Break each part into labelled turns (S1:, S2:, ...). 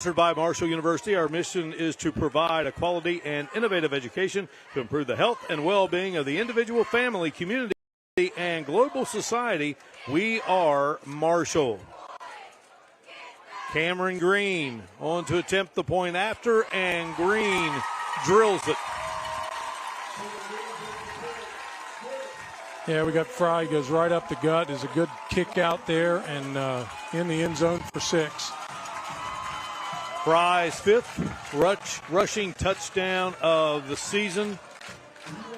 S1: Sponsored by Marshall University, our mission is to provide a quality and innovative education to improve the health and well-being of the individual, family, community, and global society. We are Marshall. Cameron Green on to attempt the point after, and Green drills it.
S2: Yeah, we got Fry, goes right up the gut. There's a good kick out there, and in the end zone for 6.
S1: Fry's fifth rushing touchdown of the season.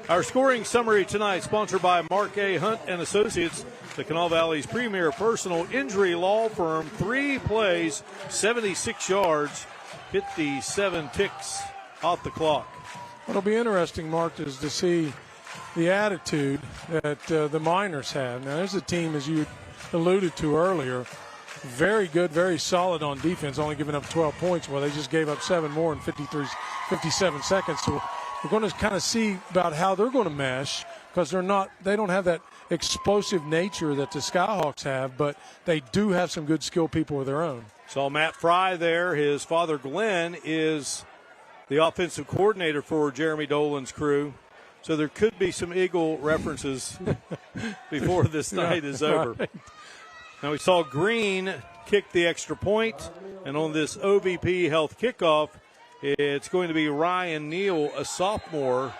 S1: Our scoring summary tonight, sponsored by Mark A. Hunt and Associates, the Kanawha Valley's premier personal injury law firm. 3 plays, 76 yards, 57 ticks off the clock.
S2: What'll be interesting, Mark, is to see the attitude that the Miners have. Now, there's a team, as you alluded to earlier, very good, very solid on defense, only giving up 12 points. Well, they just gave up 7 more in 57 seconds. So we're going to kind of see about how they're going to mesh, because they don't have that explosive nature that the Skyhawks have, but they do have some good skilled people of their own.
S1: Saw Matt Fry there. His father, Glenn, is the offensive coordinator for Jeremy Dolan's crew. So there could be some Eagle references before this night is over. Right. Now we saw Green kick the extra point, and on this OVP Health kickoff, it's going to be Ryan Neal, a sophomore,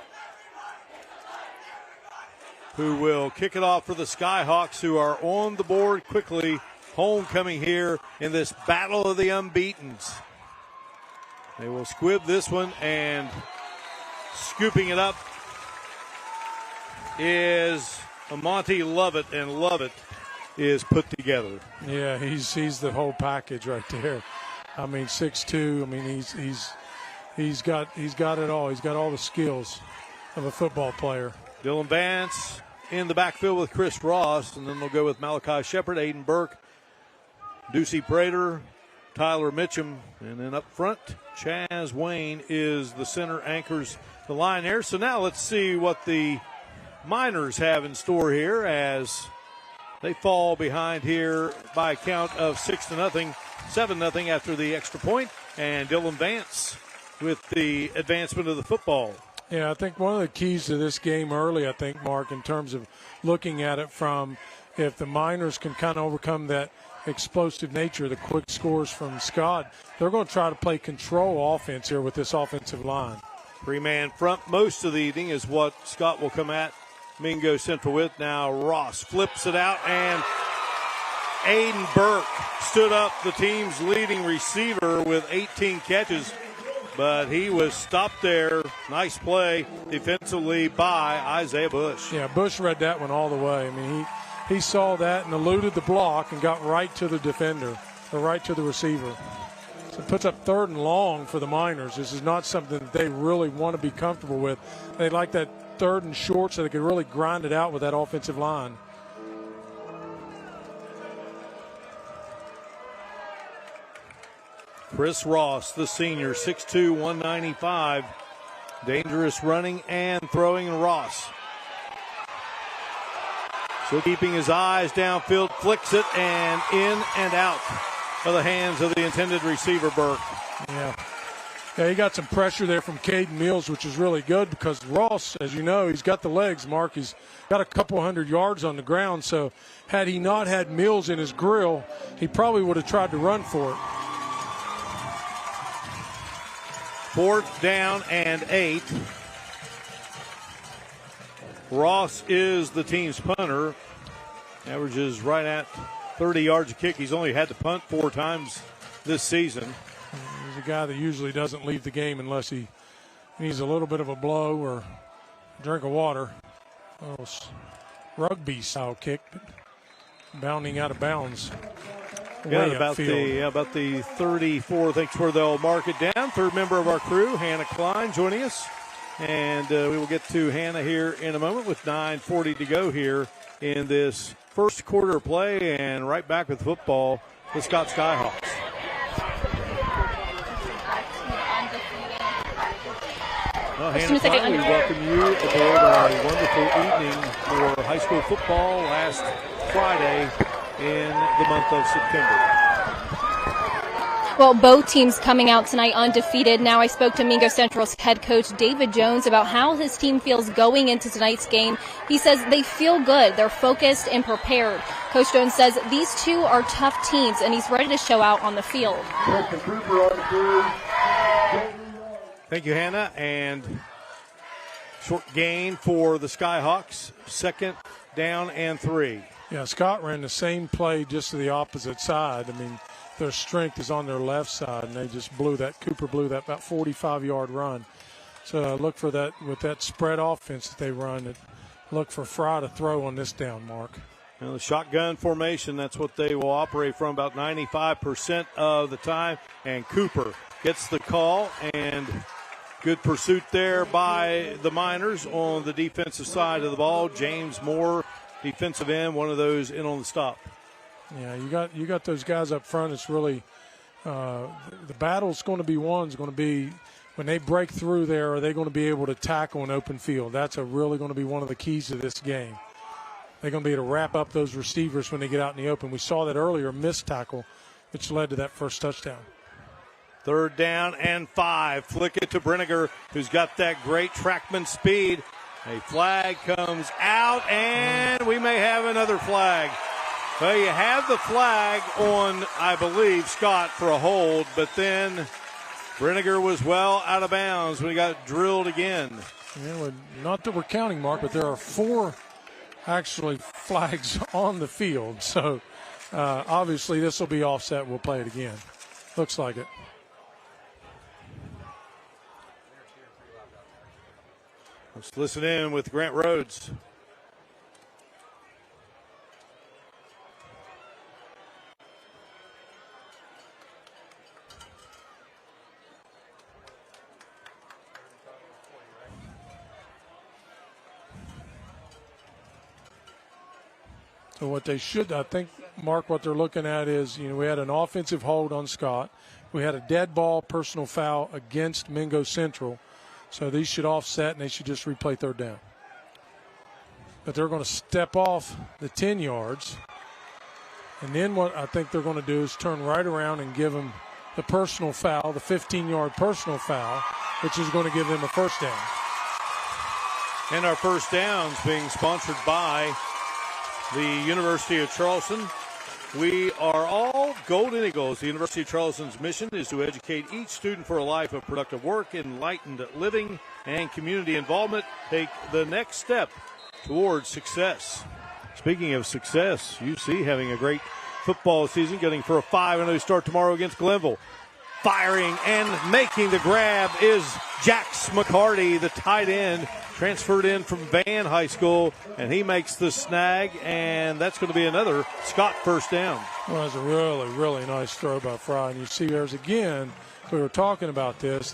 S1: who will kick it off for the Skyhawks, who are on the board quickly. Homecoming here in this battle of the unbeatens. They will squib this one, and scooping it up is Monty Lovett, and Lovett is put together.
S2: Yeah, he's the whole package right there. I mean, 6'2". I mean, he's got it all. He's got all the skills of a football player.
S1: Dylan Vance in the backfield with Chris Ross, and then they'll go with Malachi Shepard, Aiden Burke, Ducey Prater, Tyler Mitchum, and then up front, Chaz Wayne is the center, anchors the line there. So now let's see what the Miners have in store here as they fall behind here by a count of 6-0, 7-0 after the extra point, and Dylan Vance with the advancement of the football.
S2: Yeah, I think one of the keys to this game early, I think, Mark, in terms of looking at it from if the Miners can kind of overcome that explosive nature, the quick scores from Scott, they're going to try to play control offense here with this offensive line.
S1: 3-man front most of the evening is what Scott will come at Mingo Central with. Now Ross flips it out, and Aiden Burke stood up, the team's leading receiver, with 18 catches, but he was stopped there. Nice play defensively by Isaiah Bush.
S2: Yeah, Bush read that one all the way. I mean, he saw that and eluded the block and got right to the defender, or right to the receiver. So it puts up 3rd and long for the Miners. This is not something that they really want to be comfortable with. They like that 3rd and short so they could really grind it out with that offensive line.
S1: Chris Ross, the senior, 6'2", 195. Dangerous running and throwing, Ross. Still keeping his eyes downfield, flicks it, and in and out of the hands of the intended receiver, Burke.
S2: Yeah, he got some pressure there from Caden Mills, which is really good because Ross, as you know, he's got the legs, Mark. He's got a couple 100 yards on the ground, so had he not had Mills in his grill, he probably would have tried to run for it.
S1: 4th down and 8. Ross is the team's punter. Averages right at 30 yards a kick. He's only had to punt 4 times this season.
S2: He's a guy that usually doesn't leave the game unless he needs a little bit of a blow or a drink of water. A little rugby-style kick, but bounding out of bounds.
S1: Yeah, about the 34, I think, is where they'll mark it down. 3rd member of our crew, Hannah Klein, joining us. And we will get to Hannah here in a moment with 9:40 to go here in this first quarter play. And right back with football, the Scott Skyhawks. Well, Hannah Klein, we welcome you aboard a wonderful evening for high school football last Friday in the month of September.
S3: Well, both teams coming out tonight undefeated. Now I spoke to Mingo Central's head coach David Jones about how his team feels going into tonight's game. He says they feel good, they're focused and prepared. Coach Jones says these two are tough teams and he's ready to show out on the field.
S1: Thank you, Hannah. And short gain for the Skyhawks. 2nd down and 3.
S2: Yeah, Scott ran the same play just to the opposite side. I mean, their strength is on their left side, and they just Cooper blew that about 45-yard run. So look for that with that spread offense that they run. Look for Fry to throw on this down, Mark.
S1: The shotgun formation, that's what they will operate from about 95% of the time. And Cooper gets the call, and good pursuit there by the Miners on the defensive side of the ball. James Moore, defensive end, one of those in on the stop.
S2: Yeah, you got those guys up front. It's really the battle's going to be when they break through there, are they going to be able to tackle an open field? That's really going to be one of the keys to this game. They're going to be able to wrap up those receivers when they get out in the open. We saw that earlier, missed tackle, which led to that first touchdown.
S1: 3rd down and 5. Flick it to Brinegar, who's got that great trackman speed. A flag comes out, and we may have another flag. Well, you have the flag on, I believe, Scott for a hold, but then Brinegar was well out of bounds when he got drilled again.
S2: Yeah, well, not that we're counting, Mark, but there are 4 actually flags on the field. So obviously this will be offset. We'll play it again. Looks like it.
S1: Let's listen in with Grant Rhodes.
S2: So what they should, I think, Mark, what they're looking at is, we had an offensive hold on Scott. We had a dead ball personal foul against Mingo Central. So these should offset, and they should just replay 3rd down. But they're going to step off the 10 yards. And then what I think they're going to do is turn right around and give them the personal foul, the 15-yard personal foul, which is going to give them a first down.
S1: And our first down's being sponsored by the University of Charleston. We are all Golden Eagles. The University of Charleston's mission is to educate each student for a life of productive work, enlightened living, and community involvement. Take the next step towards success. Speaking of success, UC having a great football season, getting for a 5-0 start tomorrow against Glenville. Firing and making the grab is Jax McCarty, the tight end, transferred in from Van High School, and he makes the snag, and that's going to be another Scott first down.
S2: Well, that's a really, really nice throw by Fry. And you see there's again, we were talking about this.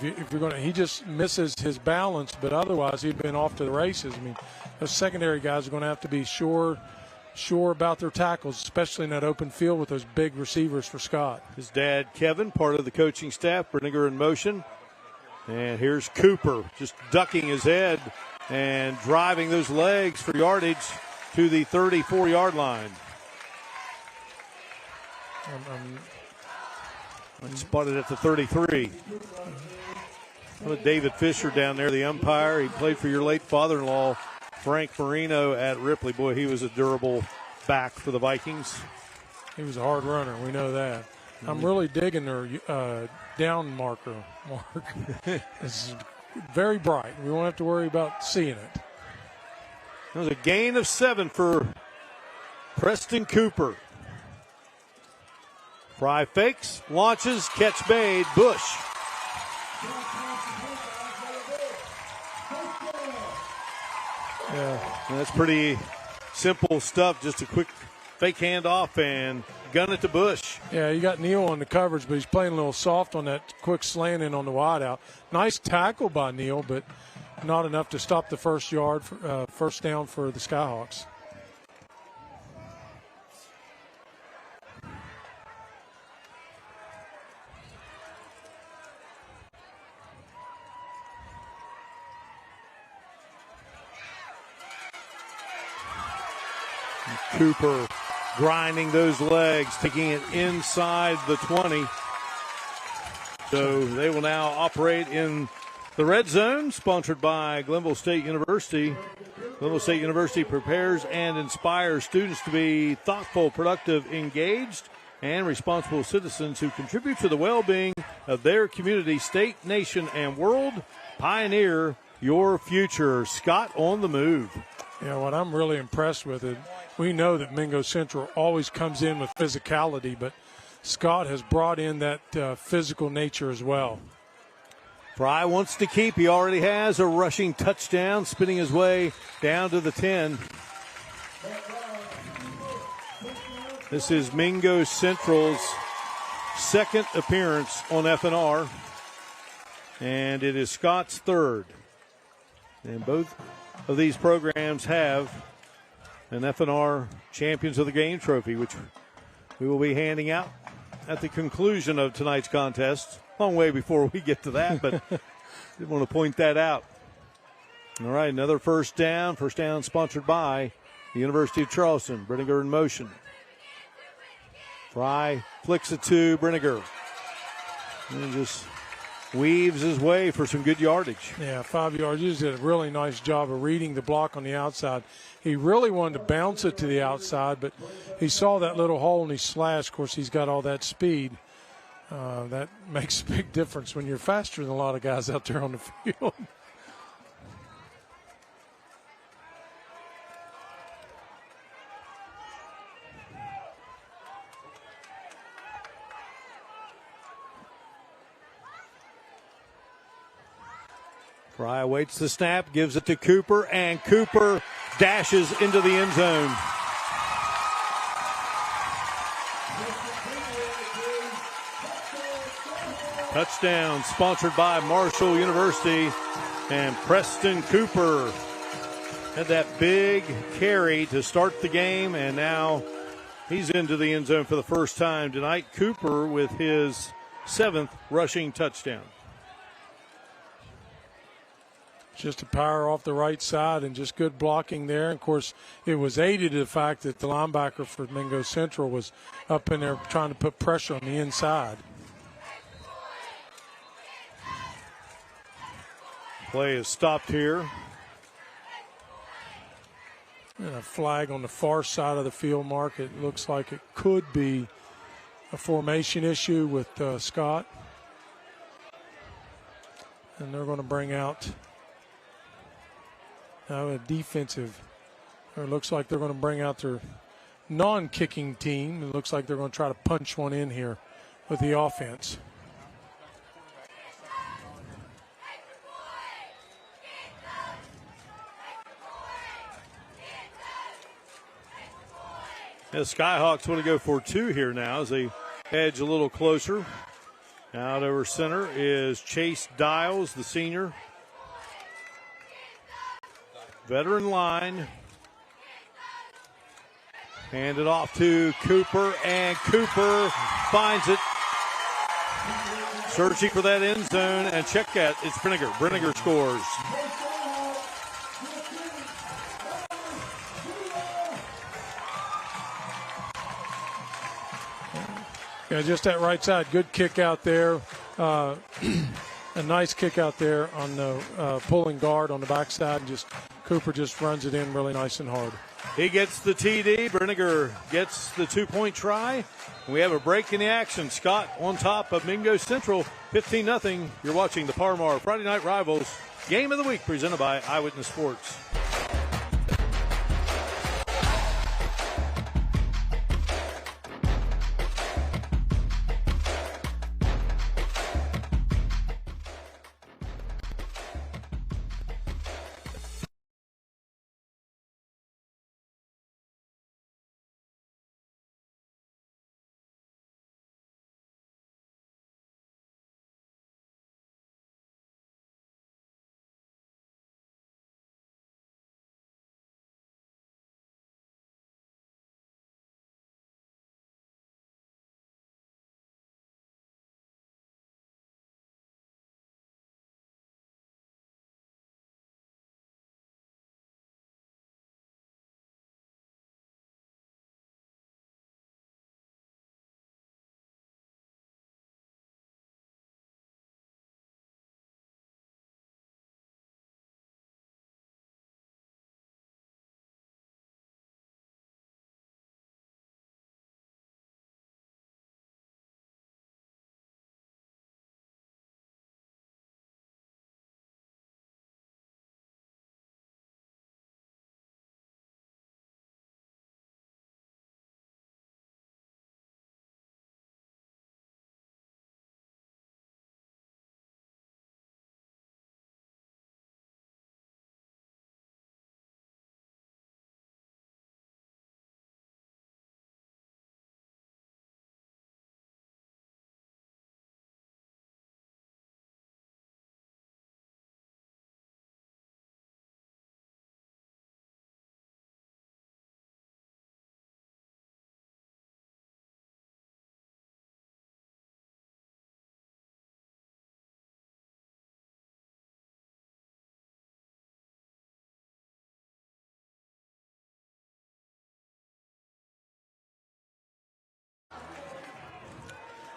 S2: He just misses his balance, but otherwise he'd been off to the races. I mean, those secondary guys are going to have to be sure about their tackles, especially in that open field with those big receivers for Scott.
S1: His dad, Kevin, part of the coaching staff, Brinegar in motion. And here's Cooper just ducking his head and driving those legs for yardage to the 34-yard line. Spotted at the 33. David Fisher down there, the umpire. He played for your late father-in-law, Frank Marino, at Ripley. Boy, he was a durable back for the Vikings.
S2: He was a hard runner. We know that. I'm really digging their down marker, Mark. It's very bright. We won't have to worry about seeing it.
S1: It was a gain of 7 for Preston Cooper. Fry fakes, launches, catch made, Bush. Yeah, that's pretty simple stuff. Just a quick fake handoff and gun it to Bush.
S2: Yeah, you got Neal on the coverage, but he's playing a little soft on that quick slant in on the wideout. Nice tackle by Neal, but not enough to stop the first down for the Skyhawks.
S1: Cooper grinding those legs, taking it inside the 20. So they will now operate in the red zone, sponsored by Glenville State University. Glenville State University prepares and inspires students to be thoughtful, productive, engaged, and responsible citizens who contribute to the well-being of their community, state, nation, and world. Pioneer your future. Scott on the move.
S2: Yeah, what I'm really impressed with it, we know that Mingo Central always comes in with physicality, but Scott has brought in that physical nature as well.
S1: Fry wants to keep. He already has a rushing touchdown, spinning his way down to the 10. This is Mingo Central's second appearance on FNR, and it is Scott's third. And both of these programs have an FNR Champions of the Game trophy, which we will be handing out at the conclusion of tonight's contest. Long way before we get to that, but did want to point that out. All right, another first down. First down sponsored by the University of Charleston. Brinegar in motion. Fry flicks it to Brinegar. And just weaves his way for some good yardage.
S2: Yeah, 5 yards. He did a really nice job of reading the block on the outside. He really wanted to bounce it to the outside, but he saw that little hole and he slashed. Of course, he's got all that speed. That makes a big difference when you're faster than a lot of guys out there on the field.
S1: Fry awaits the snap, gives it to Cooper, and Cooper dashes into the end zone. Touchdown sponsored by Marshall University, and Preston Cooper had that big carry to start the game, and now he's into the end zone for the first time tonight. Cooper with his 7th rushing touchdown.
S2: Just a power off the right side and just good blocking there. Of course, it was aided to the fact that the linebacker for Mingo Central was up in there trying to put pressure on the inside.
S1: Play is stopped here.
S2: And a flag on the far side of the field, Mark. It looks like it could be a formation issue with Scott. And they're going to bring out a defensive. Or it looks like they're going to bring out their non-kicking team. It looks like they're going to try to punch one in here with the offense.
S1: The Skyhawks want to go for 2 here now as they edge a little closer. Out over center is Chase Dials, the senior. Veteran line. Hand it off to Cooper, and Cooper finds it. Searching for that end zone, and check that. It's Brinegar. Brinegar scores.
S2: Yeah, just that right side. Good kick out there. A nice kick out there on the pulling guard on the backside. Just Cooper just runs it in really nice and hard.
S1: He gets the TD. Brinegar gets the 2-point try. We have a break in the action. Scott on top of Mingo Central, 15-0. You're watching the Parmar Friday Night Rivals Game of the Week presented by Eyewitness Sports.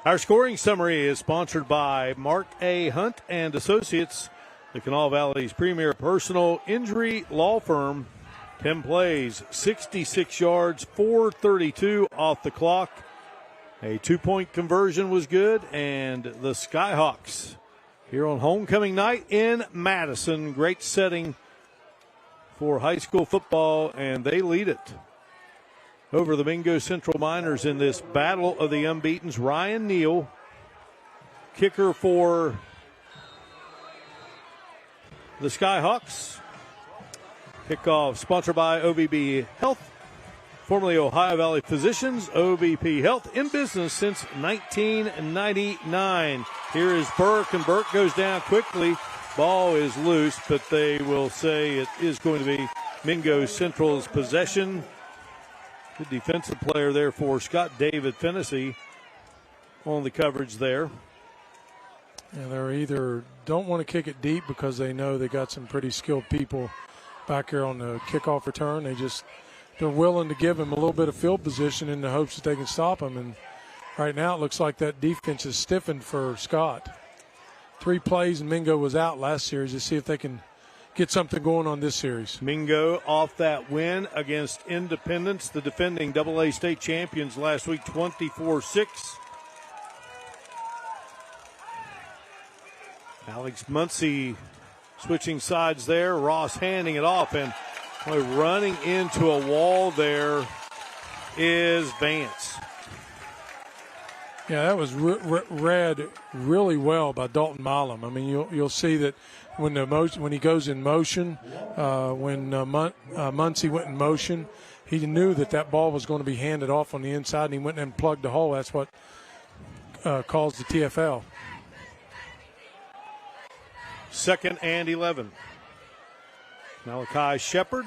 S1: Our scoring summary is sponsored by Mark A. Hunt and Associates, the Kanawha Valley's premier personal injury law firm. 10 plays, 66 yards, 4:32 off the clock. A 2-point conversion was good, and the Skyhawks here on homecoming night in Madison. Great setting for high school football, and they lead it over the Mingo Central Miners in this battle of the unbeatens. Ryan Neal, kicker for the Skyhawks. Kickoff sponsored by OVP Health, formerly Ohio Valley Physicians. OVP Health in business since 1999. Here is Burke, and Burke goes down quickly. Ball is loose, but they will say it is going to be Mingo Central's possession. Good defensive player there for Scott David Fennessy on the coverage there.
S2: Yeah, they're either don't want to kick it deep because they know they got some pretty skilled people back here on the kickoff return. They're willing to give him a little bit of field position in the hopes that they can stop him. And right now it looks like that defense is stiffened for Scott. 3 plays and Mingo was out last series to see if they can get something going on this series.
S1: Mingo off that win against Independence, the defending AA state champions last week, 24-6. Alex Muncie switching sides there. Ross handing it off, and running into a wall there is Vance.
S2: Yeah, that was read really well by Dalton Milam. I mean, you'll see that when he goes in motion, when Muncie went in motion, he knew that ball was going to be handed off on the inside, and he went and plugged the hole. That's what caused the TFL.
S1: 2nd and 11. Malachi Shepard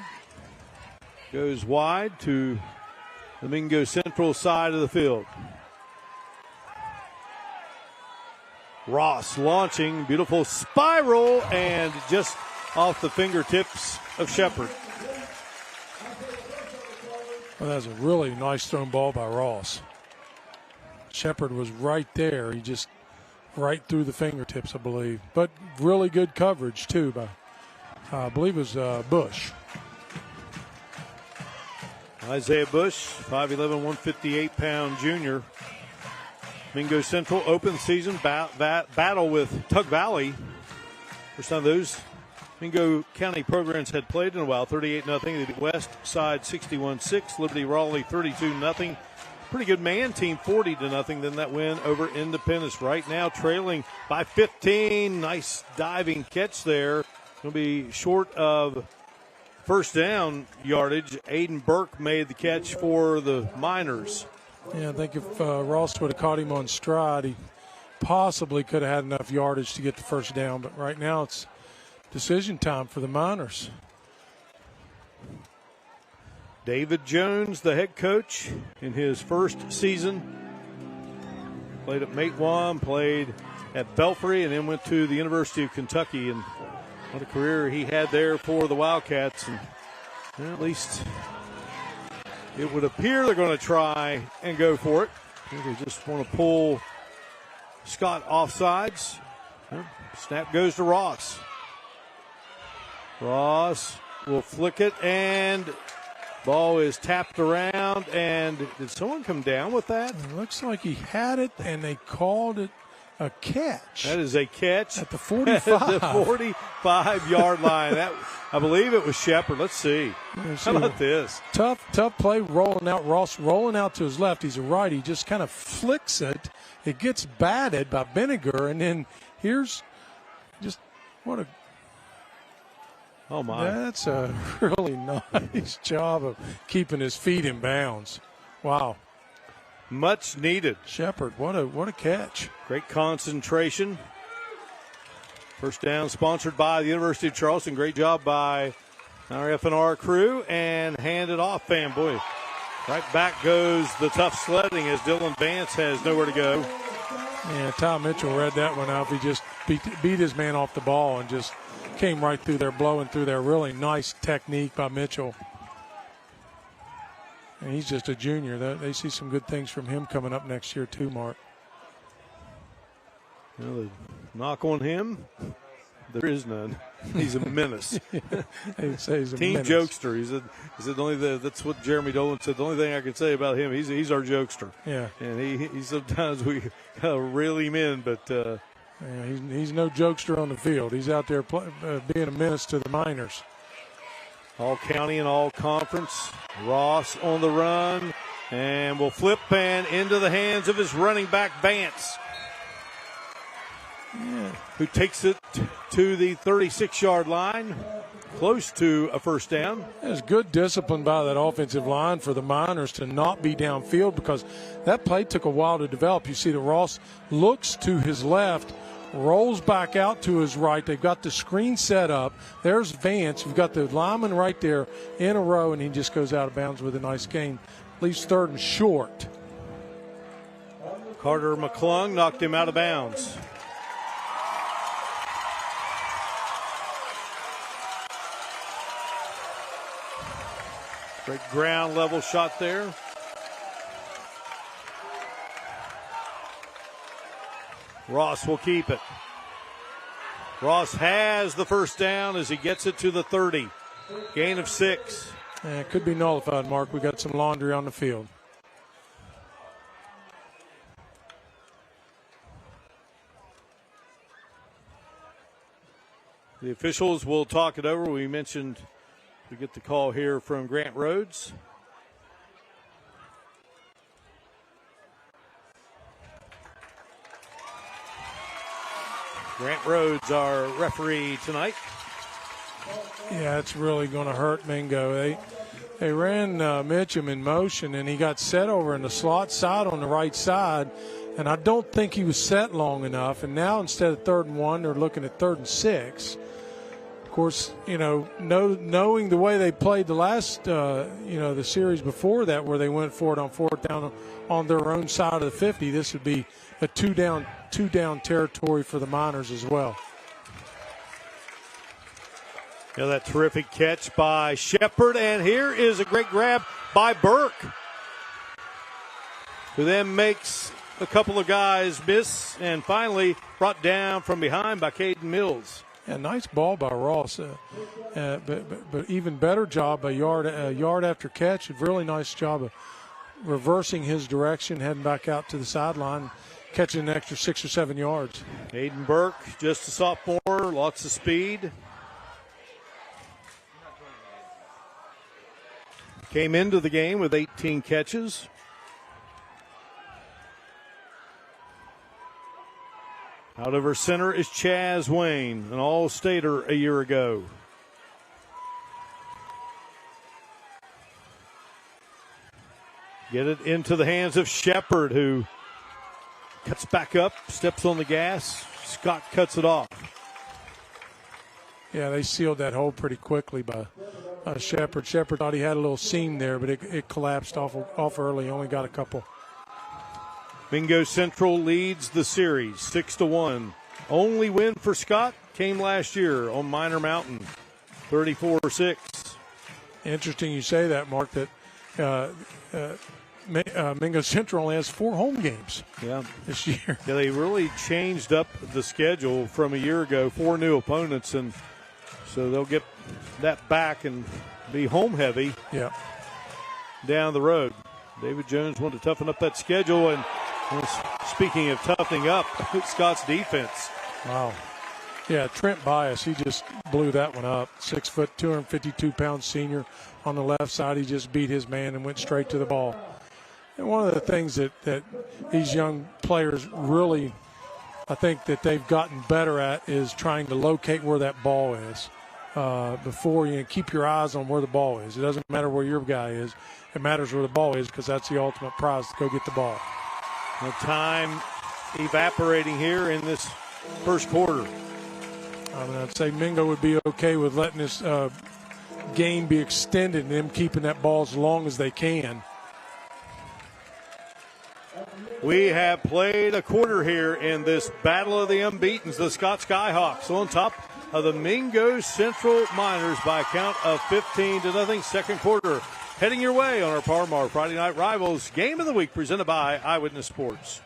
S1: goes wide to the Mingo Central side of the field. Ross launching, beautiful spiral, and just off the fingertips of Shepard.
S2: Well, that was a really nice thrown ball by Ross. Shepard was right there. He just right through the fingertips, I believe. But really good coverage, too, by, I believe it was Bush.
S1: Isaiah Bush, 5'11", 158-pound junior. Mingo Central open season battle with Tug Valley. First time those Mingo County programs had played in a while. 38-0. The West Side 61-6. Liberty Raleigh 32-0. Pretty good man team, 40-0. Then that win over Independence. Right now trailing by 15. Nice diving catch there. Going to be short of first down yardage. Aiden Burke made the catch for the Miners.
S2: Yeah, I think if Ross would have caught him on stride, he possibly could have had enough yardage to get the first down. But right now it's decision time for the Miners.
S1: David Jones, the head coach, in his first season. Played at Matewan, played at Belfry, and then went to the University of Kentucky. And what a career he had there for the Wildcats. And at least it would appear they're going to try and go for it. I think they just want to pull Scott offsides. Snap goes to Ross. Ross will flick it, and ball is tapped around. And did someone come down with that?
S2: It looks like he had it, and they called it a catch.
S1: That is a catch
S2: at the 45.
S1: At the 45-yard line. That, I believe it was Shepard. Let's see. How about this?
S2: Tough play rolling out. Ross rolling out to his left. He's a right. He just kind of flicks it. It gets batted by Vinegar, and then here's just what a.
S1: Oh, my.
S2: That's a really nice job of keeping his feet in bounds. Wow.
S1: Much needed.
S2: Shepard, what a catch.
S1: Great concentration. First down sponsored by the University of Charleston. Great job by our F&R crew, and handed off. Fan, boy, right back goes the tough sledding as Dylan Vance has nowhere to go.
S2: Yeah, Tom Mitchell read that one out. He just beat his man off the ball and just came right through there, blowing through there. Really nice technique by Mitchell. And he's just a junior. They see some good things from him coming up next year too, Mark.
S1: Well, the knock on him, there is none. He's a menace.
S2: He'd say he's a
S1: Team
S2: menace.
S1: jokester. That's what Jeremy Dolan said. The only thing I can say about him, he's our jokester.
S2: Yeah.
S1: And he sometimes we reel him in, but
S2: yeah, he's no jokester on the field. He's out there being a menace to the Miners.
S1: all county and all conference. Ross on the run and will flip and into the hands of his running back Vance. Who takes it to the 36-yard line, close to a first down.
S2: There's good discipline by that offensive line for the Miners to not be downfield because that play took a while to develop. You see that Ross looks to his left, rolls back out to his right. They've got the screen set up. There's Vance. You've got the lineman right there in a row, and he just goes out of bounds with a nice gain. Leaves third and short.
S1: Carter McClung knocked him out of bounds. Great ground level shot there. Ross will keep it. Ross has the first down as he gets it to the 30. Gain of 6.
S2: It could be nullified, Mark. We got some laundry on the field.
S1: The officials will talk it over. We mentioned we get the call here from Grant Rhodes. Grant Rhodes, our referee tonight.
S2: Yeah, it's really going to hurt Mingo. They ran Mitchum in motion, and he got set over in the slot side on the right side, and I don't think he was set long enough. And now instead of 3rd and 1, they're looking at 3rd and 6. Of course, knowing the way they played the last, the series before that where they went for it on 4th down on their own side of the 50, this would be a two down territory for the Miners as well.
S1: Yeah, that terrific catch by Shepard, and here is a great grab by Burke, who then makes a couple of guys miss and finally brought down from behind by Caden Mills.
S2: Yeah, nice ball by Ross, but even better job by yard after catch. A really nice job of reversing his direction, heading back out to the sideline, catching an extra 6 or 7 yards.
S1: Aiden Burke, just a sophomore, lots of speed. Came into the game with 18 catches. Out of her center is Chaz Wayne, an All-Stater a year ago. Get it into the hands of Shepard, who cuts back up, steps on the gas. Scott cuts it off.
S2: Yeah, they sealed that hole pretty quickly by Shepard. Shepard thought he had a little seam there, but it collapsed off early. Only got a couple.
S1: Mingo Central leads the series 6-1. Only win for Scott came last year on Minor Mountain, 34-6.
S2: Interesting you say that, Mark, that Mingo Central only has 4 home games this year.
S1: Yeah, they really changed up the schedule from a year ago, 4 new opponents, and so they'll get that back and be home heavy down the road. David Jones wanted to toughen up that schedule, and speaking of toughening up, Scott's defense.
S2: Wow. Yeah, Trent Bias, he just blew that one up. 6 foot, 252-pound senior on the left side. He just beat his man and went straight to the ball. And one of the things that these young players really, I think that they've gotten better at is trying to locate where that ball is. Before you keep your eyes on where the ball is. It doesn't matter where your guy is. It matters where the ball is because that's the ultimate prize to go get the ball.
S1: The time evaporating here in this first quarter.
S2: I'd say Mingo would be okay with letting this game be extended and them keeping that ball as long as they can.
S1: We have played a quarter here in this battle of the unbeatens. The Scott Skyhawks on top of the Mingo Central Miners by a count of 15-0. Second quarter heading your way on our Parmar Friday Night Rivals Game of the Week presented by Eyewitness Sports.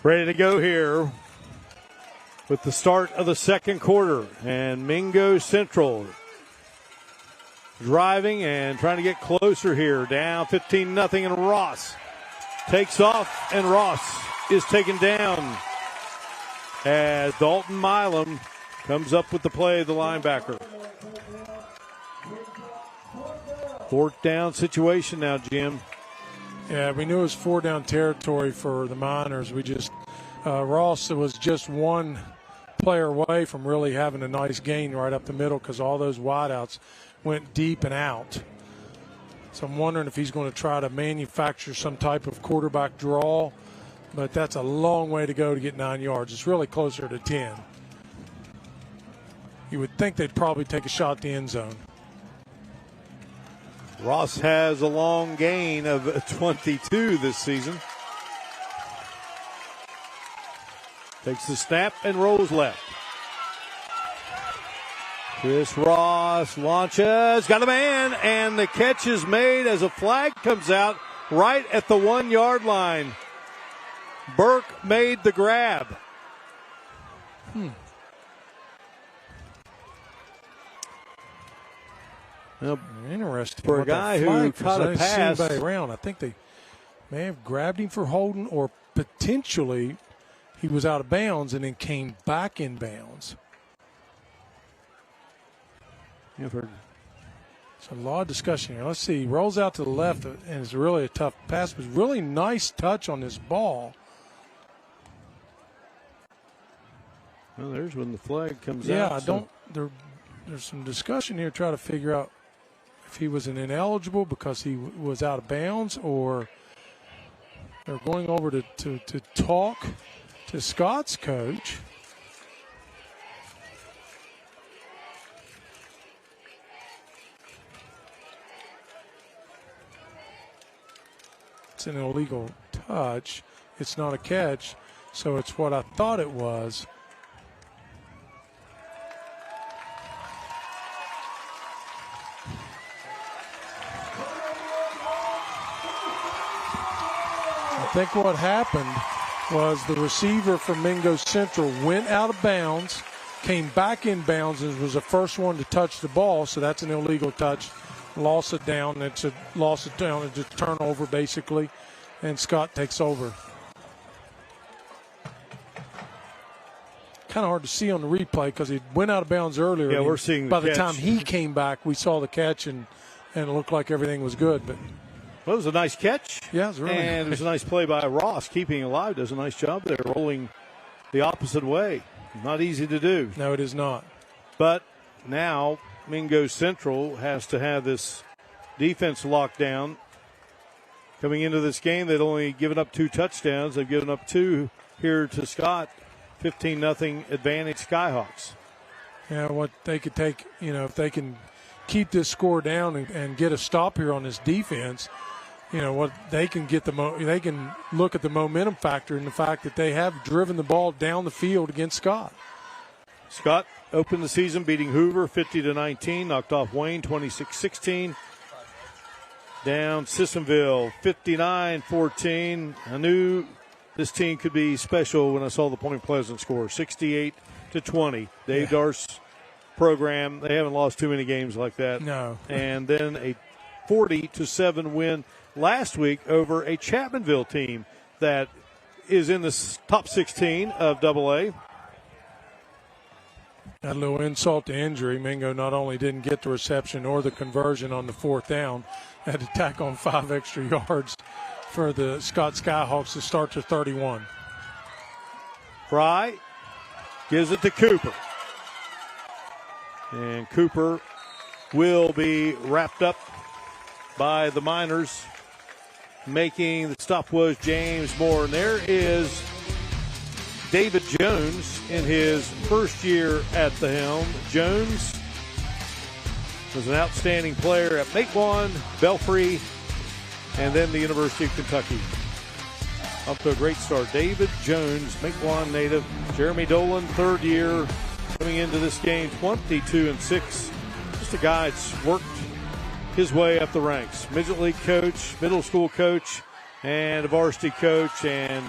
S1: Ready to go here with the start of the second quarter. And Mingo Central driving and trying to get closer here. Down 15-0, and Ross takes off, and Ross is taken down as Dalton Milam comes up with the play, the linebacker. Fourth down situation now, Jim.
S2: Yeah, we knew it was 4-down territory for the Miners. Ross was just one player away from really having a nice gain right up the middle because all those wideouts went deep and out. So I'm wondering if he's going to try to manufacture some type of quarterback draw, but that's a long way to go to get 9 yards. It's really closer to 10. You would think they'd probably take a shot at the end zone.
S1: Ross has a long gain of 22 this season. Takes the snap and rolls left. Chris Ross launches, got a man, and the catch is made as a flag comes out right at the 1 yard line. Burke made the grab.
S2: Well, interesting.
S1: For a guy who caught a pass
S2: around, I think they may have grabbed him for holding, or potentially he was out of bounds and then came back in bounds. There's a lot of discussion here. Let's see. He rolls out to the left, and it's really a tough pass. It was really nice touch on this ball.
S1: Well, there's when the flag comes out.
S2: Yeah, there's some discussion here trying to figure out if he was an ineligible because he was out of bounds, or they're going over to talk to Scott's coach. It's an illegal touch. It's not a catch, so it's what I thought it was. I think what happened was the receiver from Mingo Central went out of bounds, came back in bounds, and was the first one to touch the ball, so that's an illegal touch. Loss it down. It's a loss it down. It's a turnover, basically, and Scott takes over. Kind of hard to see on the replay because he went out of bounds earlier.
S1: Yeah, we're seeing the
S2: by the
S1: catch.
S2: time he came back, we saw the catch, and it looked like everything was good. But
S1: well, it was a nice catch.
S2: Yeah, it was really
S1: and it was a nice play by Ross, keeping alive. Does a nice job there, rolling the opposite way. Not easy to do.
S2: No, it is not.
S1: But now Mingo Central has to have this defense locked down. Coming into this game, they'd only given up 2 touchdowns. They've given up 2 here to Scott. 15-0 advantage Skyhawks.
S2: Yeah, what they could take, if they can keep this score down and get a stop here on this defense, what they can get they can look at the momentum factor and the fact that they have driven the ball down the field against Scott.
S1: Scott opened the season beating Hoover 50-19, knocked off Wayne 26-16. Down Sissonville 59-14. I knew this team could be special when I saw the Point Pleasant score, 68-20. Dave Darst's program, they haven't lost too many games like that.
S2: No.
S1: And then a 40-7 win last week over a Chapmanville team that is in the top 16 of AA.
S2: A little insult to injury. Mingo not only didn't get the reception or the conversion on the 4th down, had to tack on 5 extra yards for the Scott Skyhawks to start to 31.
S1: Fry gives it to Cooper. And Cooper will be wrapped up by the Miners. Making the stop was James Moore. And there is David Jones in his first year at the helm. Jones was an outstanding player at Maitland, Belfry, and then the University of Kentucky. Up to a great start. David Jones, Maitland native. Jeremy Dolan, 3rd year, coming into this game, 22-6. Just a guy that's worked his way up the ranks. Midget league coach, middle school coach, and a varsity coach, and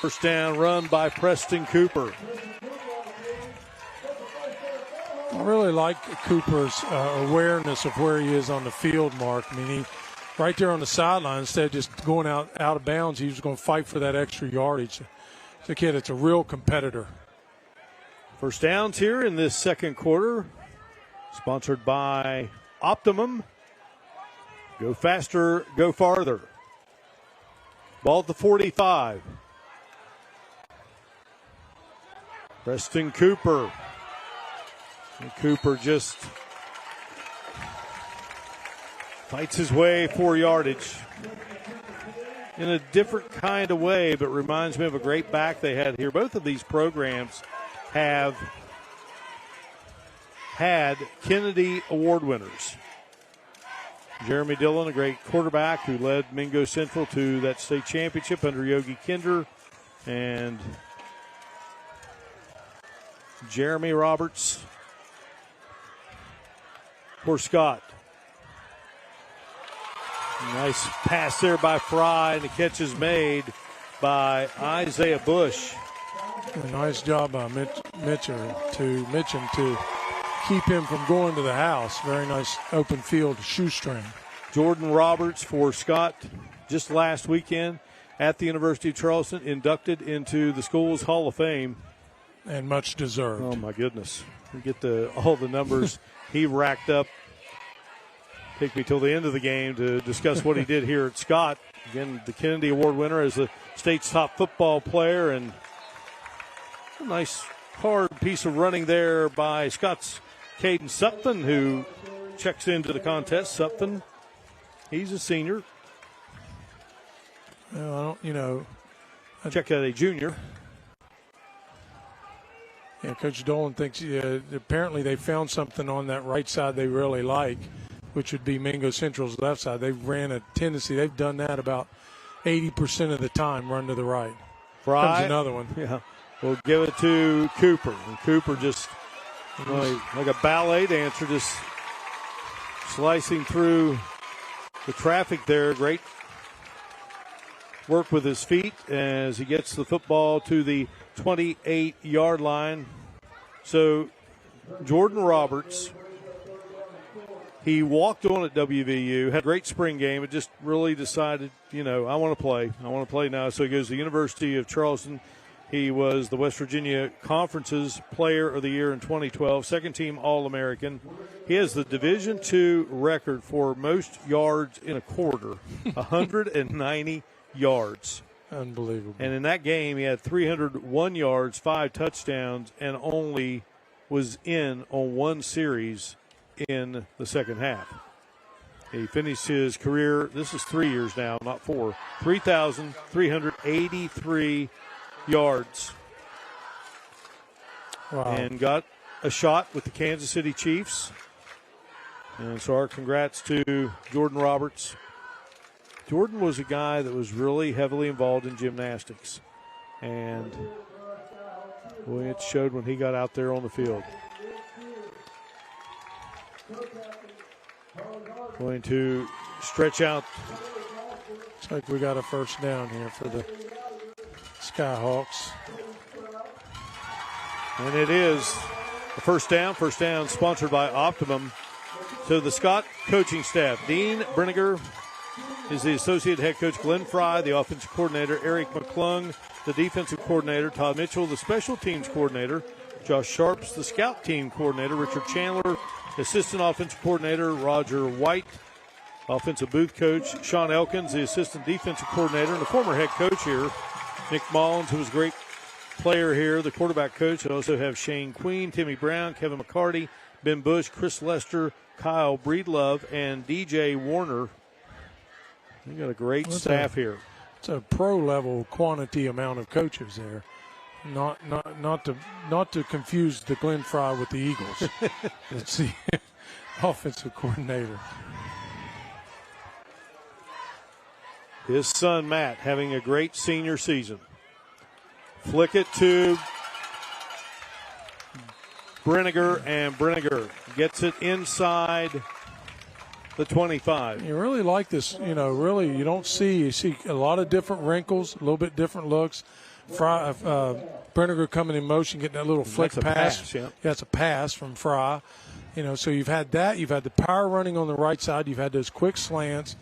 S1: First down run by Preston Cooper.
S2: I really like Cooper's awareness of where he is on the field, Mark. I mean, he right there on the sideline, instead of just going out of bounds, he was going to fight for that extra yardage. It's a kid that's a real competitor.
S1: First downs here in this second quarter, sponsored by Optimum. Go faster, go farther. Ball at the 45. Preston Cooper. And Cooper just fights his way for yardage in a different kind of way, but reminds me of a great back they had here. Both of these programs have had Kennedy Award winners. Jeremy Dillon, a great quarterback who led Mingo Central to that state championship under Yogi Kinder, and Jeremy Roberts for Scott. Nice pass there by Fry, and the catch is made by Isaiah Bush.
S2: A nice job by Mitchum to keep him from going to the house. Very nice open field shoestring.
S1: Jordan Roberts for Scott, just last weekend at the University of Charleston, inducted into the school's Hall of Fame.
S2: And much deserved.
S1: Oh, my goodness. We get all the numbers he racked up. Take me till the end of the game to discuss what he did here at Scott. Again, the Kennedy Award winner as the state's top football player, and a nice hard piece of running there by Scott's Caden Supton, who checks into the contest. Supton, he's a senior.
S2: Well,
S1: Check out a junior.
S2: Yeah, Coach Dolan thinks apparently they found something on that right side they really like, which would be Mingo Central's left side. They've ran a tendency. They've done that about 80% of the time, run to the right.
S1: Fry.
S2: Comes another one.
S1: Yeah. We'll give it to Cooper. And Cooper just like a ballet dancer, just slicing through the traffic there. Great work with his feet as he gets the football to the 28-yard line. So Jordan Roberts, he walked on at WVU, had a great spring game, but just really decided, I want to play. I want to play now. So he goes to the University of Charleston. He was the West Virginia Conference's Player of the Year in 2012, second-team All-American. He has the Division II record for most yards in a quarter, 190 yards.
S2: Unbelievable.
S1: And in that game, he had 301 yards, 5 touchdowns, and only was in on one series in the second half. He finished his career, this is 3 years now, not 4, 3,383 yards.
S2: Wow.
S1: And got a shot with the Kansas City Chiefs. And so our congrats to Jordan Roberts. Jordan was a guy that was really heavily involved in gymnastics. And boy, it showed when he got out there on the field. Going to stretch out.
S2: Looks like we got a first down here for the Skyhawks.
S1: And it is a first down sponsored by Optimum. So the Scott coaching staff, Dean Brenniger is the associate head coach, Glenn Fry, the offensive coordinator, Eric McClung, the defensive coordinator, Todd Mitchell, the special teams coordinator, Josh Sharps, the scout team coordinator, Richard Chandler, assistant offensive coordinator, Roger White, offensive booth coach, Sean Elkins, the assistant defensive coordinator, and the former head coach here, Nick Mullins, who was a great player here, the quarterback coach. I also have Shane Queen, Timmy Brown, Kevin McCarty, Ben Bush, Chris Lester, Kyle Breedlove, and DJ Warner. We got a great staff here.
S2: It's a pro-level quantity amount of coaches there. Not to confuse the Glenn Fry with the Eagles. It's the offensive coordinator.
S1: His son, Matt, having a great senior season. Flick it to Brenniger, and Brenniger gets it inside the 25.
S2: You really like this, really, you see a lot of different wrinkles, a little bit different looks. Brenniger coming in motion, getting that little flick pass.
S1: Yeah,
S2: it's a pass from Fry. So you've had that. You've had the power running on the right side. You've had those quick slants.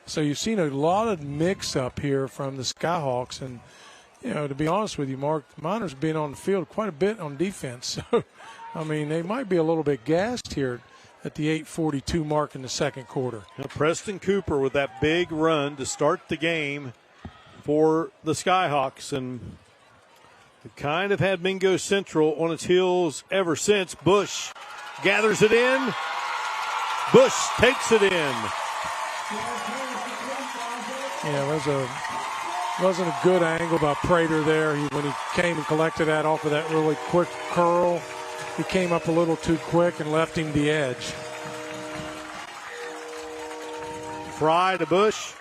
S2: So you've seen a lot of mix-up here from the Skyhawks. And, to be honest with you, Mark, the Miners have been on the field quite a bit on defense. So, they might be a little bit gassed here at the 8:42 mark in the second quarter.
S1: Preston Cooper with that big run to start the game for the Skyhawks. And it kind of had Mingo Central on its heels ever since. Bush gathers it in. Bush takes it in.
S2: Yeah, it wasn't a good angle by Prater there. When he came and collected that off of that really quick curl, he came up a little too quick and left him the edge.
S1: Fry to Bush,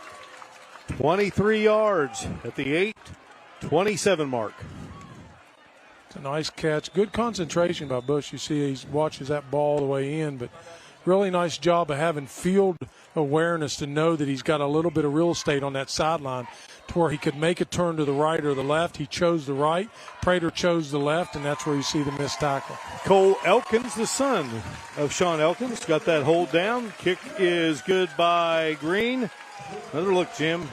S1: 23 yards at the 8:27 mark.
S2: It's a nice catch. Good concentration by Bush. You see he watches that ball the way in, but really nice job of having field awareness to know that he's got a little bit of real estate on that sideline to where he could make a turn to the right or the left. He chose the right. Prater chose the left, and that's where you see the missed tackle.
S1: Cole Elkins, the son of Sean Elkins, got that hold down. Kick is good by Green. Another look, Jim.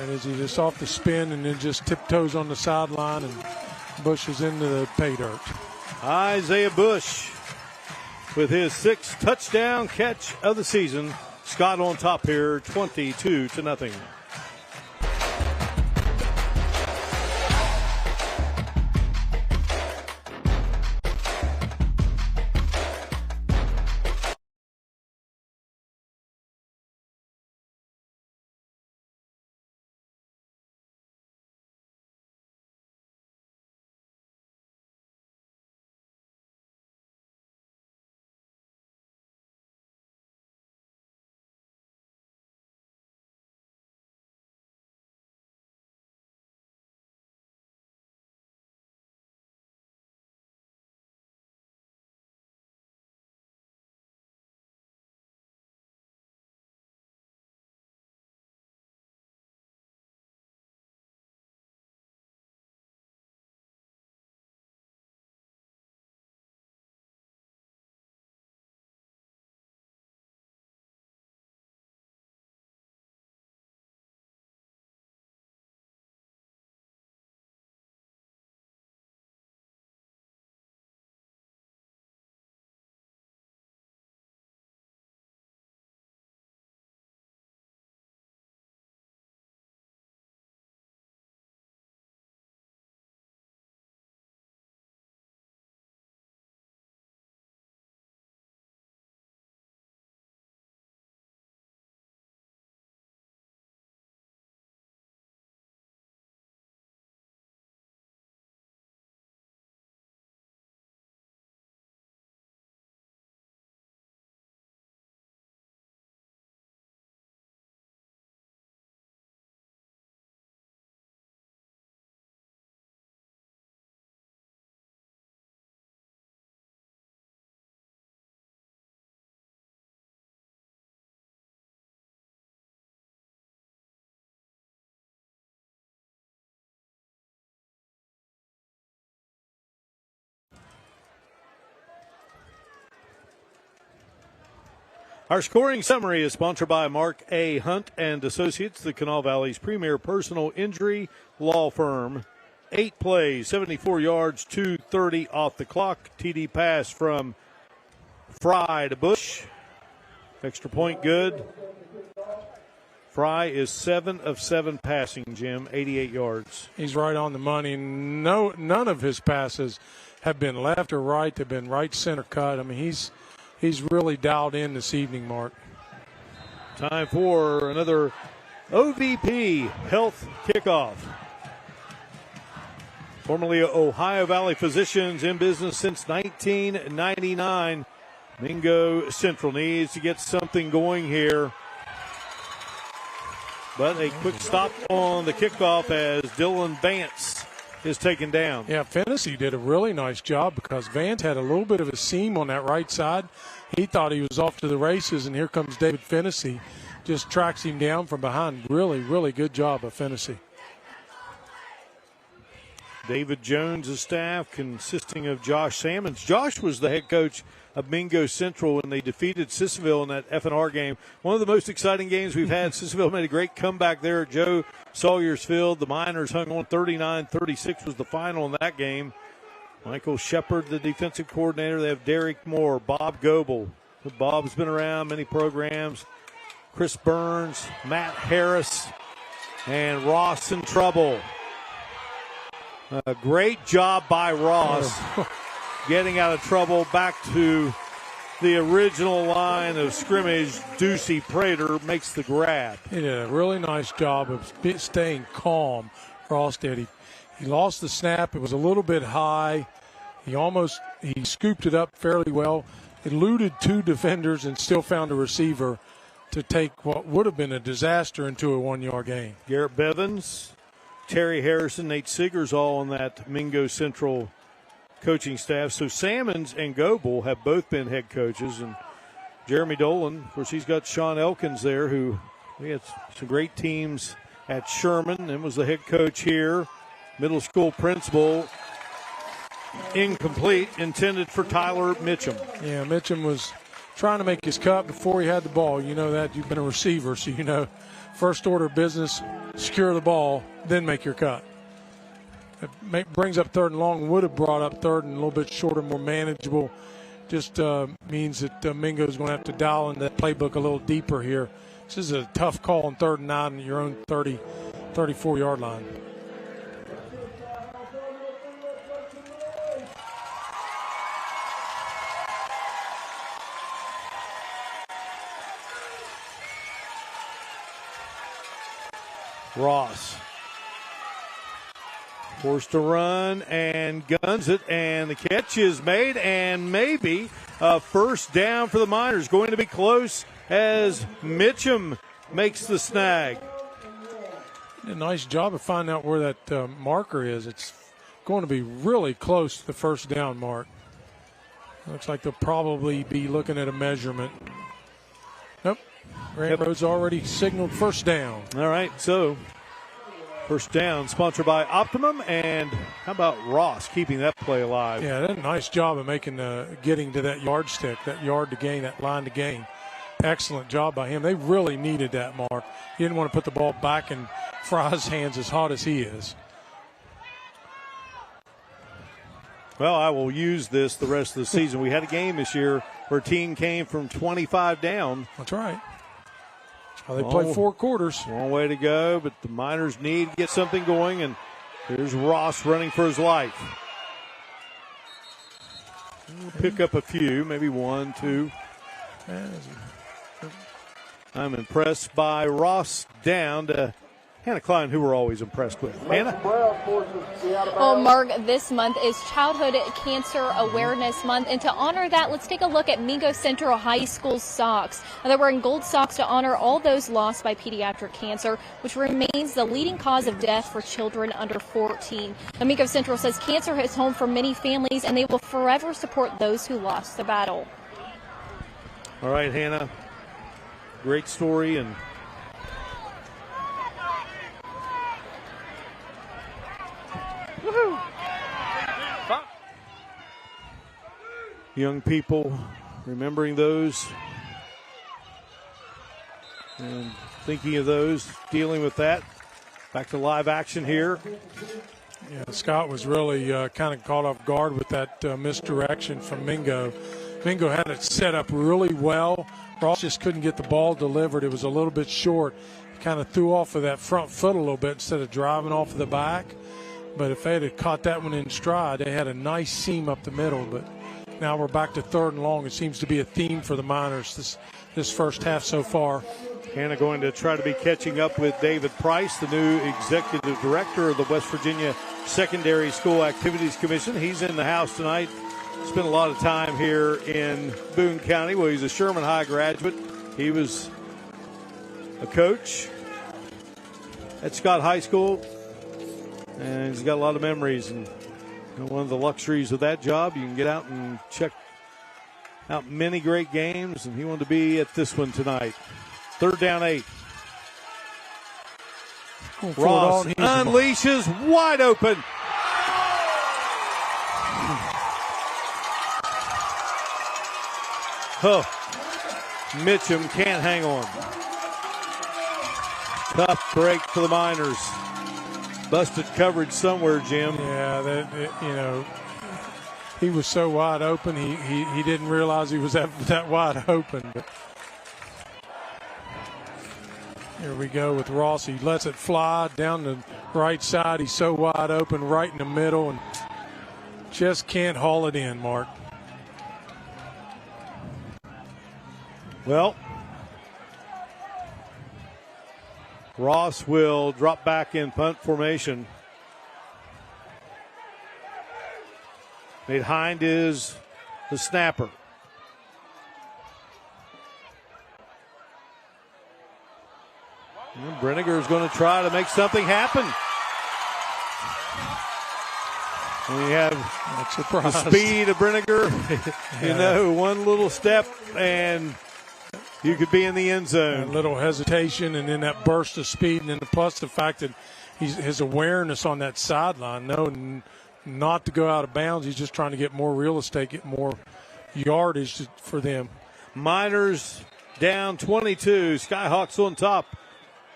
S2: And is he just off the spin and then just tiptoes on the sideline, and Bush is into the pay dirt.
S1: Isaiah Bush with his 6th touchdown catch of the season. Scott on top here, 22-0. Our scoring summary is sponsored by Mark A. Hunt and Associates, the Kanawha Valley's premier personal injury law firm. 8 plays, 74 yards, 2:30 off the clock. TD pass from Fry to Bush. Extra point good. Fry is 7 of 7 passing, Jim, 88 yards.
S2: He's right on the money. None of his passes have been left or right. They've been right center cut. I mean, he's really dialed in this evening, Mark.
S1: Time for another OVP Health Kickoff. Formerly Ohio Valley Physicians, in business since 1999. Mingo Central needs to get something going here. But a quick stop on the kickoff as Dylan Vance is taken down.
S2: Yeah, Fennessy did a really nice job because Vance had a little bit of a seam on that right side. He thought he was off to the races, and here comes David Fennessy. Just tracks him down from behind. Really, really good job of Fennessy.
S1: David Jones' staff consisting of Josh Sammons. Josh was the head coach of Mingo Central when they defeated Sissonville in that F&R game. One of the most exciting games we've had. Sissonville made a great comeback there at Joe Sawyer's Field. The Miners hung on 39-36 was the final in that game. Michael Shepard, the defensive coordinator. They have Derek Moore, Bob Goebel. Bob's been around many programs. Chris Burns, Matt Harris, and Ross in trouble. A great job by Ross getting out of trouble back to the original line of scrimmage. Ducey Prater makes the grab.
S2: He did a really nice job of staying calm. Ross did. He lost the snap. It was a little bit high. He scooped it up fairly well. Eluded two defenders and still found a receiver to take what would have been a disaster into a 1-yard gain.
S1: Garrett Bevins, Terry Harrison, Nate Siggers all on that Mingo Central coaching staff. So Sammons and Goebel have both been head coaches. And Jeremy Dolan, of course, he's got Sean Elkins there, who we had some great teams at Sherman and was the head coach here. Middle school principal. Incomplete, intended for Tyler Mitchum.
S2: Yeah, Mitchum was trying to make his cut before he had the ball. You know that. You've been a receiver, so you know first order of business, secure the ball, then make your cut. It brings up 3rd and long. Would have brought up 3rd and a little bit shorter, more manageable. Just means that Mingo's going to have to dial in that playbook a little deeper here. This is a tough call on 3rd and 9 at your own 30, 34-yard line.
S1: Ross forced to run and guns it, and the catch is made, and maybe a first down for the Miners. Going to be close as Mitchum makes the snag.
S2: A nice job of finding out where that marker is. It's going to be really close to the first down mark. Looks like they'll probably be looking at a measurement. Nope. Grant Rhodes already signaled first down.
S1: All right, so first down sponsored by Optimum, and how about Ross keeping that play alive?
S2: Yeah, that's a nice job of getting to that yardstick, that yard to gain, that line to gain. Excellent job by him. They really needed that mark. He didn't want to put the ball back in Fry's hands as hot as he is.
S1: Well, I will use this the rest of the season. We had a game this year where a team came from 25 down.
S2: That's right. They played 4 quarters.
S1: Long way to go, but the Miners need to get something going, and here's Ross running for his life. We'll pick up a few, maybe 1, 2. I'm impressed by Ross down to Hannah Klein, who we're always impressed with. Hannah?
S3: Well, Mark, this month is Childhood Cancer Awareness Month, and to honor that, let's take a look at Mingo Central High School socks. Now, they're wearing gold socks to honor all those lost by pediatric cancer, which remains the leading cause of death for children under 14. Now, Mingo Central says cancer hits home for many families, and they will forever support those who lost the battle.
S1: All right, Hannah. Great story, and young people remembering those and thinking of those, dealing with that. Back to live action here.
S2: Yeah, Scott was really kind of caught off guard with that misdirection from Mingo. Mingo had it set up really well. Ross just couldn't get the ball delivered. It was a little bit short. He kind of threw off of that front foot a little bit instead of driving off of the back. But if they had caught that one in stride, they had a nice seam up the middle. But now we're back to 3rd and long. It seems to be a theme for the Miners this first half so far.
S1: Hannah going to try to be catching up with David Price, the new executive director of the West Virginia Secondary School Activities Commission. He's in the house tonight. Spent a lot of time here in Boone County. Well, he's a Sherman High graduate. He was a coach at Scott High School, and he's got a lot of memories. And one of the luxuries of that job, you can get out and check out many great games, and he wanted to be at this one tonight. 3rd down 8. Ross unleashes wide open. Oh, Mitchum can't hang on. Tough break for the Miners. Busted coverage somewhere, Jim.
S2: Yeah, he was so wide open. He didn't realize he was that wide open. But here we go with Ross. He lets it fly down the right side. He's so wide open right in the middle and just can't haul it in, Mark.
S1: Well, Ross will drop back in punt formation. Nate Hind is the snapper. And Brenniger is going to try to make something happen. We have the speed of Brenniger. One little step and you could be in the end zone.
S2: A little hesitation and then that burst of speed, and then plus the fact that his awareness on that sideline, knowing not to go out of bounds. He's just trying to get more real estate, get more yardage for them.
S1: Miners down 22. Skyhawks on top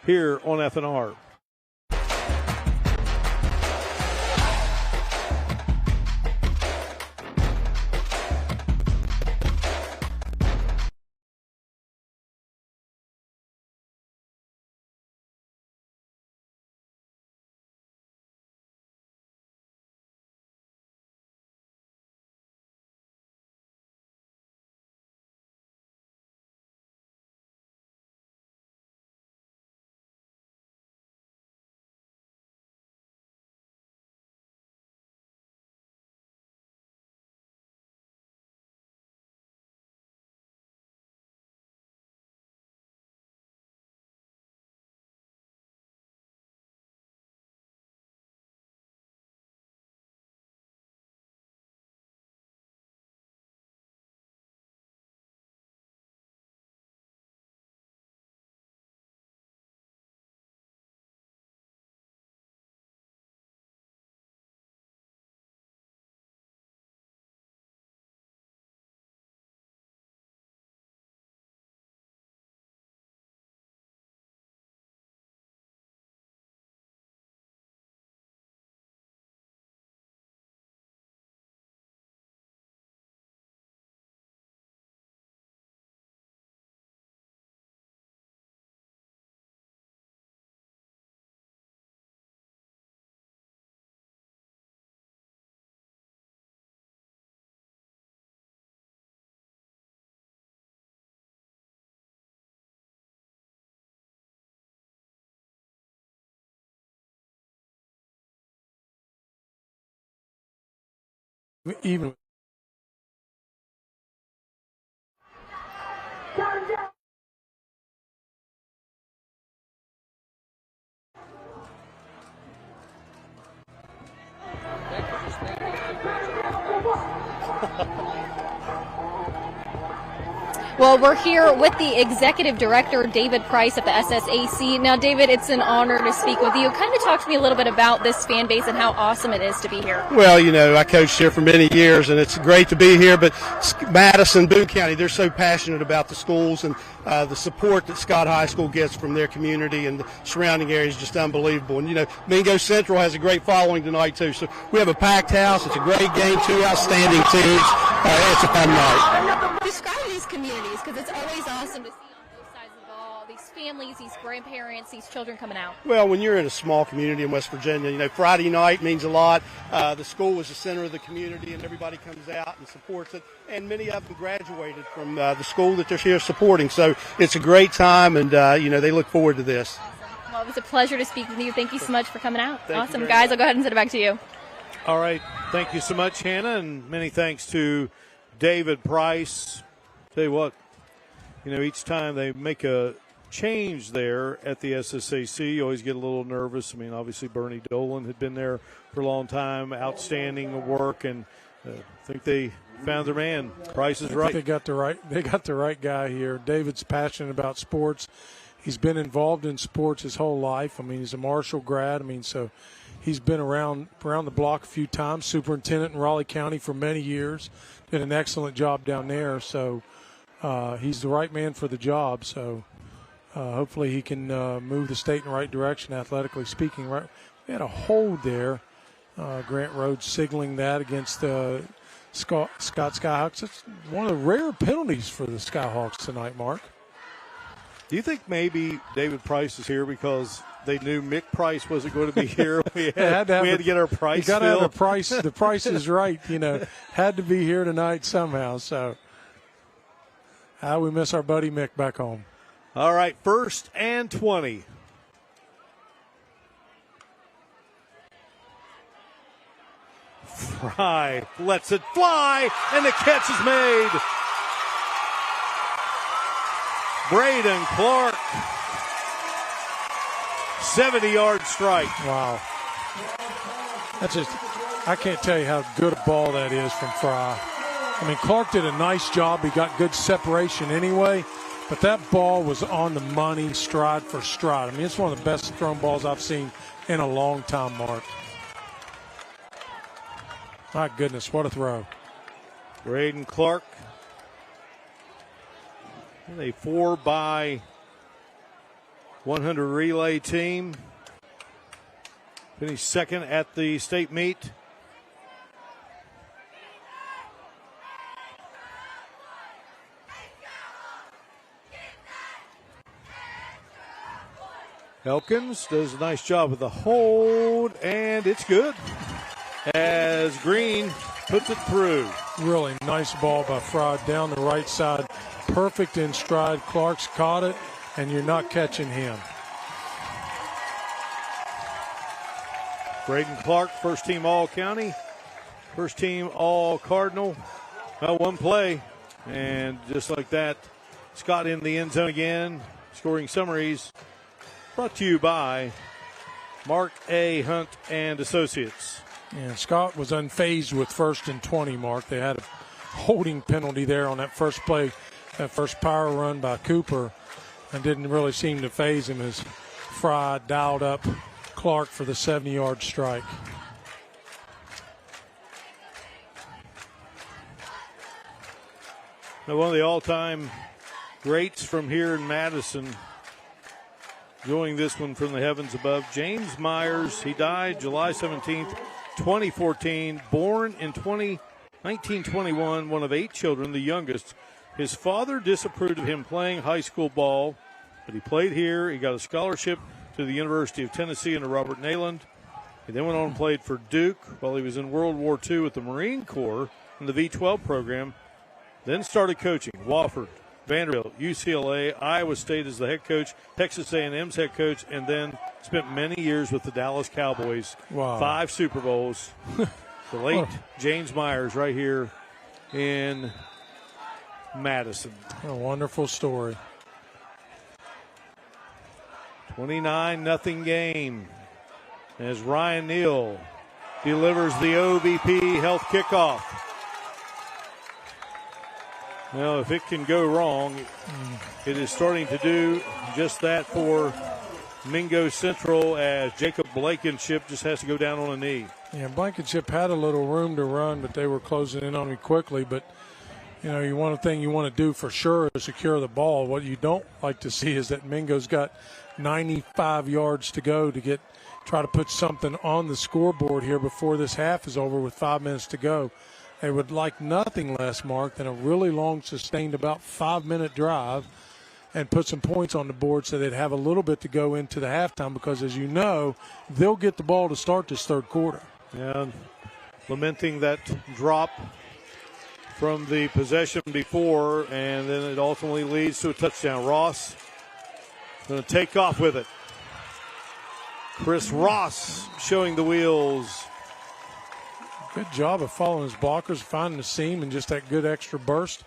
S1: here on FNR.
S2: Even
S3: Well, we're here with the executive director, David Price of the SSAC. Now, David, it's an honor to speak with you. Kind of talk to me a little bit about this fan base and how awesome it is to be here.
S4: Well, I coached here for many years, and it's great to be here. But Madison, Boone County, they're so passionate about the schools, and the support that Scott High School gets from their community and the surrounding area is just unbelievable. And, Mingo Central has a great following tonight, too. So we have a packed house. It's a great game, two outstanding teams. It's a fun night.
S3: Describe these communities, because it's always awesome to see on both sides of the ball, these families, these grandparents, these children coming out.
S4: Well, when you're in a small community in West Virginia, Friday night means a lot. The school is the center of the community, and everybody comes out and supports it. And many of them graduated from the school that they're here supporting. So it's a great time, and, they look forward to this.
S3: Awesome. Well, it was a pleasure to speak with you. Thank you so much for coming out.
S4: Awesome,
S3: guys. I'll go ahead and send it back to you.
S1: All right. Thank you so much, Hannah, and many thanks to David Price. Tell you what, each time they make a change there at the SSAC, you always get a little nervous. I mean, obviously Bernie Dolan had been there for a long time, outstanding work, and I think they found their man. Price is right.
S2: They got the right guy here. David's passionate about sports. He's been involved in sports his whole life. I mean, he's a Marshall grad. So he's been around the block a few times. Superintendent in Raleigh County for many years. Did an excellent job down there. So he's the right man for the job. So hopefully he can move the state in the right direction, athletically speaking. Right, we had a hold there. Grant Rhodes signaling that against Scott Skyhawks. That's one of the rare penalties for the Skyhawks tonight, Mark.
S1: Do you think maybe David Price is here because they knew Mick Price wasn't going to be here? We had to get our price.
S2: You got to have a price. The price is right. Had to be here tonight somehow. So, how we miss our buddy Mick back home.
S1: All right, 1st and 20. Fry lets it fly, and the catch is made. Braden Clark, 70-yard strike.
S2: Wow. I can't tell you how good a ball that is from Fry. I mean, Clark did a nice job. He got good separation anyway, but that ball was on the money, stride for stride. I mean, it's one of the best thrown balls I've seen in a long time, Mark. My goodness, what a throw.
S1: Braden Clark, a 4x100 relay team. Finished second at the state meet. Elkins does a nice job with the hold, and it's good as Green puts it through.
S2: Really nice ball by Fry down the right side. Perfect in stride. Clark's caught it, and you're not catching him.
S1: Braden Clark, first team All-County, first team All-Cardinal. Well, one play, and just like that, Scott in the end zone again. Scoring summaries brought to you by Mark A. Hunt and Associates.
S2: And Scott was unfazed with 1st and 20, Mark. They had a holding penalty there on that first play, that first power run by Cooper, and didn't really seem to faze him as Fry dialed up Clark for the 70-yard strike.
S1: Now, one of the all-time greats from here in Madison, enjoying this one from the heavens above, James Myers. He died July 17th, 2014, born in 1921, one of 8 children, the youngest. His father disapproved of him playing high school ball, but he played here. He got a scholarship to the University of Tennessee under Robert Nayland. He then went on and played for Duke while he was in World War II with the Marine Corps in the V-12 program. Then started coaching Wofford, Vanderbilt, UCLA, Iowa State as the head coach, Texas A&M's head coach, and then spent many years with the Dallas Cowboys.
S2: Wow.
S1: 5 Super Bowls. The late James Myers right here in Madison.
S2: A wonderful story.
S1: 29-0 game as Ryan Neal delivers the OVP Health kickoff. Well, if it can go wrong, it is starting to do just that for Mingo Central as Jacob Blankenship just has to go down on a knee.
S2: Yeah, Blankenship had a little room to run, but they were closing in on him quickly. But, one thing you want to do for sure is secure the ball. What you don't like to see is that Mingo's got 95 yards to go to try to put something on the scoreboard here before this half is over with 5 minutes to go. They would like nothing less, Mark, than a really long, sustained, about 5-minute drive and put some points on the board so they'd have a little bit to go into the halftime because, as you know, they'll get the ball to start this third quarter.
S1: Yeah, lamenting that drop from the possession before, and then it ultimately leads to a touchdown. Ross going to take off with it. Chris Ross showing the wheels.
S2: Good job of following his blockers, finding the seam, and just that good extra burst.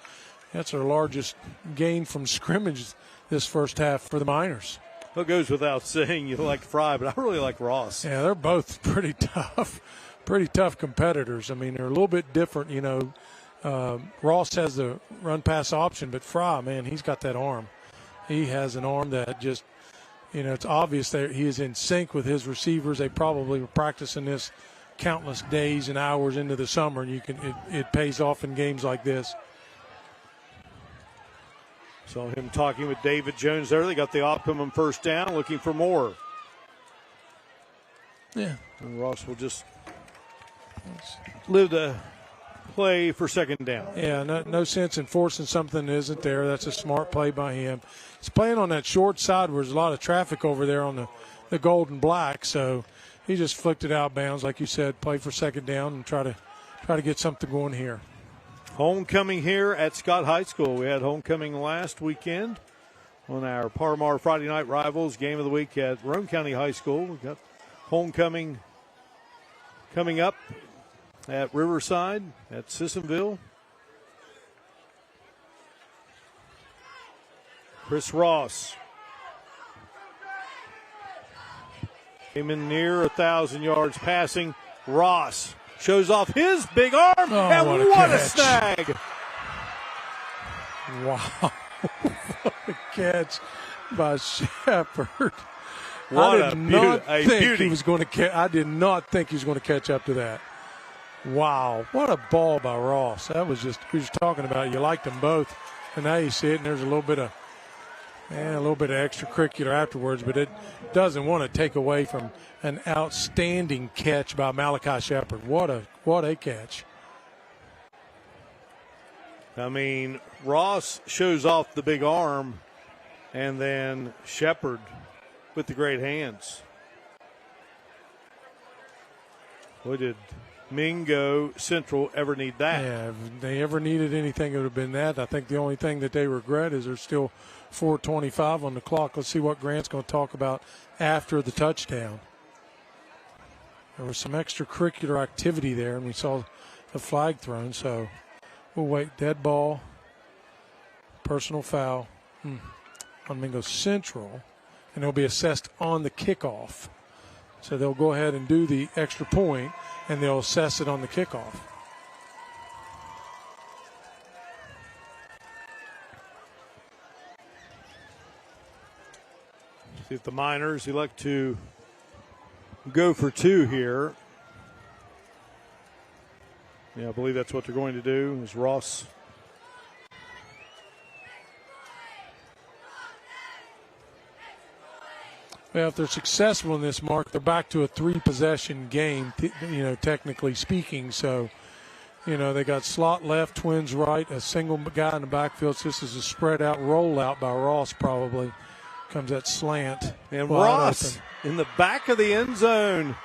S2: That's our largest gain from scrimmage this first half for the Miners.
S1: Well, it goes without saying you like Fry, but I really like Ross.
S2: Yeah, they're both pretty tough competitors. I mean, they're a little bit different, Ross has the run-pass option, but Fry, man, he's got that arm. He has an arm that just, it's obvious that he is in sync with his receivers. They probably were practicing this countless days and hours into the summer, and it pays off in games like this.
S1: Saw him talking with David Jones there. They got the optimum first down, looking for more.
S2: Yeah.
S1: And Ross will just live the play for second down.
S2: Yeah, no sense in forcing something that isn't there. That's a smart play by him. He's playing on that short side where there's a lot of traffic over there on the gold and black, so he just flicked it out bounds, like you said, play for second down and try to get something going here.
S1: Homecoming here at Scott High School. We had homecoming last weekend on our Parmar Friday Night Rivals game of the week at Boone County High School. We've got homecoming coming up at Riverside at Sissonville. Chris Ross came in near 1,000 yards passing. Ross shows off his big arm, and what a snag!
S2: Wow. What a catch by Shepard.
S1: What
S2: I
S1: a
S2: did not think
S1: beauty.
S2: he was going to I did not think he was going to catch up to that. Wow. What a ball by Ross. That was just, we were talking about, you liked them both, and now you see it, and there's a little bit of extracurricular afterwards, but it doesn't want to take away from an outstanding catch by Malachi Shepard. What a catch.
S1: I mean, Ross shows off the big arm, and then Shepard with the great hands. What did Mingo Central ever need that?
S2: Yeah, if they ever needed anything, it would have been that. I think the only thing that they regret is there's still 4:25 on the clock. Let's see what Grant's going to talk about after the touchdown. There was some extracurricular activity there, and we saw the flag thrown, so we'll wait. Dead ball, personal foul on Mingo Central, and it'll be assessed on the kickoff. So they'll go ahead and do the extra point, and they'll assess it on the kickoff.
S1: See if the Miners elect to go for two here. Yeah, I believe that's what they're going to do. Is Ross.
S2: Well, if they're successful in this, Mark, they're back to a three-possession game, technically speaking. So, they got slot left, twins right, a single guy in the backfield. So this is a spread-out rollout by Ross probably. Comes that slant.
S1: And Ross in the back of the end zone,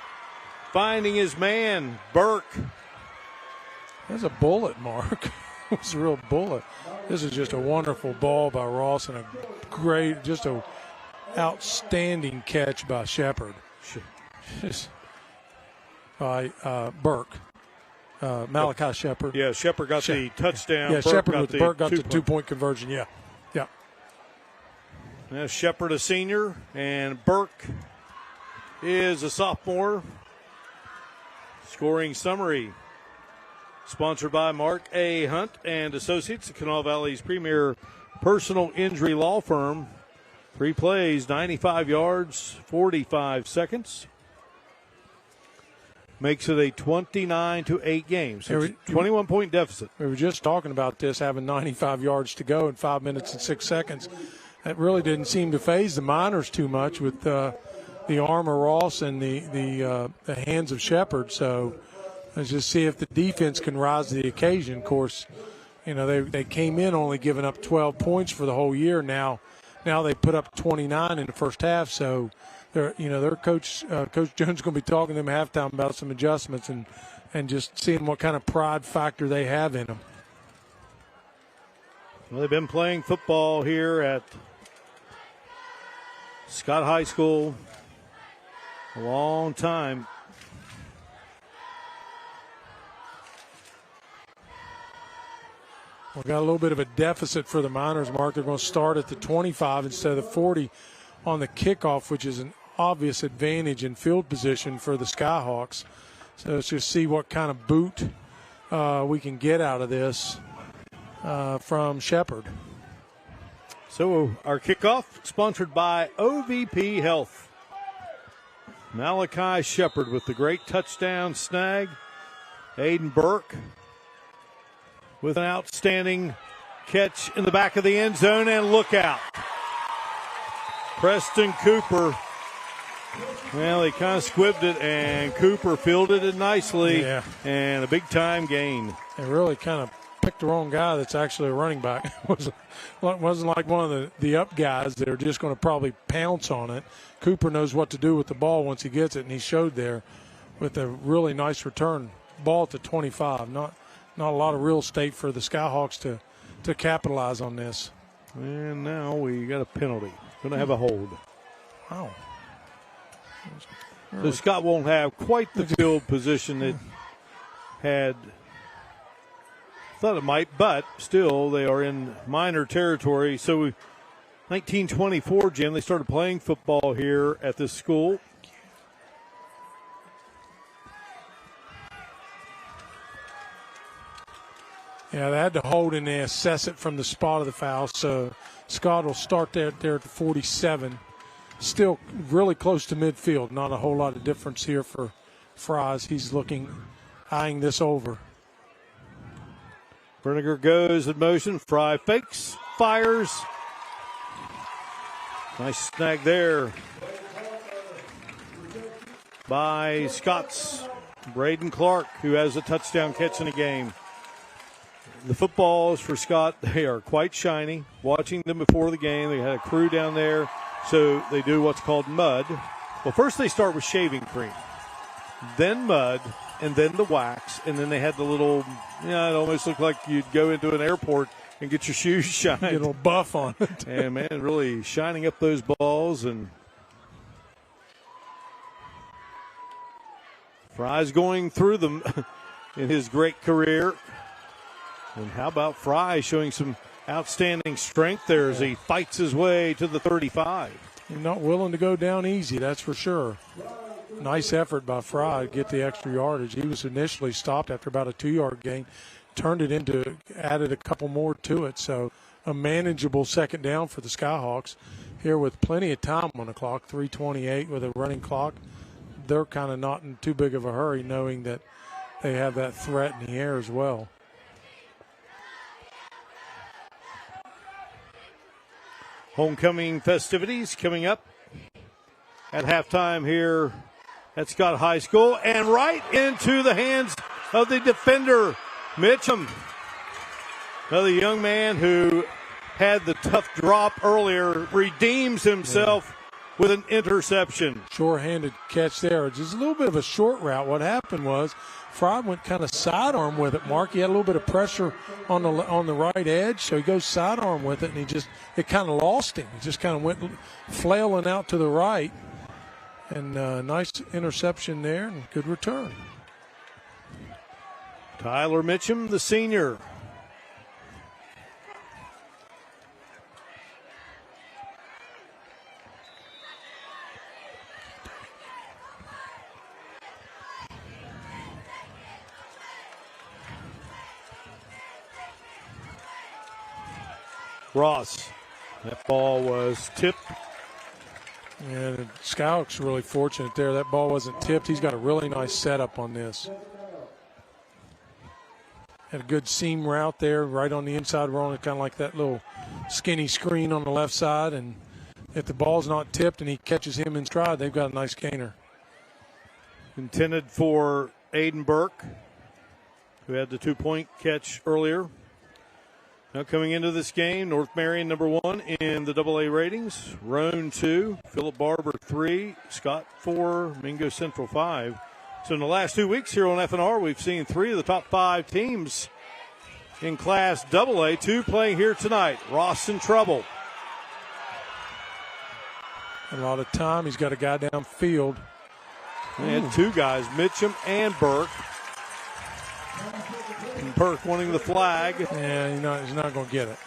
S1: finding his man, Burke.
S2: That's a bullet, Mark. It was a real bullet. This is just a wonderful ball by Ross and just a outstanding catch by Shepard. Just by Burke. Malachi Shepard.
S1: Yeah, Shepard got the touchdown.
S2: Yeah, Burke got the two-point conversion, yeah.
S1: Now Shepard a senior, and Burke is a sophomore. Scoring summary sponsored by Mark A. Hunt and Associates, the Kanawha Valley's premier personal injury law firm. 3 plays, 95 yards, 45 seconds. Makes it a 29-8 game. So it's a 21-point deficit.
S2: We were just talking about this, having 95 yards to go in 5 minutes and 6 seconds. That really didn't seem to faze the Miners too much with the arm of Ross and the hands of Shepard. So let's just see if the defense can rise to the occasion. Of course, they came in only giving up 12 points for the whole year. Now they put up 29 in the first half. So their coach Jones is going to be talking to them at halftime about some adjustments and just seeing what kind of pride factor they have in them.
S1: Well, they've been playing football here at Scott High School a long time.
S2: We've got a little bit of a deficit for the Miners, Mark. They're going to start at the 25 instead of the 40 on the kickoff, which is an obvious advantage in field position for the Skyhawks. So let's just see what kind of boot we can get out of this from Shepard.
S1: So our kickoff sponsored by OVP Health. Malachi Shepard with the great touchdown snag. Aiden Burke with an outstanding catch in the back of the end zone, and look out. Preston Cooper. Well, he kind of squibbed it, and Cooper fielded it nicely, and a big-time gain.
S2: They really kind of picked the wrong guy that's actually a running back. It wasn't like one of the up guys that are just going to probably pounce on it. Cooper knows what to do with the ball once he gets it, and he showed there with a really nice return. Ball at the 25. Not a lot of real estate for the Skyhawks to capitalize on this.
S1: And now we got a penalty. Going to have a hold.
S2: Wow.
S1: So Scott won't have quite the field position that had thought it might, but still they are in minor territory. So 1924, Jim, they started playing football here at this school.
S2: Yeah, they had to hold and they assess it from the spot of the foul. So Scott will start there at the 47. Still really close to midfield. Not a whole lot of difference here for Fries. He's eyeing this over.
S1: Berniger goes in motion. Fry fakes, fires. Nice snag there by Scott's Braden Clark, who has a touchdown catch in the game. The footballs for Scott, they are quite shiny. Watching them before the game, they had a crew down there, so they do what's called mud. Well, first they start with shaving cream, then mud, and then the wax, and then they had the little, it almost looked like you'd go into an airport and get your shoes shined.
S2: Get a little buff on it.
S1: And, man, really shining up those balls. And Fry's going through them in his great career. And how about Fry showing some outstanding strength there as he fights his way to the 35.
S2: He's not willing to go down easy, that's for sure. Nice effort by Fry to get the extra yardage. He was initially stopped after about a 2-yard gain, added a couple more to it. So a manageable second down for the Skyhawks here with plenty of time on the clock, 3:28 with a running clock. They're kind of not in too big of a hurry, knowing that they have that threat in the air as well.
S1: Homecoming festivities coming up at halftime here at Scott High School, and right into the hands of the defender, Mitchum. Another young man who had the tough drop earlier redeems himself with an interception.
S2: Sure-handed catch there. Just a little bit of a short route. What happened was Fry went kind of sidearm with it, Mark. He had a little bit of pressure on the right edge, so he goes sidearm with it, and it kind of lost him. He just kind of went flailing out to the right. And nice interception there and good return.
S1: Tyler Mitchum, the senior. Ross. That ball was tipped.
S2: And the Skyhawks really fortunate there. That ball wasn't tipped. He's got a really nice setup on this. Had a good seam route there, right on the inside run, kind of like that little skinny screen on the left side. And if the ball's not tipped and he catches him in stride, they've got a nice gainer.
S1: Intended for Aiden Burke, who had the 2-point catch earlier. Now coming into this game, North Marion number 1 in the AA ratings. Roan 2, Philip Barber 3, Scott 4, Mingo Central 5. So in the last 2 weeks here on FNR, we've seen 3 of the top 5 teams in Class AA, 2 playing here tonight. Ross in trouble.
S2: A lot of time. He's got a guy downfield.
S1: He had 2 guys, Mitchum and Burke. And Burke wanting the flag.
S2: Yeah, he's not going to get it.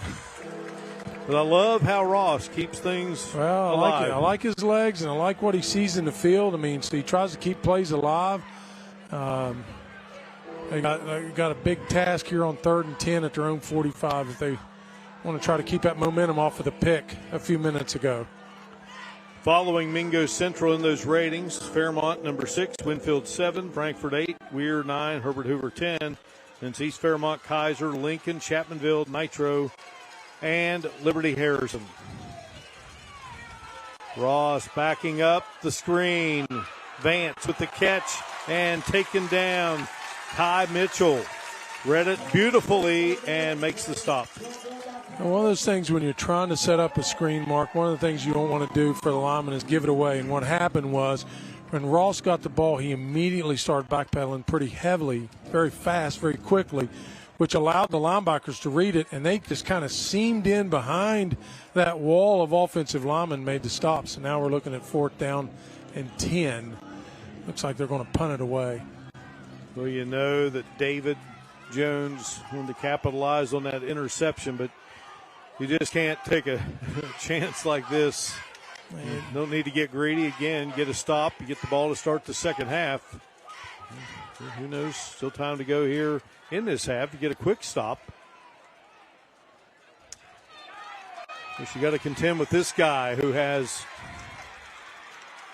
S1: But I love how Ross keeps things alive.
S2: I like his legs, and I like what he sees in the field. I mean, so he tries to keep plays alive. They got a big task here on 3rd and 10 at their own 45 if they want to try to keep that momentum off of the pick a few minutes ago.
S1: Following Mingo Central in those ratings, Fairmont number 6, Winfield 7, Frankfort 8, Weir 9, Herbert Hoover 10. It's East Fairmont, Kaiser, Lincoln, Chapmanville, Nitro, and Liberty Harrison. Ross backing up the screen. Vance with the catch and taken down. Ty Mitchell read it beautifully and makes the stop.
S2: And one of those things when you're trying to set up a screen, Mark, one of the things you don't want to do for the lineman is give it away. And what happened was when Ross got the ball, he immediately started backpedaling pretty heavily, very fast, very quickly, which allowed the linebackers to read it, and they just kind of seamed in behind that wall of offensive linemen, made the stop. So now we're looking at 4th down and 10. Looks like they're going to punt it away.
S1: Well, you know that David Jones wanted to capitalize on that interception, but you just can't take a chance like this. You don't need to get greedy again. Get a stop. You get the ball to start the second half. Who knows? Still time to go here in this half to get a quick stop. You got to contend with this guy who has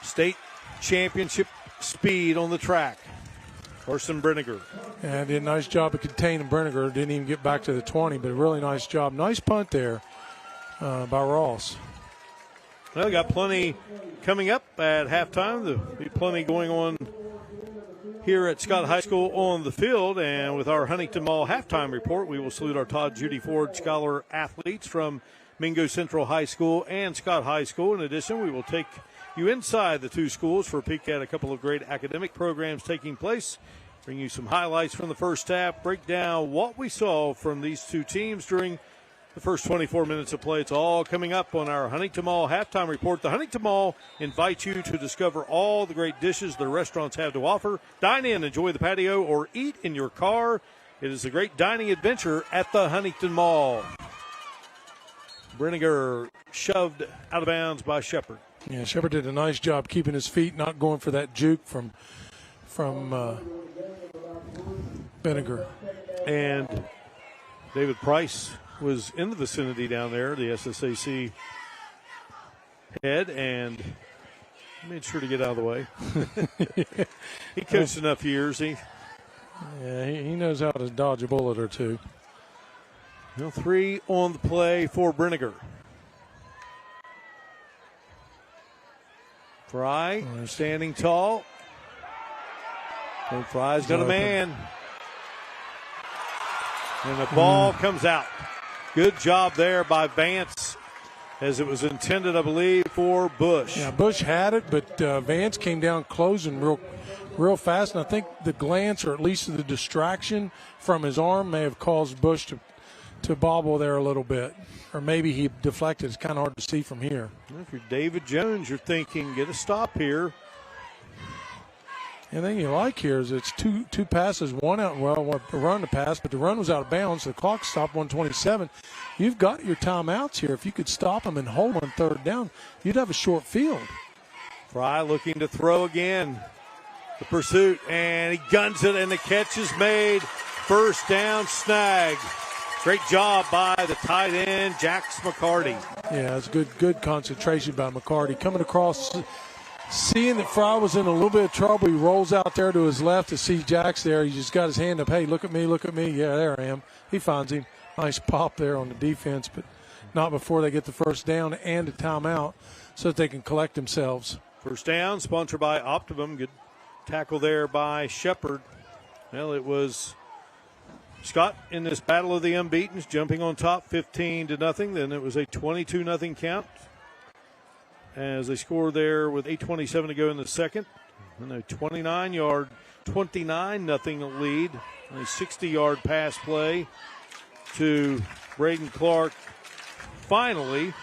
S1: state championship speed on the track. Carson Brenniger.
S2: And did a nice job of containing Brenniger. Didn't even get back to the 20, but a really nice job. Nice punt there by Ross.
S1: Well, we got plenty coming up at halftime. There'll be plenty going on here at Scott High School on the field. And with our Huntington Mall halftime report, we will salute our Todd Judy Ford Scholar athletes from Mingo Central High School and Scott High School. In addition, we will take you inside the two schools for a peek at a couple of great academic programs taking place, bring you some highlights from the first half, break down what we saw from these two teams during the first 24 minutes of play. It's all coming up on our Huntington Mall halftime report. The Huntington Mall invites you to discover all the great dishes their restaurants have to offer. Dine in, enjoy the patio, or eat in your car. It is a great dining adventure at the Huntington Mall. Brenniger shoved out of bounds by Shepard.
S2: Yeah, Shepard did a nice job keeping his feet, not going for that juke from Brenniger.
S1: And David Price was in the vicinity down there, the SSAC head, and made sure to get out of the way. He coached enough years. He
S2: knows how to dodge a bullet or two.
S1: Well, 3 on the play for Brenniger. Fry standing tall. And Fry's got a man. And the ball comes out. Good job there by Vance, as it was intended, I believe, for Bush.
S2: Yeah, Bush had it, but Vance came down closing real fast. And I think the glance, or at least the distraction from his arm, may have caused Bush to bobble there a little bit. Or maybe he deflected. It's kind of hard to see from here.
S1: If you're David Jones, you're thinking, get a stop here.
S2: And the thing you like here is it's two passes, one out, well, a run to pass, but the run was out of bounds. The clock stopped 1:27. You've got your timeouts here. If you could stop them and hold on 3rd down, you'd have a short field.
S1: Fry looking to throw again. The pursuit, and he guns it, and the catch is made. 1st down snag. Great job by the tight end, Jax McCarty.
S2: Yeah, it's good concentration by McCarty. Coming across, seeing that Fry was in a little bit of trouble, he rolls out there to his left to see Jax there. He just got his hand up. Hey, look at me, look at me. Yeah, there I am. He finds him. Nice pop there on the defense, but not before they get the 1st down and a timeout so that they can collect themselves.
S1: 1st down, sponsored by Optimum. Good tackle there by Shepard. Well, it was Scott in this battle of the unbeatens, jumping on top 15-0. Then it was a 22-0 count as they scored there with 8:27 to go in the second. And a 29-0 lead. A 60-yard pass play to Braden Clark. Finally,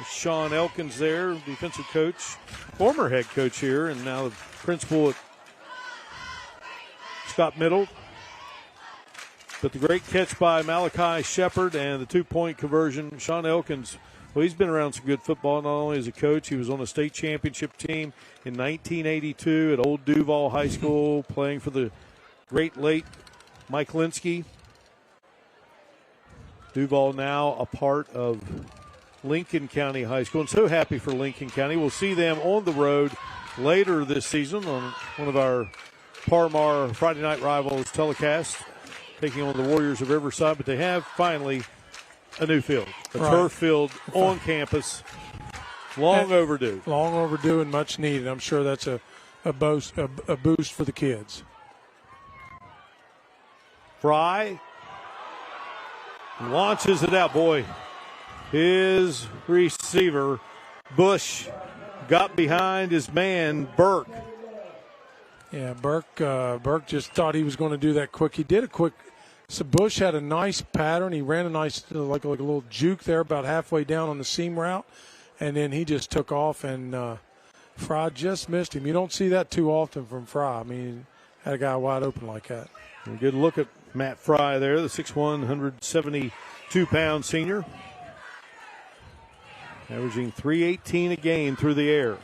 S1: Sean Elkins there, defensive coach, former head coach here, and now the principal at Scott Middle. But the great catch by Malachi Shepard and the 2-point conversion. Sean Elkins, well, he's been around some good football, not only as a coach. He was on a state championship team in 1982 at Old Duval High School, playing for the great late Mike Linsky. Duval now a part of Lincoln County High School, and so happy for Lincoln County. We'll see them on the road later this season on one of our Parmar Friday Night Rivals telecast taking on the Warriors of Riverside, but they have finally a new field, a
S2: Right.
S1: turf field on campus. Long overdue.
S2: Long overdue and much needed. I'm sure that's a boost for the kids.
S1: Fry launches it out. Boy, his receiver, Bush, got behind his man, Burke.
S2: Yeah, Burke just thought he was going to do that quick. He did a quick. So Bush had a nice pattern. He ran a nice, like a little juke there about halfway down on the seam route. And then he just took off, and Fry just missed him. You don't see that too often from Fry. I mean, had a guy wide open like that.
S1: A good look at Matt Fry there, the 6'1", 172-pound senior. Averaging .318 a game through the air.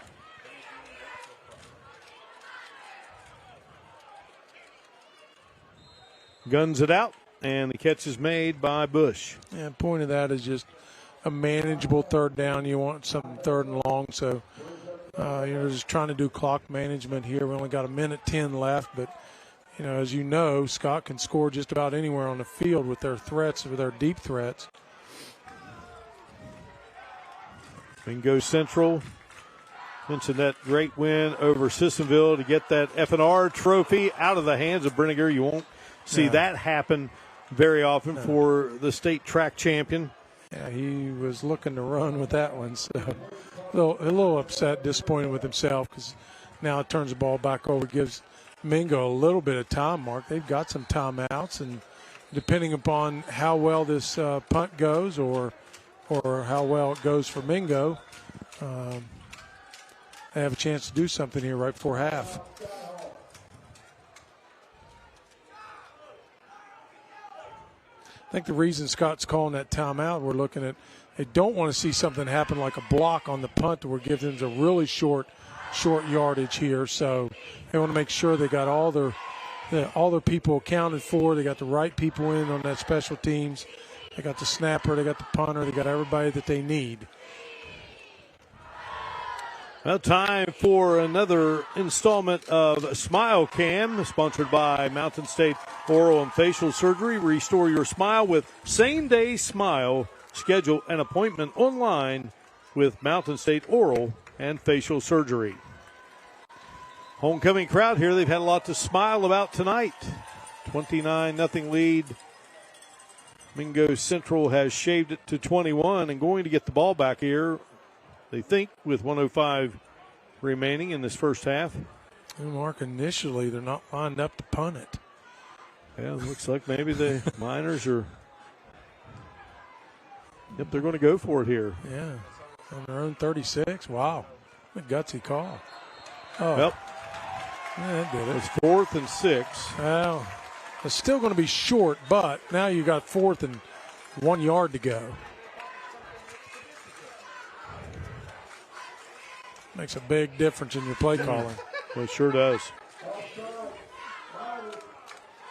S1: Guns it out, and the catch is made by Bush.
S2: Yeah, point of that is just a manageable third down. You want something third and long, so you're just trying to do clock management here. We only got 1:10 left, but as you know, Scott can score just about anywhere on the field with their threats, with their deep threats.
S1: Mingo Central mentioned that great win over Sissonville to get that F&R trophy out of the hands of Brinegar. You won't see that happen very often for the state track champion.
S2: Yeah, he was looking to run with that one, so a little upset, disappointed with himself because now it turns the ball back over, gives Mingo a little bit of time, Mark. They've got some timeouts, and depending upon how well this punt goes or how well it goes for Mingo, they have a chance to do something here right before half. I think the reason Scott's calling that timeout, we're looking at, they don't want to see something happen like a block on the punt that we're giving them a really short yardage here. So they want to make sure they got all their people accounted for. They got the right people in on that special teams. They got the snapper, they got the punter, they got everybody that they need.
S1: Well, time for another installment of Smile Cam, sponsored by Mountain State Oral and Facial Surgery. Restore your smile with same-day smile. Schedule an appointment online with Mountain State Oral and Facial Surgery. Homecoming crowd here. They've had a lot to smile about tonight. 29-0 lead. Mingo Central has shaved it to 21 and going to get the ball back here, they think, with 1:05 remaining in this first half.
S2: And Mark, initially they're not lined up to punt it.
S1: Yeah, it looks like maybe the Miners are. Yep, they're going to go for it here.
S2: Yeah, on their own 36. Wow, what a gutsy call. Oh,
S1: Yep.
S2: Yeah, that did it.
S1: It's 4th and 6.
S2: Well, it's still going to be short, but now you got 4th and 1 yard to go. Makes a big difference in your play calling.
S1: Well, it sure does.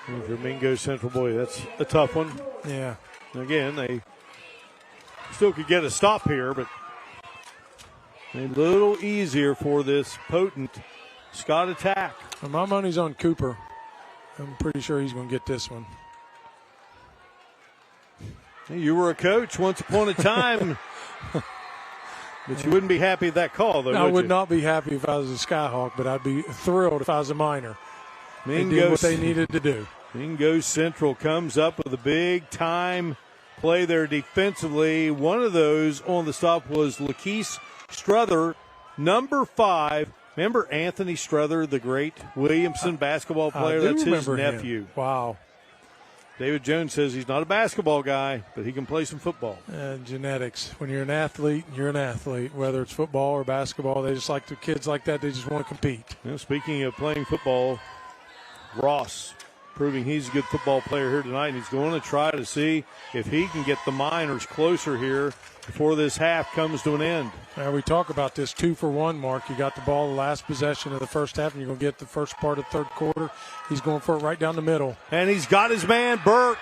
S1: If you're Mingo Central, boy, that's a tough one.
S2: Yeah.
S1: Again, they still could get a stop here, but a little easier for this potent Scott attack.
S2: Well, my money's on Cooper. I'm pretty sure he's going to get this one.
S1: Hey, you were a coach once upon a time. But you wouldn't be happy with that call, though,
S2: No, I would
S1: you?
S2: not be happy if I was a Skyhawk, but I'd be thrilled if I was a Miner. They did what they needed to do.
S1: Mingo Central comes up with a big-time play there defensively. One of those on the stop was Lakeith Struther, number 5. Remember Anthony Struther, the great Williamson basketball player? That's his nephew.
S2: Him. Wow.
S1: David Jones says he's not a basketball guy, but he can play some football.
S2: Genetics. When you're an athlete, you're an athlete. Whether it's football or basketball, they just like the kids like that. They just want to compete.
S1: Now, speaking of playing football, Ross proving he's a good football player here tonight, and he's going to try to see if he can get the Miners closer here before this half comes to an end.
S2: Now we talk about this 2-for-1, Mark. You got the ball the last possession of the first half, and you're going to get the first part of the third quarter. He's going for it right down the middle.
S1: And he's got his man, Burke.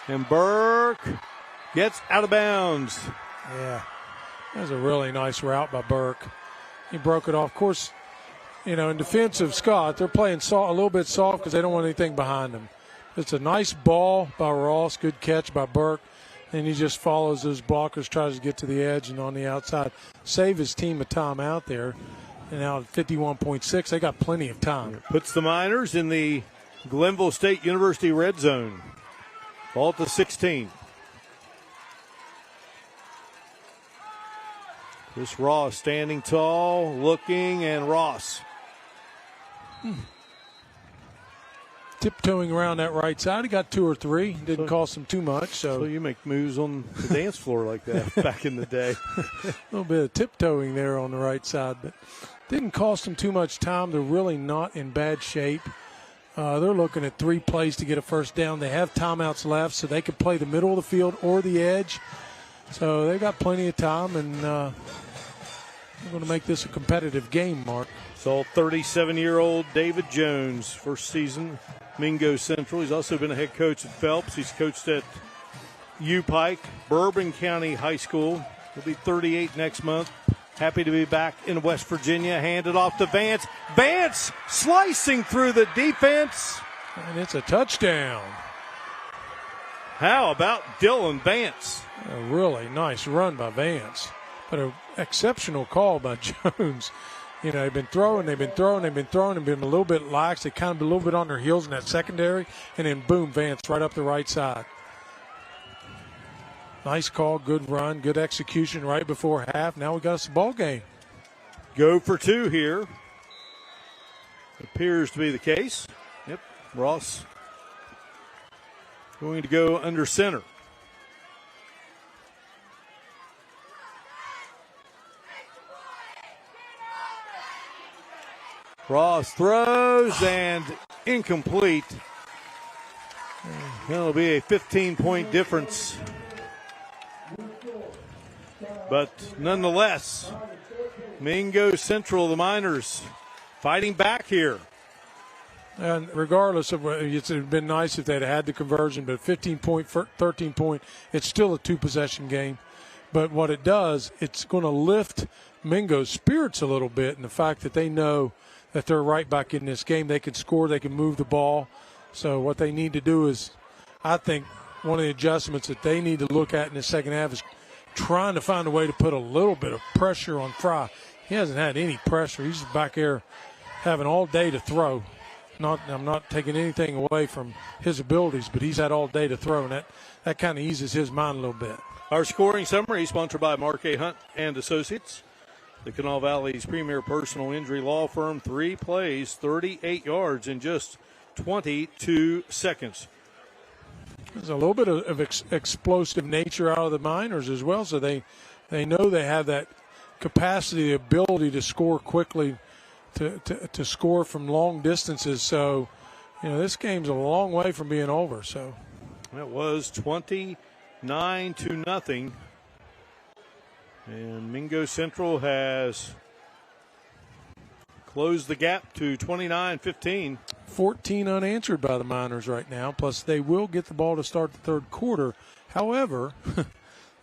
S1: And Burke gets out of bounds.
S2: Yeah, that was a really nice route by Burke. He broke it off. Of course, in defense of Scott, they're playing a little bit soft because they don't want anything behind them. It's a nice ball by Ross, good catch by Burke, and he just follows those blockers, tries to get to the edge and on the outside. Save his team a time out there. And now at 51.6, they got plenty of time.
S1: Puts the Miners in the Glenville State University red zone. Ball to 16. Chris Ross standing tall, looking, and Ross.
S2: Tiptoeing around that right side. He got 2 or 3. Didn't cost him too much.
S1: So you make moves on the dance floor like that back in the day.
S2: A little bit of tiptoeing there on the right side, but didn't cost them too much time. They're really not in bad shape. They're looking at 3 plays to get a first down. They have timeouts left, so they could play the middle of the field or the edge. So they've got plenty of time, and they're going to make this a competitive game, Mark.
S1: So 37-year-old David Jones, first season, Mingo Central. He's also been a head coach at Phelps. He's coached at U-Pike, Bourbon County High School. He'll be 38 next month. Happy to be back in West Virginia. Handed off to Vance. Vance slicing through the defense.
S2: And it's a touchdown.
S1: How about Dylan Vance?
S2: A really nice run by Vance, but an exceptional call by Jones. You know, they've been throwing, and been a little bit lax. They kind of been a little bit on their heels in that secondary, and then boom, Vance right up the right side. Nice call, good run, good execution right before half. Now we got us a ball game.
S1: Go for 2 here. Appears to be the case. Yep, Ross going to go under center. Ross throws and incomplete. That'll be a 15-point difference. But nonetheless, Mingo Central, the Miners, fighting back here.
S2: And regardless of what, it would have been nice if they'd had the conversion, but 15-point, 13-point, it's still a 2-possession game. But what it does, it's going to lift Mingo's spirits a little bit, and the fact that they know that they're right back in this game. They can score, they can move the ball. So what they need to do is, I think, one of the adjustments that they need to look at in the second half is trying to find a way to put a little bit of pressure on Fry. He hasn't had any pressure. He's just back there having all day to throw. I'm not taking anything away from his abilities, but he's had all day to throw, and that kind of eases his mind a little bit.
S1: Our scoring summary is sponsored by Mark A. Hunt and Associates, the Kanawha Valley's premier personal injury law firm. 3 plays, 38 yards in just 22 seconds.
S2: There's a little bit of explosive nature out of the Miners as well, so they know they have that capacity, the ability to score quickly, to score from long distances. So, you know, this game's a long way from being over. So
S1: it was 29-0. And Mingo Central has closed the gap to 29-15.
S2: 14 unanswered by the Miners right now, plus they will get the ball to start the third quarter. However,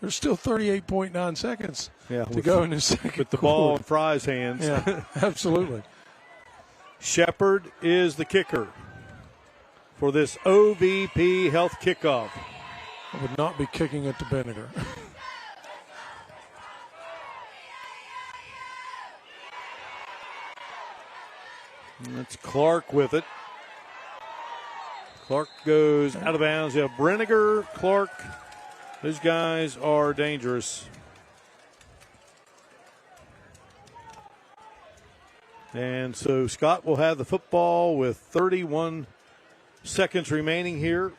S2: there's still 38.9 seconds to go in the second
S1: with the
S2: quarter.
S1: ball in Fry's hands.
S2: Yeah, absolutely.
S1: Shepard is the kicker for this OVP Health kickoff.
S2: I would not be kicking it to Vinegar.
S1: That's Clark with it. Clark goes out of bounds. Yeah, Brenniger, Clark, those guys are dangerous. And so Scott will have the football with 31 seconds remaining here.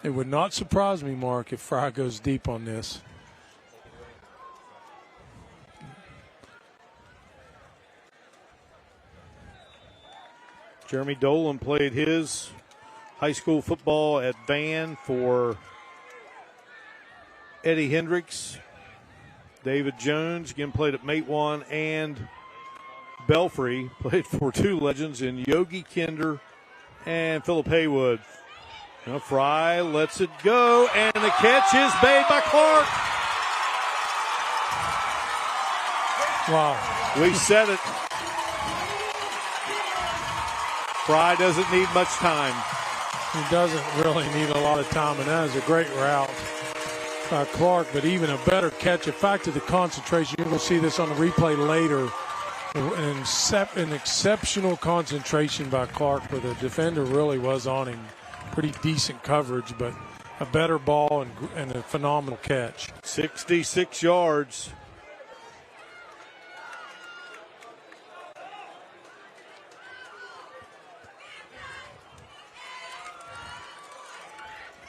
S2: It would not surprise me, Mark, if Fry goes deep on this.
S1: Jeremy Dolan played his high school football at Van for Eddie Hendricks. David Jones, again, played at Matewan and Belfry. Played for 2 legends in Yogi Kinder and Philip Haywood. Now Fry lets it go, and the catch is made by Clark.
S2: Wow.
S1: We said it. Fry doesn't need much time.
S2: He doesn't really need a lot of time, and that is a great route by Clark, but even a better catch. In fact, of the concentration, you're going to see this on the replay later. An exceptional concentration by Clark, where the defender really was on him. Pretty decent coverage, but a better ball and a phenomenal catch.
S1: 66 yards.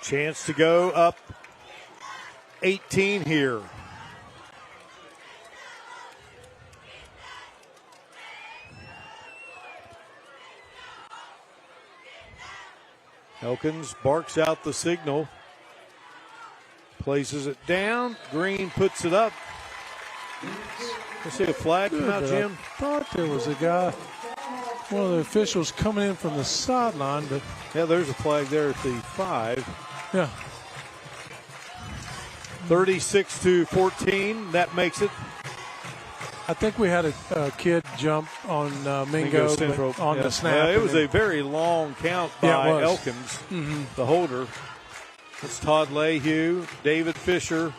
S1: Chance to go up 18 here. Elkins barks out the signal, places it down. Green puts it up. I see a flag come out, Jim.
S2: I thought there was a guy, one of the officials coming in from the sideline, but
S1: yeah, there's a flag there at the 5.
S2: Yeah.
S1: 36-14. That makes it.
S2: I think we had a kid jump on Mingo
S1: Central
S2: on the snap.
S1: It was a very long count by Elkins, the holder. It's Todd Lehue, David Fisher.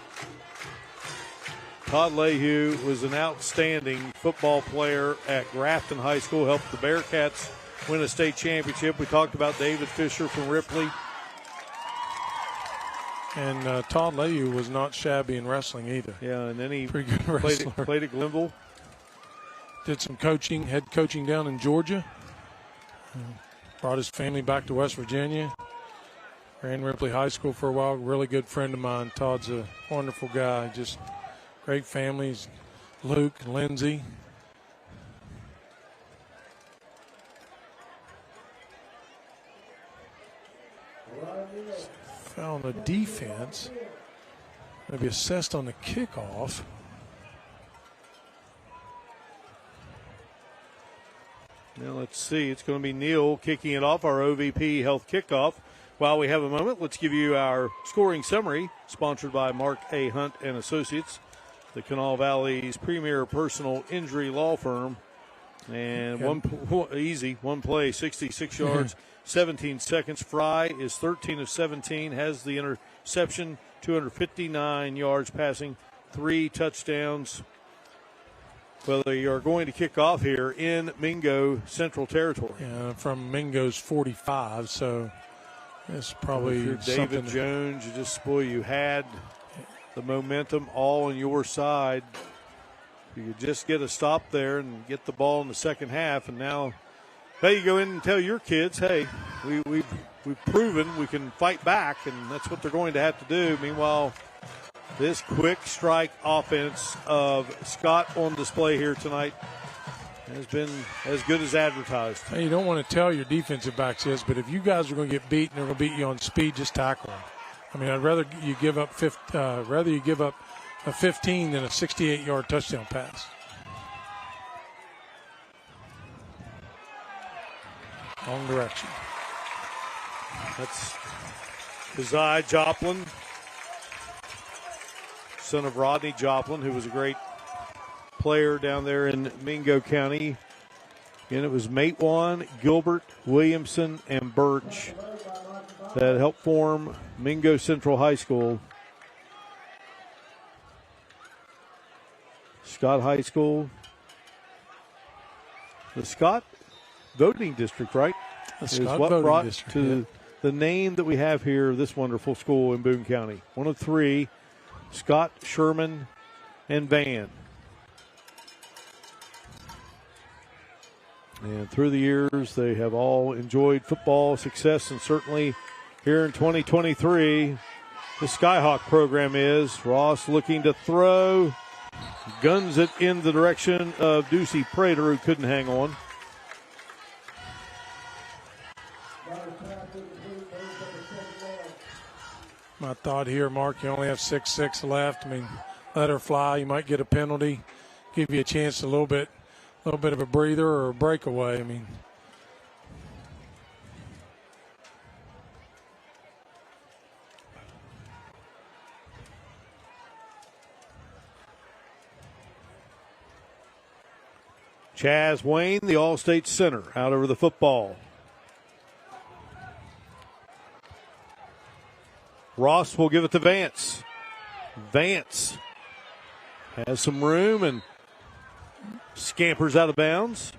S1: Todd Lehue was an outstanding football player at Grafton High School, helped the Bearcats win a state championship. We talked about David Fisher from Ripley.
S2: And Todd Lehue was not shabby in wrestling either.
S1: Yeah, and then he
S2: pretty good wrestler.
S1: Played at Glenville.
S2: Did some coaching, head coaching down in Georgia. Brought his family back to West Virginia. Ran Ripley High School for a while. Really good friend of mine. Todd's a wonderful guy. Just great families. Luke and Lindsay. Foul on the defense. Maybe assessed on the kickoff.
S1: Now let's see. It's going to be Neal kicking it off, our OVP Health Kickoff. While we have a moment, let's give you our scoring summary, sponsored by Mark A. Hunt and Associates, the Kanawha Valley's premier personal injury law firm. And one play, 66 yards, 17 seconds. Fry is 13 of 17, has the interception, 259 yards passing, 3 touchdowns. Well, they are going to kick off here in Mingo Central territory.
S2: Yeah, from Mingo's 45, so it's probably
S1: if you're David Jones. You had the momentum all on your side. You could just get a stop there and get the ball in the second half, and now, hey, you go in and tell your kids, hey, we've proven we can fight back, and that's what they're going to have to do. Meanwhile, this quick strike offense of Scott on display here tonight has been as good as advertised.
S2: Hey, you don't want to tell your defensive backs this, but if you guys are going to get beat and they're going to beat you on speed, just tackle them. I mean, I'd rather you give up a 15 than a 68-yard touchdown pass. Wrong direction.
S1: That's Keziah Joplin, son of Rodney Joplin, who was a great player down there in Mingo County. And it was Matewan, Gilbert, Williamson, and Birch that helped form Mingo Central High School. Scott High School, the Scott voting district, right?
S2: Is
S1: what brought to the name that we have here, this wonderful school in Boone County. One of 3, Scott, Sherman, and Van. And through the years, they have all enjoyed football success, and certainly here in 2023, the Skyhawk program is. Ross looking to throw, guns it in the direction of Ducey Prater, who couldn't hang on.
S2: My thought here, Mark, you only have 6-6 left. I mean, let her fly. You might get a penalty, give you a chance, a little bit of a breather or a breakaway. I mean,
S1: Chaz Wayne, the All-State center, out over the football. Ross will give it to Vance. Vance has some room and scampers out of bounds.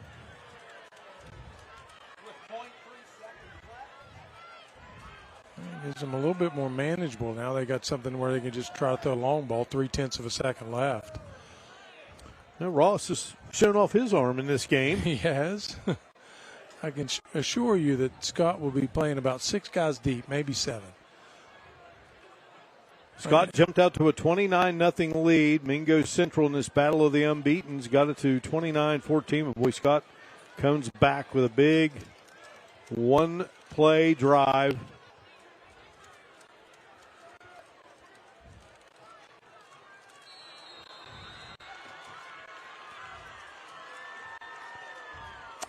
S2: Gives them a little bit more manageable now. They got something where they can just try to throw a long ball, 0.3 of a second left.
S1: Now Ross has shown off his arm in this game.
S2: He has. I can assure you that Scott will be playing about 6 guys deep, maybe 7.
S1: Scott jumped out to a 29-0 lead. Mingo Central in this battle of the unbeatens got it to 29-14. But boy, Scott comes back with a big one-play drive.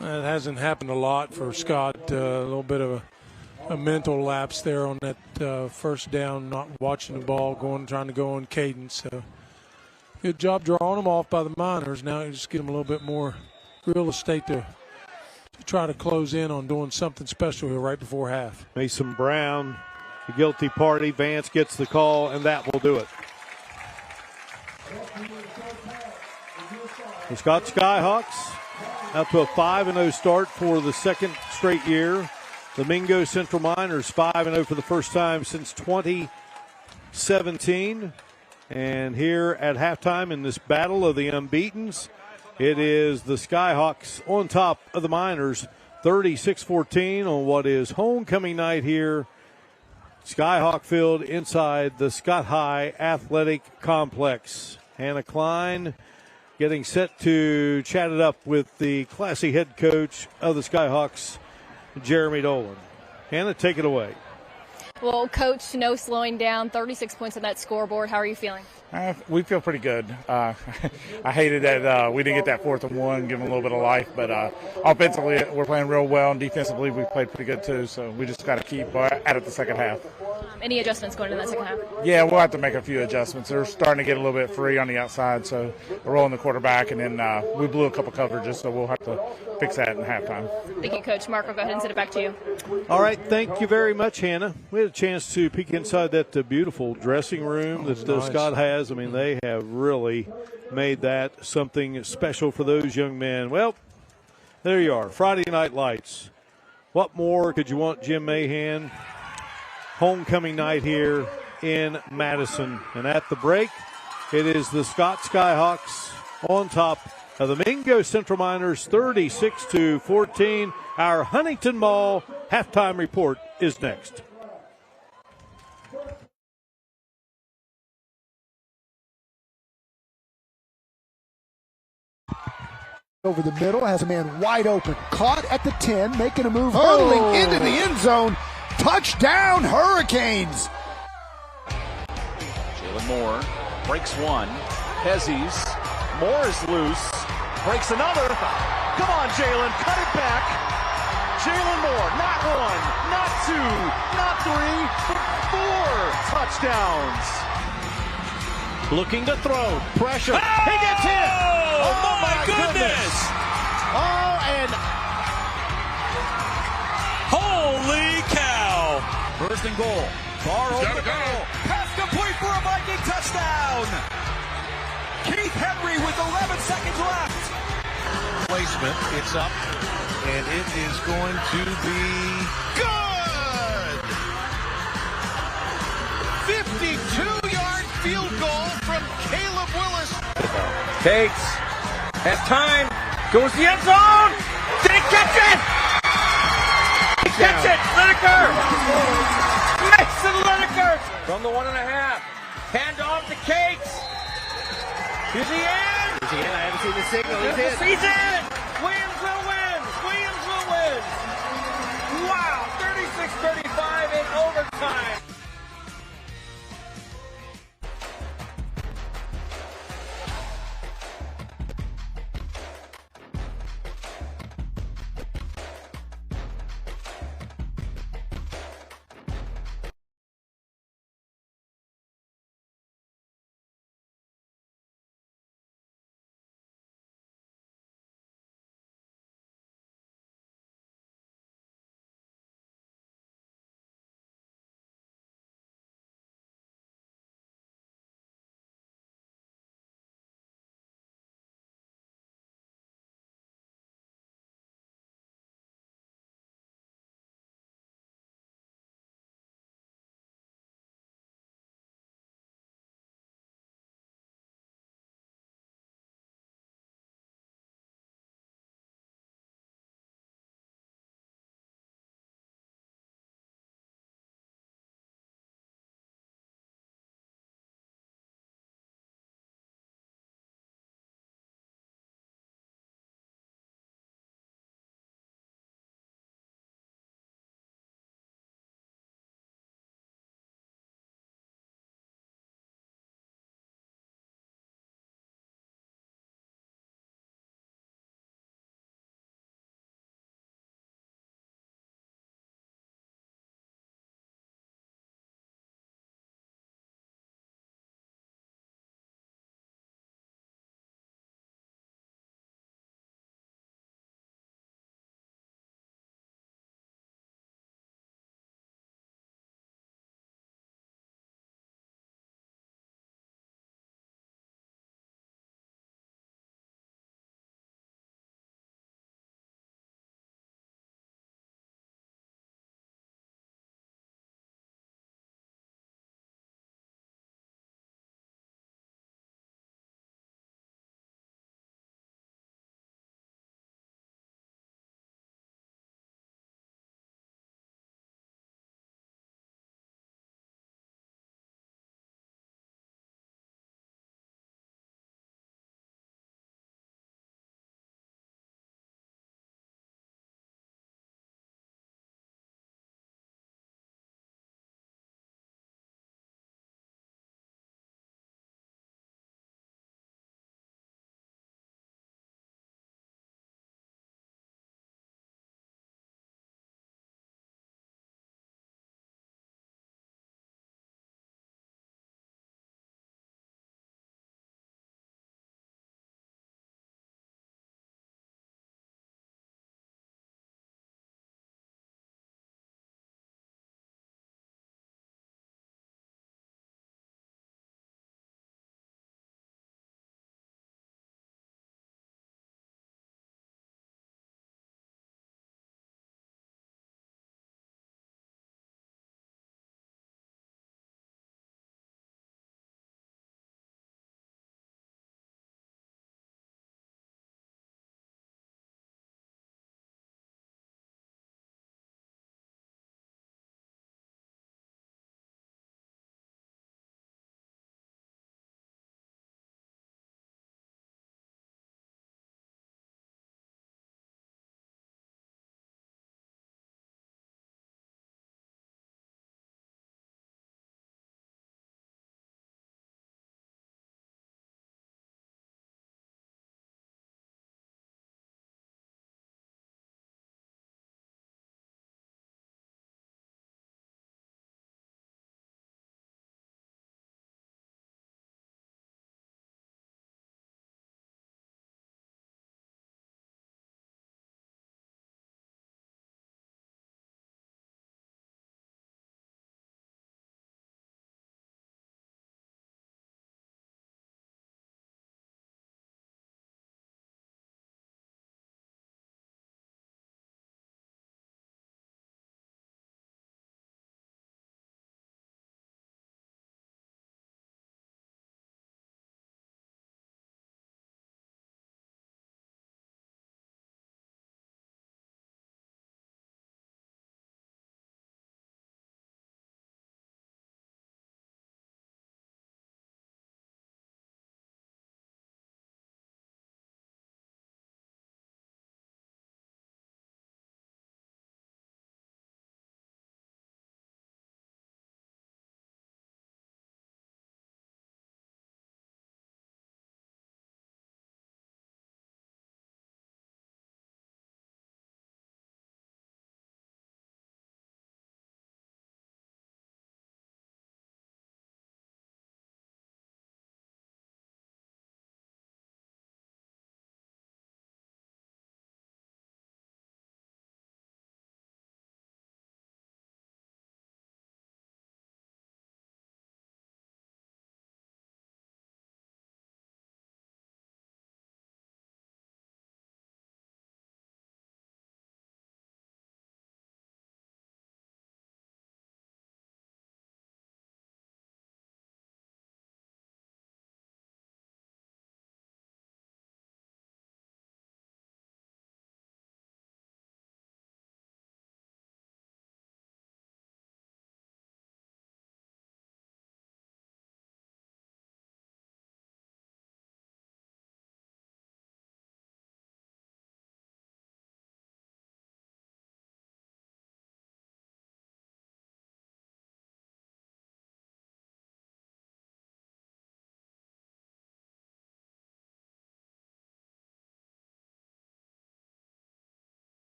S2: It hasn't happened a lot for Scott. A little bit of a mental lapse there on that first down, not watching the ball, trying to go on cadence. So good job drawing them off by the Miners. Now you just give them a little bit more real estate to try to close in on doing something special here right before half.
S1: Mason Brown, the guilty party. Vance gets the call, and that will do it. The Scott Skyhawks out to a 5-0 start for the second straight year. The Mingo Central Miners 5-0 for the first time since 2017. And here at halftime in this battle of the unbeatens, it is the Skyhawks on top of the Miners, 36-14 on what is homecoming night here. Skyhawk Field inside the Scott High Athletic Complex. Hannah Klein getting set to chat it up with the classy head coach of the Skyhawks, Jeremy Dolan. Hannah, take it away.
S3: Well, Coach, no slowing down, 36 points on that scoreboard. How are you feeling?
S5: We feel pretty good. I hated that we didn't get that 4th and 1, give them a little bit of life. But offensively, we're playing real well, and defensively, we played pretty good too. So we just got to keep at it the second half.
S3: Any adjustments going into that second half?
S5: Yeah, we'll have to make a few adjustments. They're starting to get a little bit free on the outside, so we're rolling the quarterback, and then we blew a couple coverages, so we'll have to fix that in halftime.
S3: Thank you, Coach. Mark, I'll go ahead and send it back to you.
S1: All right, thank you very much, Hannah. We had a chance to peek inside that beautiful dressing room that
S2: nice.
S1: Scott has. I mean, they have really made that something special for those young men. Well, there you are, Friday Night Lights. What more could you want, Jim Mahan? Homecoming night here in Madison. And at the break, it is the Scott Skyhawks on top of the Mingo Central Miners, 36-14. Our Huntington Mall halftime report is next.
S6: Over the middle, has a man wide open, caught at the 10, making a move, hurtling into the end zone. Touchdown, Hurricanes!
S7: Jalen Moore breaks one. Hezzies. Moore is loose. Breaks another. Come on, Jalen. Cut it back. Jalen Moore. Not 1, not 2, not 3, but 4 touchdowns. Looking to throw. Pressure. Oh! He gets hit.
S8: Oh, my goodness.
S7: Oh, and
S8: holy cow.
S7: first and goal. Far over the goal. Pass complete for a Viking touchdown. Keith Henry with 11 seconds left.
S8: Placement. It's up. And it is going to be good. 52-yard field goal from Caleb Willis.
S9: Takes. Has time. Goes to the end zone. Did he catch it? He catch it. Lineker. Mason Lineker from the 1.5. Hand off to Cates. Is he in?
S10: Is he in? I haven't seen the signal.
S9: He's in. Williamsville wins. Williamsville wins. Wow. 36-35 in overtime.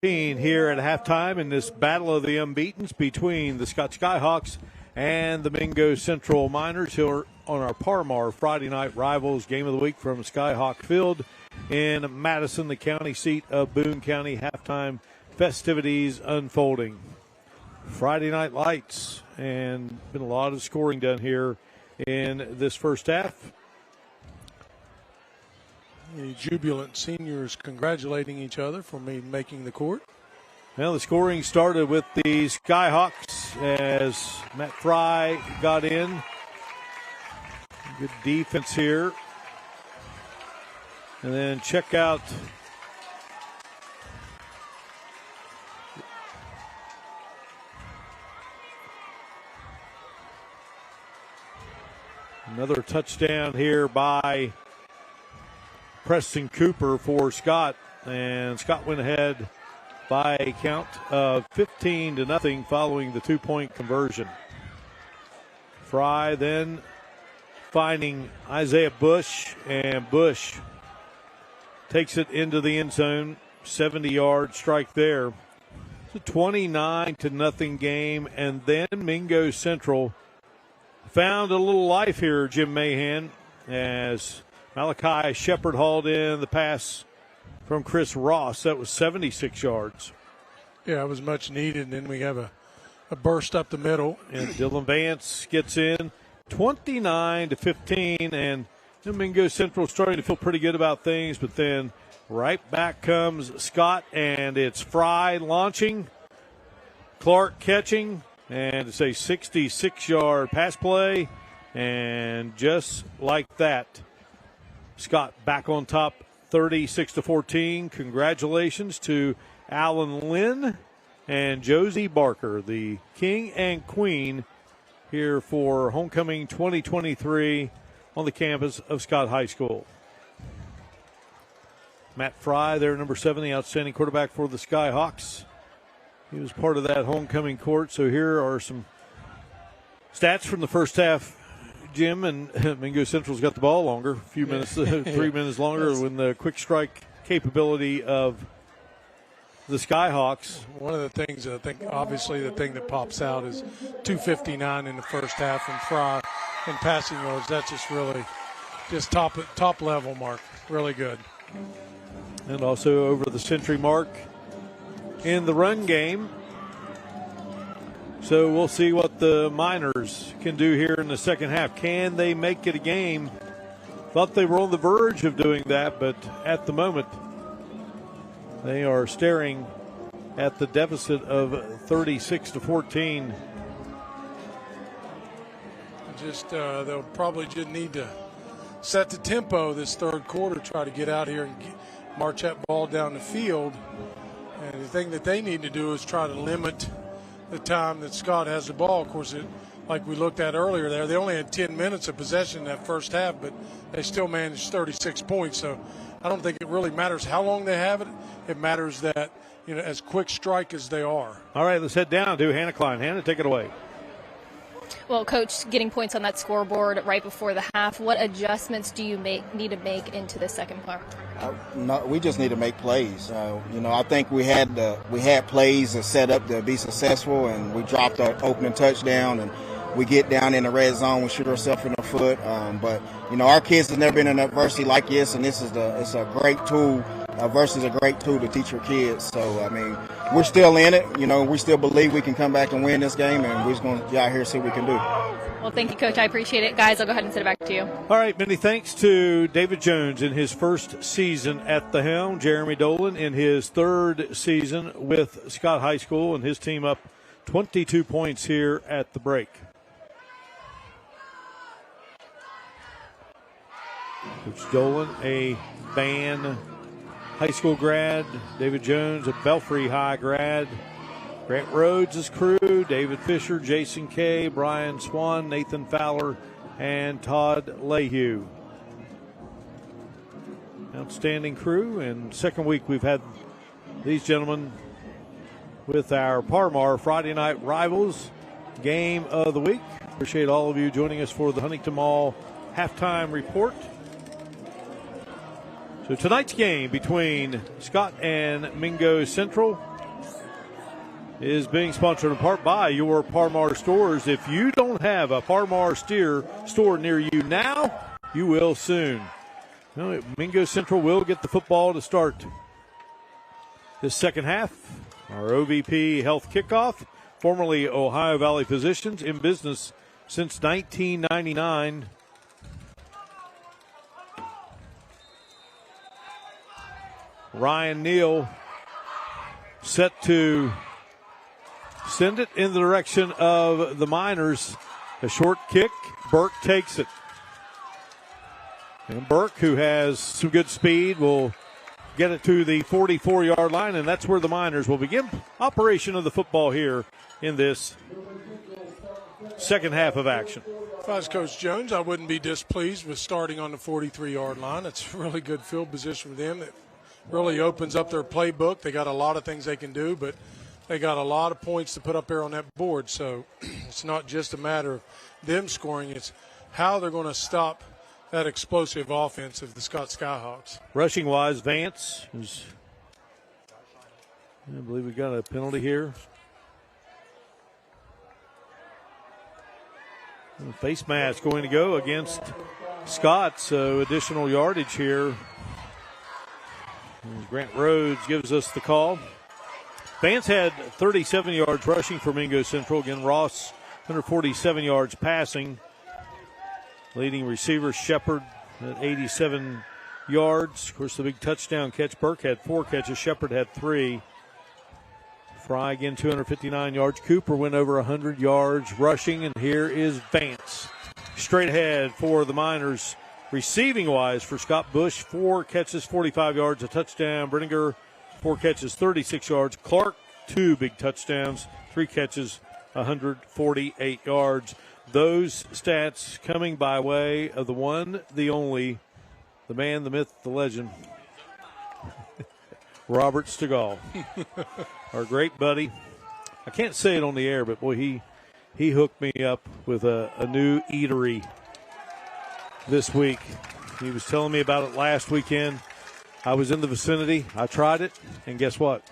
S1: Here at halftime in this battle of the unbeatens between the Scott Skyhawks and the Mingo Central Miners, who are on our Parmar Friday night rivals game of the week from Skyhawk Field in Madison, the county seat of Boone County. Halftime festivities unfolding. Friday night lights, and been a lot of scoring done here in this first half.
S2: The jubilant seniors congratulating each other for making the court.
S1: Well, the scoring started with the Skyhawks as Matt Fry got in. Good defense here. And then check out another touchdown here by Preston Cooper for Scott, and Scott went ahead by a count of 15-0 following the 2-point conversion. Fry then finding Isaiah Bush, and Bush takes it into the end zone, 70-yard strike there. It's a 29-0 game, and then Mingo Central found a little life here, Jim Mahan, as Malachi Shepard hauled in the pass from Chris Ross. That was 76 yards.
S2: Yeah, it was much needed. And then we have a burst up the middle.
S1: And Dylan Vance gets in 29-15. And Mingo Central starting to feel pretty good about things. But then right back comes Scott, and it's Fry launching, Clark catching, and it's a 66-yard pass play. And just like that, Scott back on top, 36-14. Congratulations to Alan Lynn and Josie Barker, the king and queen here for homecoming 2023 on the campus of Scott High School. Matt Fry, there, number 7, the outstanding quarterback for the Skyhawks. He was part of that homecoming court. So here are some stats from the first half, Jim, and Mingo Central's got the ball longer, a few minutes, 3 minutes longer when the quick strike capability of the Skyhawks.
S2: One of the things, I think, obviously the thing that pops out is 259 in the first half from Fry in passing yards. That's just really just top level mark, really good.
S1: And also over the century mark in the run game. So we'll see what the Miners can do here in the second half. Can they make it a game? Thought they were on the verge of doing that, but at the moment they are staring at the deficit of 36-14.
S2: They'll probably just need to set the tempo this third quarter, try to get out here and march that ball down the field. And the thing that they need to do is try to limit the time that Scott has the ball. Of course, like we looked at earlier there, they only had 10 minutes of possession in that first half, but they still managed 36 points. So I don't think it really matters how long they have it. It matters that, as quick strike as they are.
S1: All right, let's head down to Hannah Klein. Hannah, take it away.
S3: Well, Coach, getting points on that scoreboard right before the half, what adjustments do you need to make into the second part?
S10: No, we just need to make plays. I think we had plays set up to be successful, and we dropped our opening touchdown, and we get down in the red zone, we shoot ourselves in the foot. But our kids have never been in adversity like this, and it's a great tool. Adversity is a great tool to teach your kids. So we're still in it. We still believe we can come back and win this game, and we're just going to get out here and see what we can do.
S3: Well, thank you, Coach. I appreciate it. Guys, I'll go ahead and send it back to you.
S1: All right, many thanks to David Jones in his first season at the helm, Jeremy Dolan in his third season with Scott High School, and his team up 22 points here at the break. Coach Dolan, a Ban High School grad. David Jones, a Belfry High grad. Grant Rhodes' is crew, David Fisher, Jason Kay, Brian Swan, Nathan Fowler, and Todd Lehue. Outstanding crew, and second week we've had these gentlemen with our Parmar Friday night rivals game of the week. Appreciate all of you joining us for the Huntington Mall halftime report. So tonight's game between Scott and Mingo Central is being sponsored in part by your Parmar stores. If you don't have a Parmar store near you now, you will soon. Mingo Central will get the football to start this second half. Our OVP Health Kickoff, formerly Ohio Valley Physicians, in business since 1999. Ryan Neal set to send it in the direction of the Miners. A short kick. Burke takes it. And Burke, who has some good speed, will get it to the 44-yard line, and that's where the Miners will begin operation of the football here in this second half of action.
S2: If I was Coach Jones, I wouldn't be displeased with starting on the 43-yard line. It's really good field position for them. It really opens up their playbook. They got a lot of things they can do, but they got a lot of points to put up there on that board. So it's not just a matter of them scoring. It's how they're going to stop that explosive offense of the Scott Skyhawks.
S1: Rushing-wise, Vance is, I believe we got a penalty here. And face mask going to go against Scott, so additional yardage here. And Grant Rhodes gives us the call. Vance had 37 yards rushing for Mingo Central. Again, Ross 147 yards passing. Leading receiver Shepard at 87 yards. Of course, the big touchdown catch. Burke had 4 catches. Shepard had 3. Fry again 259 yards. Cooper went over 100 yards rushing. And here is Vance. Straight ahead for the Miners. Receiving-wise for Scott Bush, 4 catches, 45 yards, a touchdown. Brenninger, 4 catches, 36 yards. Clark, 2 big touchdowns, 3 catches, 148 yards. Those stats coming by way of the one, the only, the man, the myth, the legend, Robert Stegall, our great buddy. I can't say it on the air, but boy, he hooked me up with a new eatery this week. He was telling me about it last weekend. I was in the vicinity. I tried it, and guess what?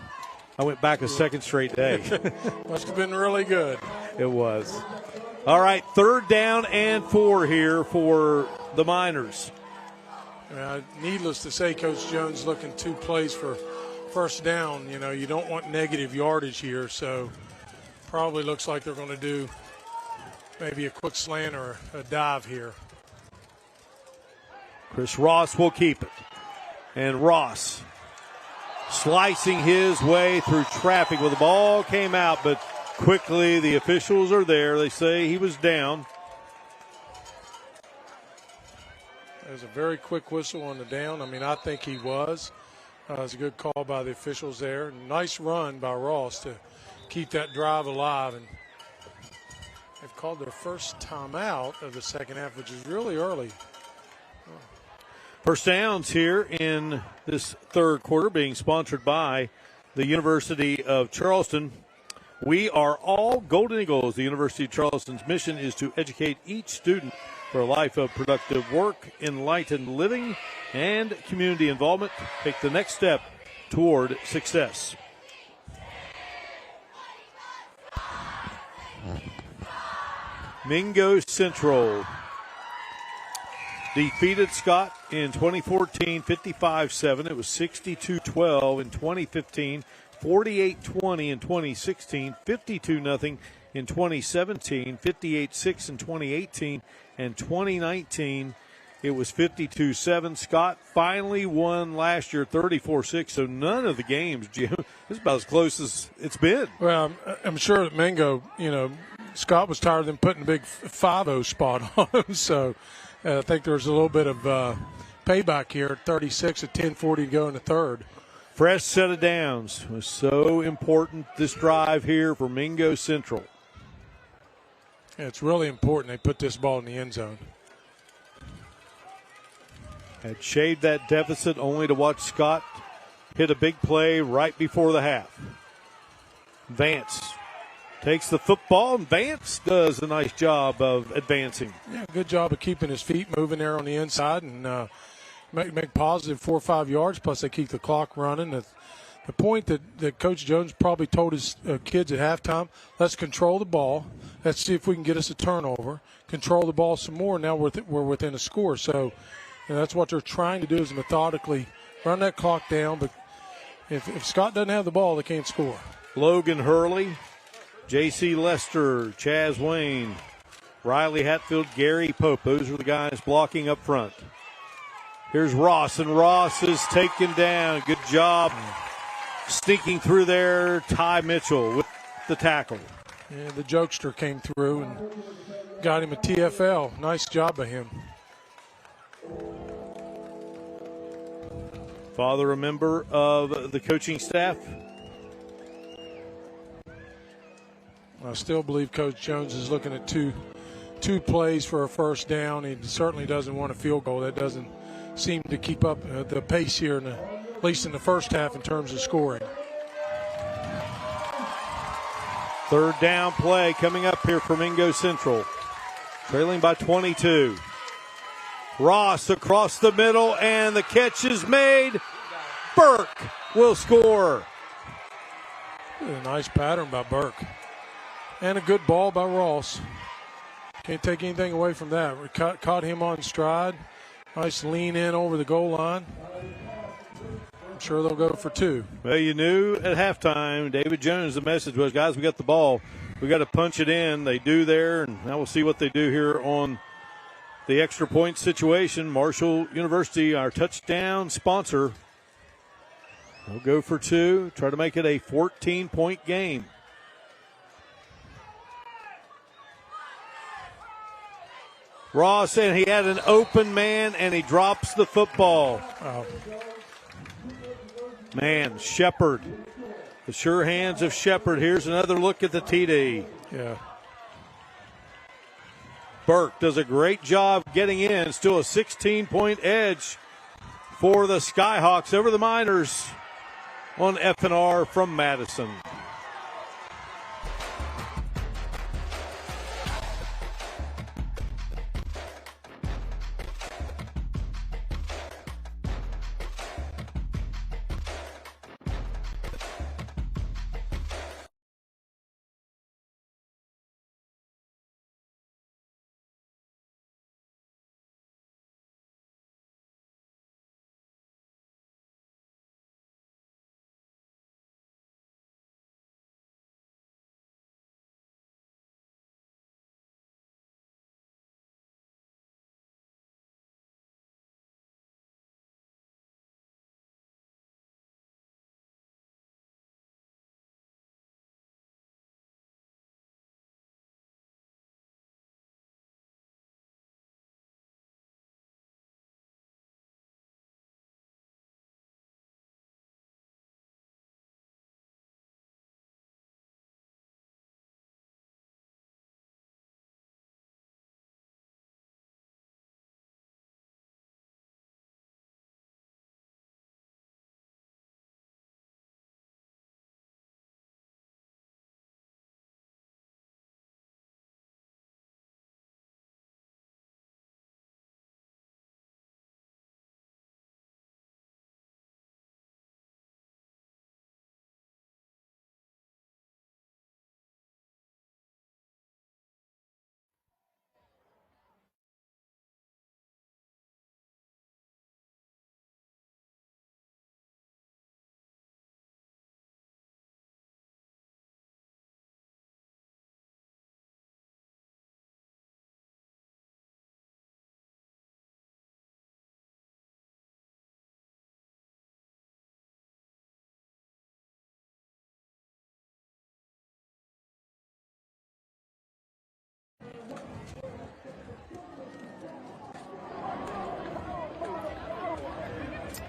S1: I went back a second straight day.
S2: Must have been really good.
S1: It was. All right, 3rd down and 4 here for the Miners.
S2: Needless to say, Coach Jones looking 2 plays for first down. You know, you don't want negative yardage here, so probably looks like they're going to do maybe a quick slant or a dive here.
S1: Chris Ross will keep it. And Ross slicing his way through traffic. Well, the ball came out, but quickly the officials are there. They say he was down.
S2: There's a very quick whistle on the down. I mean, I think he was. It was a good call by the officials there. Nice run by Ross to keep that drive alive. And they've called their first timeout of the second half, which is really early.
S1: First downs here in this third quarter being sponsored by the University of Charleston. We are all Golden Eagles. The University of Charleston's mission is to educate each student for a life of productive work, enlightened living, and community involvement. Take the next step toward success. Mingo Central defeated Scott in 2014, 55-7. It was 62-12 in 2015, 48-20 in 2016, 52-0 in 2017, 58-6 in 2018, and 2019 it was 52-7. Scott finally won last year 34-6, so none of the games, Jim, this is about as close as it's been.
S2: Well, I'm sure that Mingo, Scott was tired of them putting a big 5-0 spot on him, so I think there's a little bit of payback here at 36 at 10:40 to go in the third.
S1: Fresh set of downs was so important this drive here for Mingo Central.
S2: Yeah, it's really important they put this ball in the end zone.
S1: Had shaved that deficit only to watch Scott hit a big play right before the half. Vance takes the football, and Vance does a nice job of advancing.
S2: Yeah, good job of keeping his feet moving there on the inside and make positive 4 or 5 yards, plus they keep the clock running. The The point that Coach Jones probably told his kids at halftime, let's control the ball. Let's see if we can get us a turnover. Control the ball some more. Now we're within a score. So that's what they're trying to do, is methodically run that clock down. But if Scott doesn't have the ball, they can't score.
S1: Logan Hurley, J.C. Lester, Chaz Wayne, Riley Hatfield, Gary Pope. Those are the guys blocking up front. Here's Ross, and Ross is taken down. Good job sneaking through there. Ty Mitchell with the tackle.
S2: Yeah, the jokester came through and got him a TFL. Nice job by him.
S1: Father, a member of the coaching staff.
S2: I still believe Coach Jones is looking at two plays for a first down. He certainly doesn't want a field goal. That doesn't seem to keep up the pace here, at least in the first half, in terms of scoring.
S1: Third down play coming up here for Mingo Central. Trailing by 22. Ross across the middle, and the catch is made. Burke will score.
S2: A nice pattern by Burke. And a good ball by Ross. Can't take anything away from that. We caught him on stride. Nice lean in over the goal line. I'm sure they'll go for two.
S1: Well, you knew at halftime, David Jones, the message was, guys, we got the ball. We got to punch it in. They do there, and now we'll see what they do here on the extra point situation. Marshall University, our touchdown sponsor. They'll go for two, try to make it a 14-point game. Ross, and he had an open man, and he drops the football.
S2: Oh.
S1: Man, Shepard. The sure hands of Shepard. Here's another look at the TD.
S2: Yeah.
S1: Burke does a great job getting in. Still a 16-point edge for the Skyhawks over the Miners on F&R from Madison.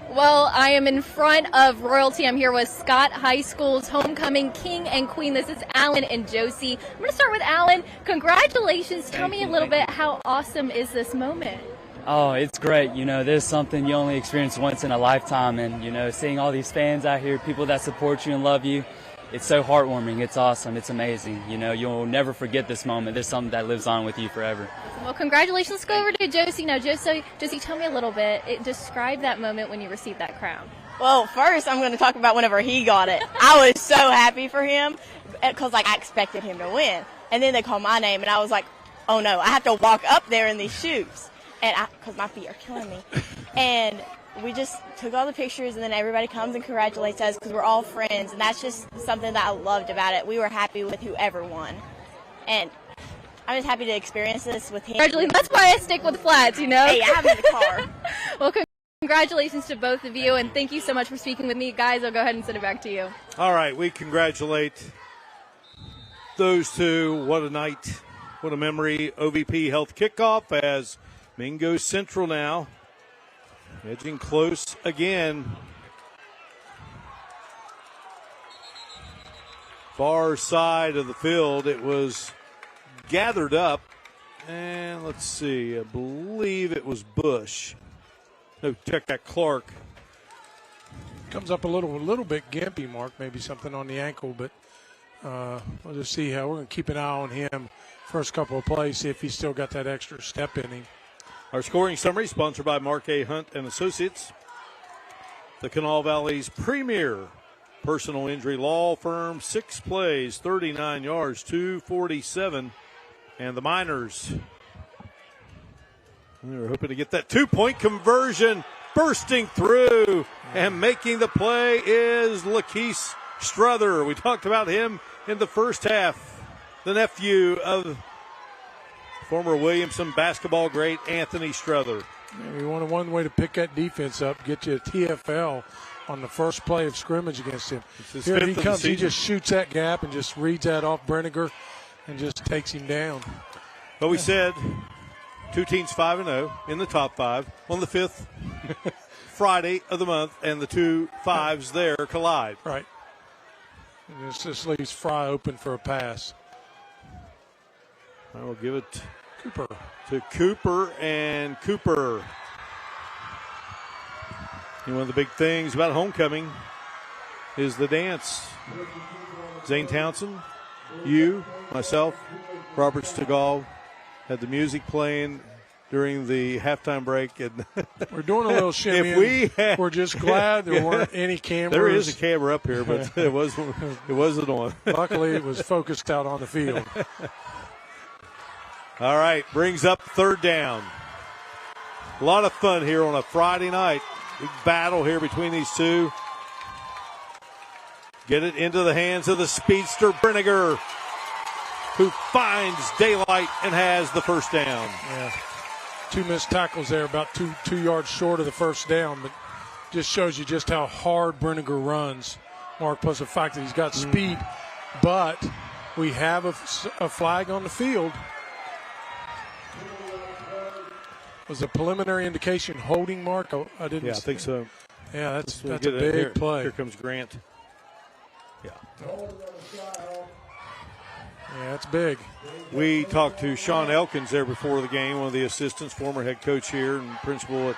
S3: Well, I am in front of royalty. I'm here with Scott High School's homecoming king and queen. This is Alan and Josie. I'm going to start with Alan. Congratulations. Tell me a little bit, how awesome is this moment?
S11: Oh, it's great. You know, this is something you only experience once in a lifetime. And, you know, seeing all these fans out here, people that support you and love you, it's so heartwarming. It's awesome. It's amazing. You know, you'll never forget this moment. There's something that lives on with you forever.
S3: Well, congratulations. Let's go over to Josie now. Josie, tell me a little bit. Describe that moment when you received that crown.
S12: Well, first I'm going to talk about whenever he got it. I was so happy for him because, like, I expected him to win. And then they called my name, and I was like, oh, no, I have to walk up there in these shoes because my feet are killing me. And we just took all the pictures, and then everybody comes and congratulates us because we're all friends, and that's just something that I loved about it. We were happy with whoever won. And I'm just happy to experience this with him.
S3: Congratulations. That's why I stick with flats, you know?
S12: Hey, I have him in the car.
S3: Well, congratulations to both of you, and thank you so much for speaking with me. Guys, I'll go ahead and send it back to you.
S1: All right, we congratulate those two. What a night. What a memory. OVP Health kickoff as Mingo Central now edging close again. Far side of the field, it was gathered up, and let's see, I believe it was Bush. No, check that, Clark.
S2: Comes up a little bit gimpy, Mark, maybe something on the ankle, but we'll just see how we're going to keep an eye on him first couple of plays, see if he's still got that extra step in him.
S1: Our scoring summary sponsored by Mark A. Hunt and Associates, the Kanawha Valley's premier personal injury law firm. 6 plays, 39 yards, 247. And the Miners, we were hoping to get that 2-point conversion, bursting through and making the play is Lakeith Struther. We talked about him in the first half, the nephew of former Williamson basketball great Anthony Struther.
S2: Yeah, you want one way to pick that defense up, get you a TFL on the first play of scrimmage against him. Here he comes, he just shoots that gap and just reads that off Brenniger and just takes him down.
S1: But we said two teams 5-0 in the top 5 on the 5th Friday of the month, and the 2 5s there collide.
S2: Right. And this just leaves Fry open for a pass.
S1: I will give it
S2: Cooper
S1: to Cooper, and Cooper. And one of the big things about homecoming is the dance. Zane Townsend, you, myself, Robert Stegall had the music playing during the halftime break. And
S2: we're doing a little shimmy. We're just glad there weren't any cameras.
S1: There is a camera up here, but it wasn't on.
S2: Luckily, it was focused out on the field.
S1: All right, brings up 3rd down. A lot of fun here on a Friday night. Big battle here between these two. Get it into the hands of the speedster Brenniger, who finds daylight and has the first down.
S2: Yeah, 2 missed tackles there, about two yards short of the first down, but just shows you just how hard Brenniger runs, Mark, plus the fact that he's got speed. But we have a flag on the field. Was a preliminary indication holding, Mark? I didn't.
S1: Yeah, I think so.
S2: Yeah, that's a big play.
S1: Here comes Grant. Yeah.
S2: Yeah, that's big.
S1: We talked to Sean Elkins there before the game, one of the assistants, former head coach here and principal at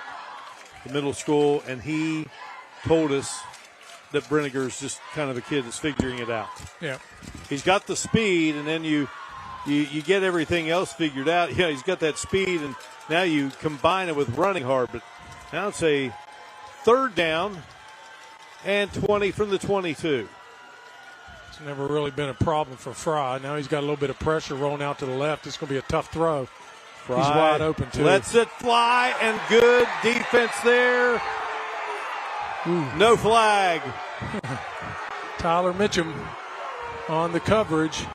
S1: the middle school, and he told us that Brenniger's just kind of a kid that's figuring it out.
S2: Yeah.
S1: He's got the speed, and then you get everything else figured out. Yeah, he's got that speed, and now you combine it with running hard. But now it's a 3rd down and 20 from the 22.
S2: It's never really been a problem for Fry. Now he's got a little bit of pressure rolling out to the left. It's going to be a tough throw.
S1: Fry
S2: he's wide open, too.
S1: Lets it fly, and good defense there.
S2: Ooh.
S1: No flag.
S2: Tyler Mitchum on the coverage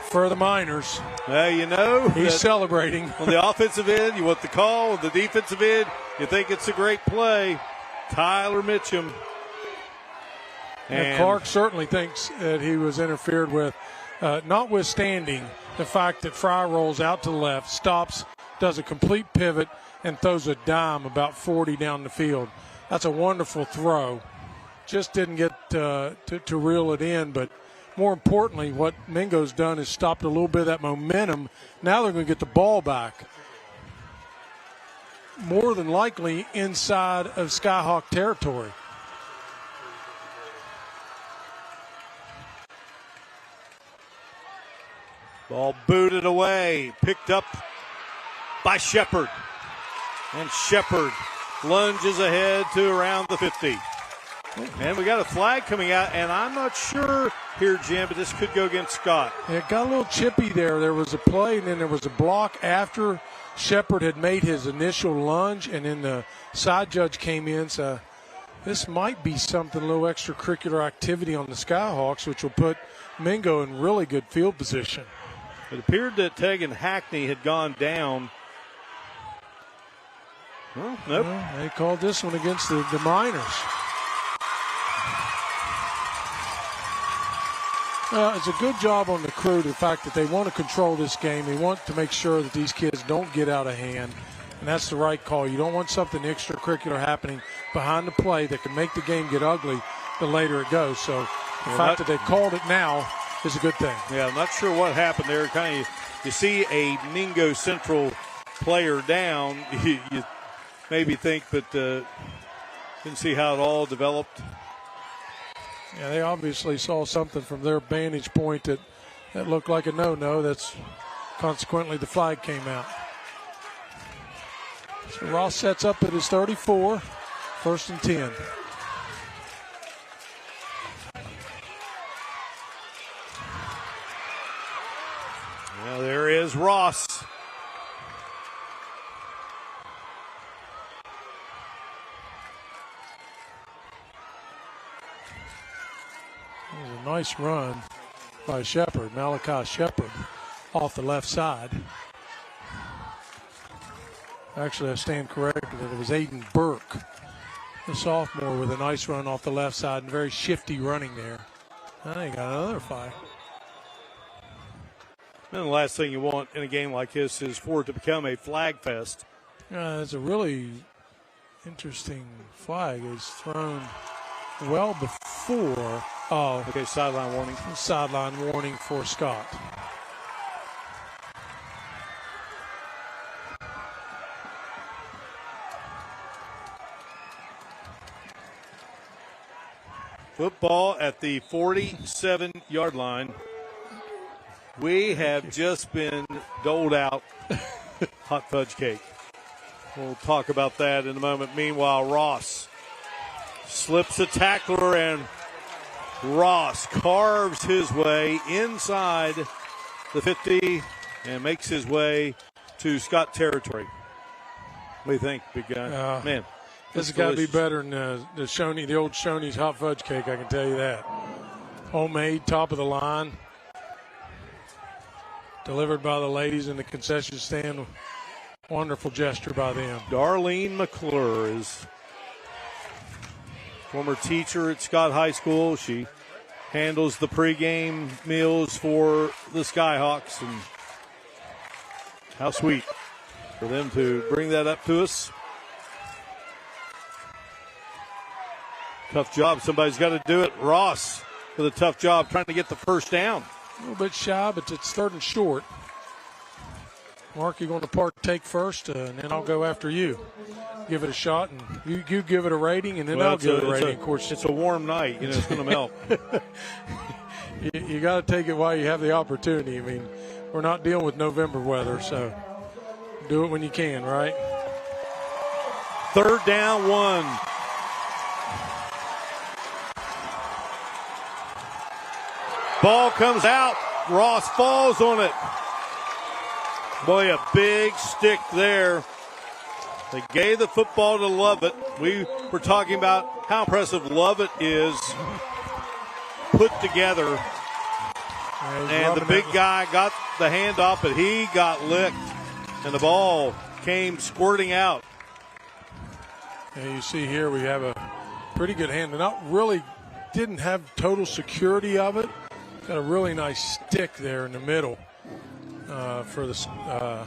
S2: for the Miners.
S1: You know,
S2: he's celebrating.
S1: On the offensive end, you want the call. On the defensive end, you think it's a great play. Tyler Mitchum.
S2: And Clark certainly thinks that he was interfered with, notwithstanding the fact that Fry rolls out to the left, stops, does a complete pivot, and throws a dime about 40 down the field. That's a wonderful throw. Just didn't get to reel it in, but more importantly, what Mingo's done is stopped a little bit of that momentum. Now they're going to get the ball back. More than likely inside of Skyhawk territory.
S1: Ball booted away, picked up by Shepard. And Shepard lunges ahead to around the 50. And we got a flag coming out, and I'm not sure here, Jim, but this could go against Scott.
S2: It got a little chippy there. There was a play, and then there was a block after Shepard had made his initial lunge, and then the side judge came in. So this might be something, a little extracurricular activity on the Skyhawks, which will put Mingo in really good field position.
S1: It appeared that Tegan Hackney had gone down. Well, nope.
S2: Well, they called this one against the Miners. It's a good job on the crew, the fact that they want to control this game. They want to make sure that these kids don't get out of hand, and that's the right call. You don't want something extracurricular happening behind the play that can make the game get ugly the later it goes. So the fact that they called it now is a good thing.
S1: Yeah, I'm not sure what happened there. Kind of, you see a Mingo Central player down, you maybe think, but didn't see how it all developed.
S2: Yeah, they obviously saw something from their vantage point that looked like a no-no. That's consequently the flag came out. So Ross sets up at his 34, 1st and 10.
S1: Well, there is Ross.
S2: It was a nice run by Shepard, Malachi Shepard, off the left side. Actually, I stand corrected. It was Aiden Burke, the sophomore, with a nice run off the left side and very shifty running there. Now they got another flag.
S1: And the last thing you want in a game like this is for it to become a flag fest.
S2: It's a really interesting flag. It's thrown well before. Oh,
S1: okay, sideline warning.
S2: Sideline warning for Scott.
S1: Football at the 47-yard line. We have just been doled out hot fudge cake. We'll talk about that in a moment. Meanwhile, Ross slips a tackler, and Ross carves his way inside the 50 and makes his way to Scott territory. What do you think, big guy? Man,
S2: this has got to be better than the old Shoney's hot fudge cake, I can tell you that. Homemade, top of the line. Delivered by the ladies in the concession stand. Wonderful gesture by them.
S1: Darlene McClure is former teacher at Scott High School. She handles the pregame meals for the Skyhawks, and how sweet for them to bring that up to us. Tough job. Somebody's got to do it. Ross with a tough job trying to get the first down.
S2: A little bit shy, but it's 3rd and short. Mark, you're going to partake first, and then I'll go after you. Give it a shot, and you give it a rating, and then I'll give it a rating. Of course,
S1: it's a warm night. You know, it's going to melt.
S2: You got to take it while you have the opportunity. I mean, we're not dealing with November weather, so do it when you can, right?
S1: 3rd down, 1. Ball comes out. Ross falls on it. Boy, a big stick there. They gave the football to Lovett. We were talking about how impressive Lovett is put together. And the big guy got the handoff, but he got licked, and the ball came squirting out.
S2: And you see here we have a pretty good hand. Not really, didn't have total security of it. Got a really nice stick there in the middle for the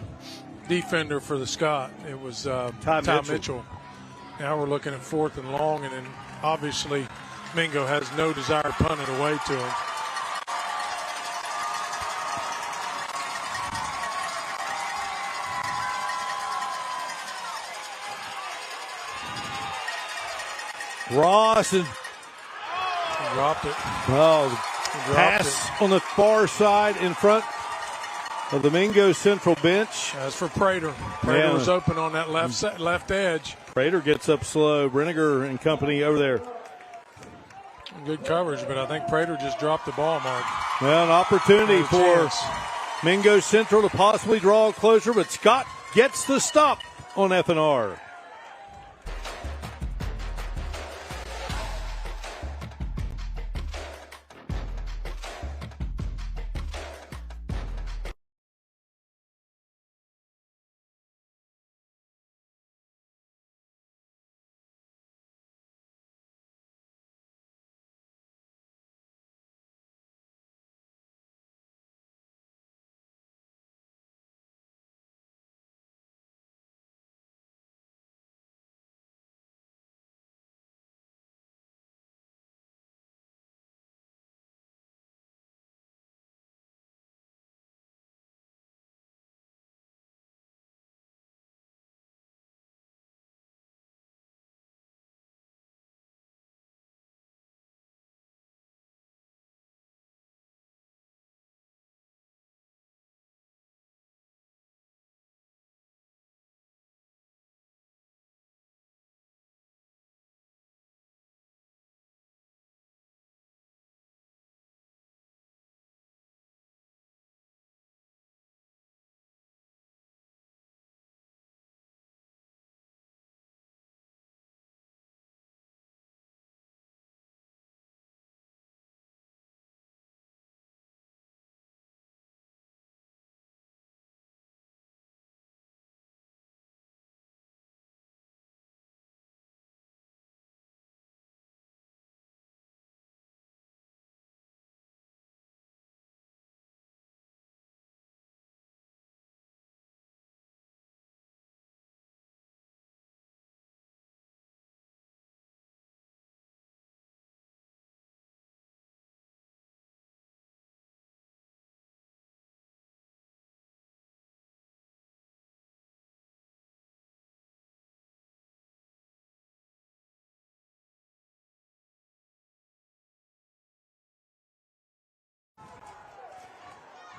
S2: defender for the Scott. It was Ty Mitchell. Now we're looking at 4th and long, and then obviously Mingo has no desire to punt it away to him.
S1: Ross and
S2: dropped it.
S1: Oh, pass on the far side in front of the Mingo Central bench.
S2: As for Prater. Prater was open on that left edge.
S1: Prater gets up slow. Brenniger and company over there.
S2: Good coverage, but I think Prater just dropped the ball, Mark.
S1: Well, an opportunity for Mingo Central to possibly draw closer, but Scott gets the stop on F&R.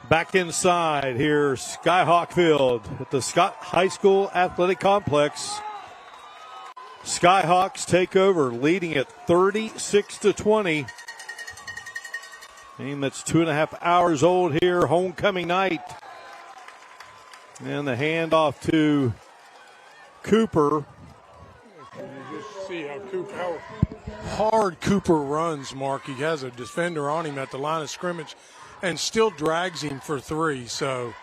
S1: Back inside here, Skyhawk Field at the Scott High School Athletic Complex. Skyhawks take over, leading at 36-20. Game that's 2.5 hours old here, homecoming night. And the handoff to Cooper.
S2: You just see how hard Cooper runs, Mark. He has a defender on him at the line of scrimmage and still drags him for three. So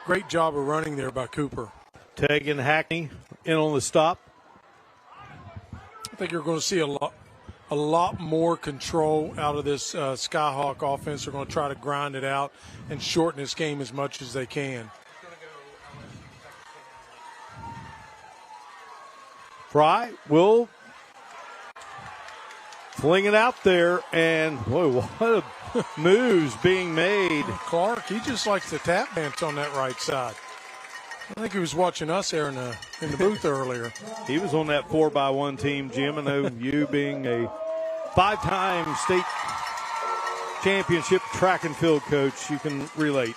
S2: great job of running there by Cooper.
S1: Tegan Hackney in on the stop.
S2: I think you're going to see a lot more control out of this Skyhawk offense. They're going to try to grind it out and shorten this game as much as they can.
S1: Fry will fling it out there, and boy, what a moves being made.
S2: Clark, he just likes to tap dance on that right side. I think he was watching us there in the booth earlier.
S1: He was on that 4x1 team, Jim. I know you being a 5-time state championship track and field coach, you can relate.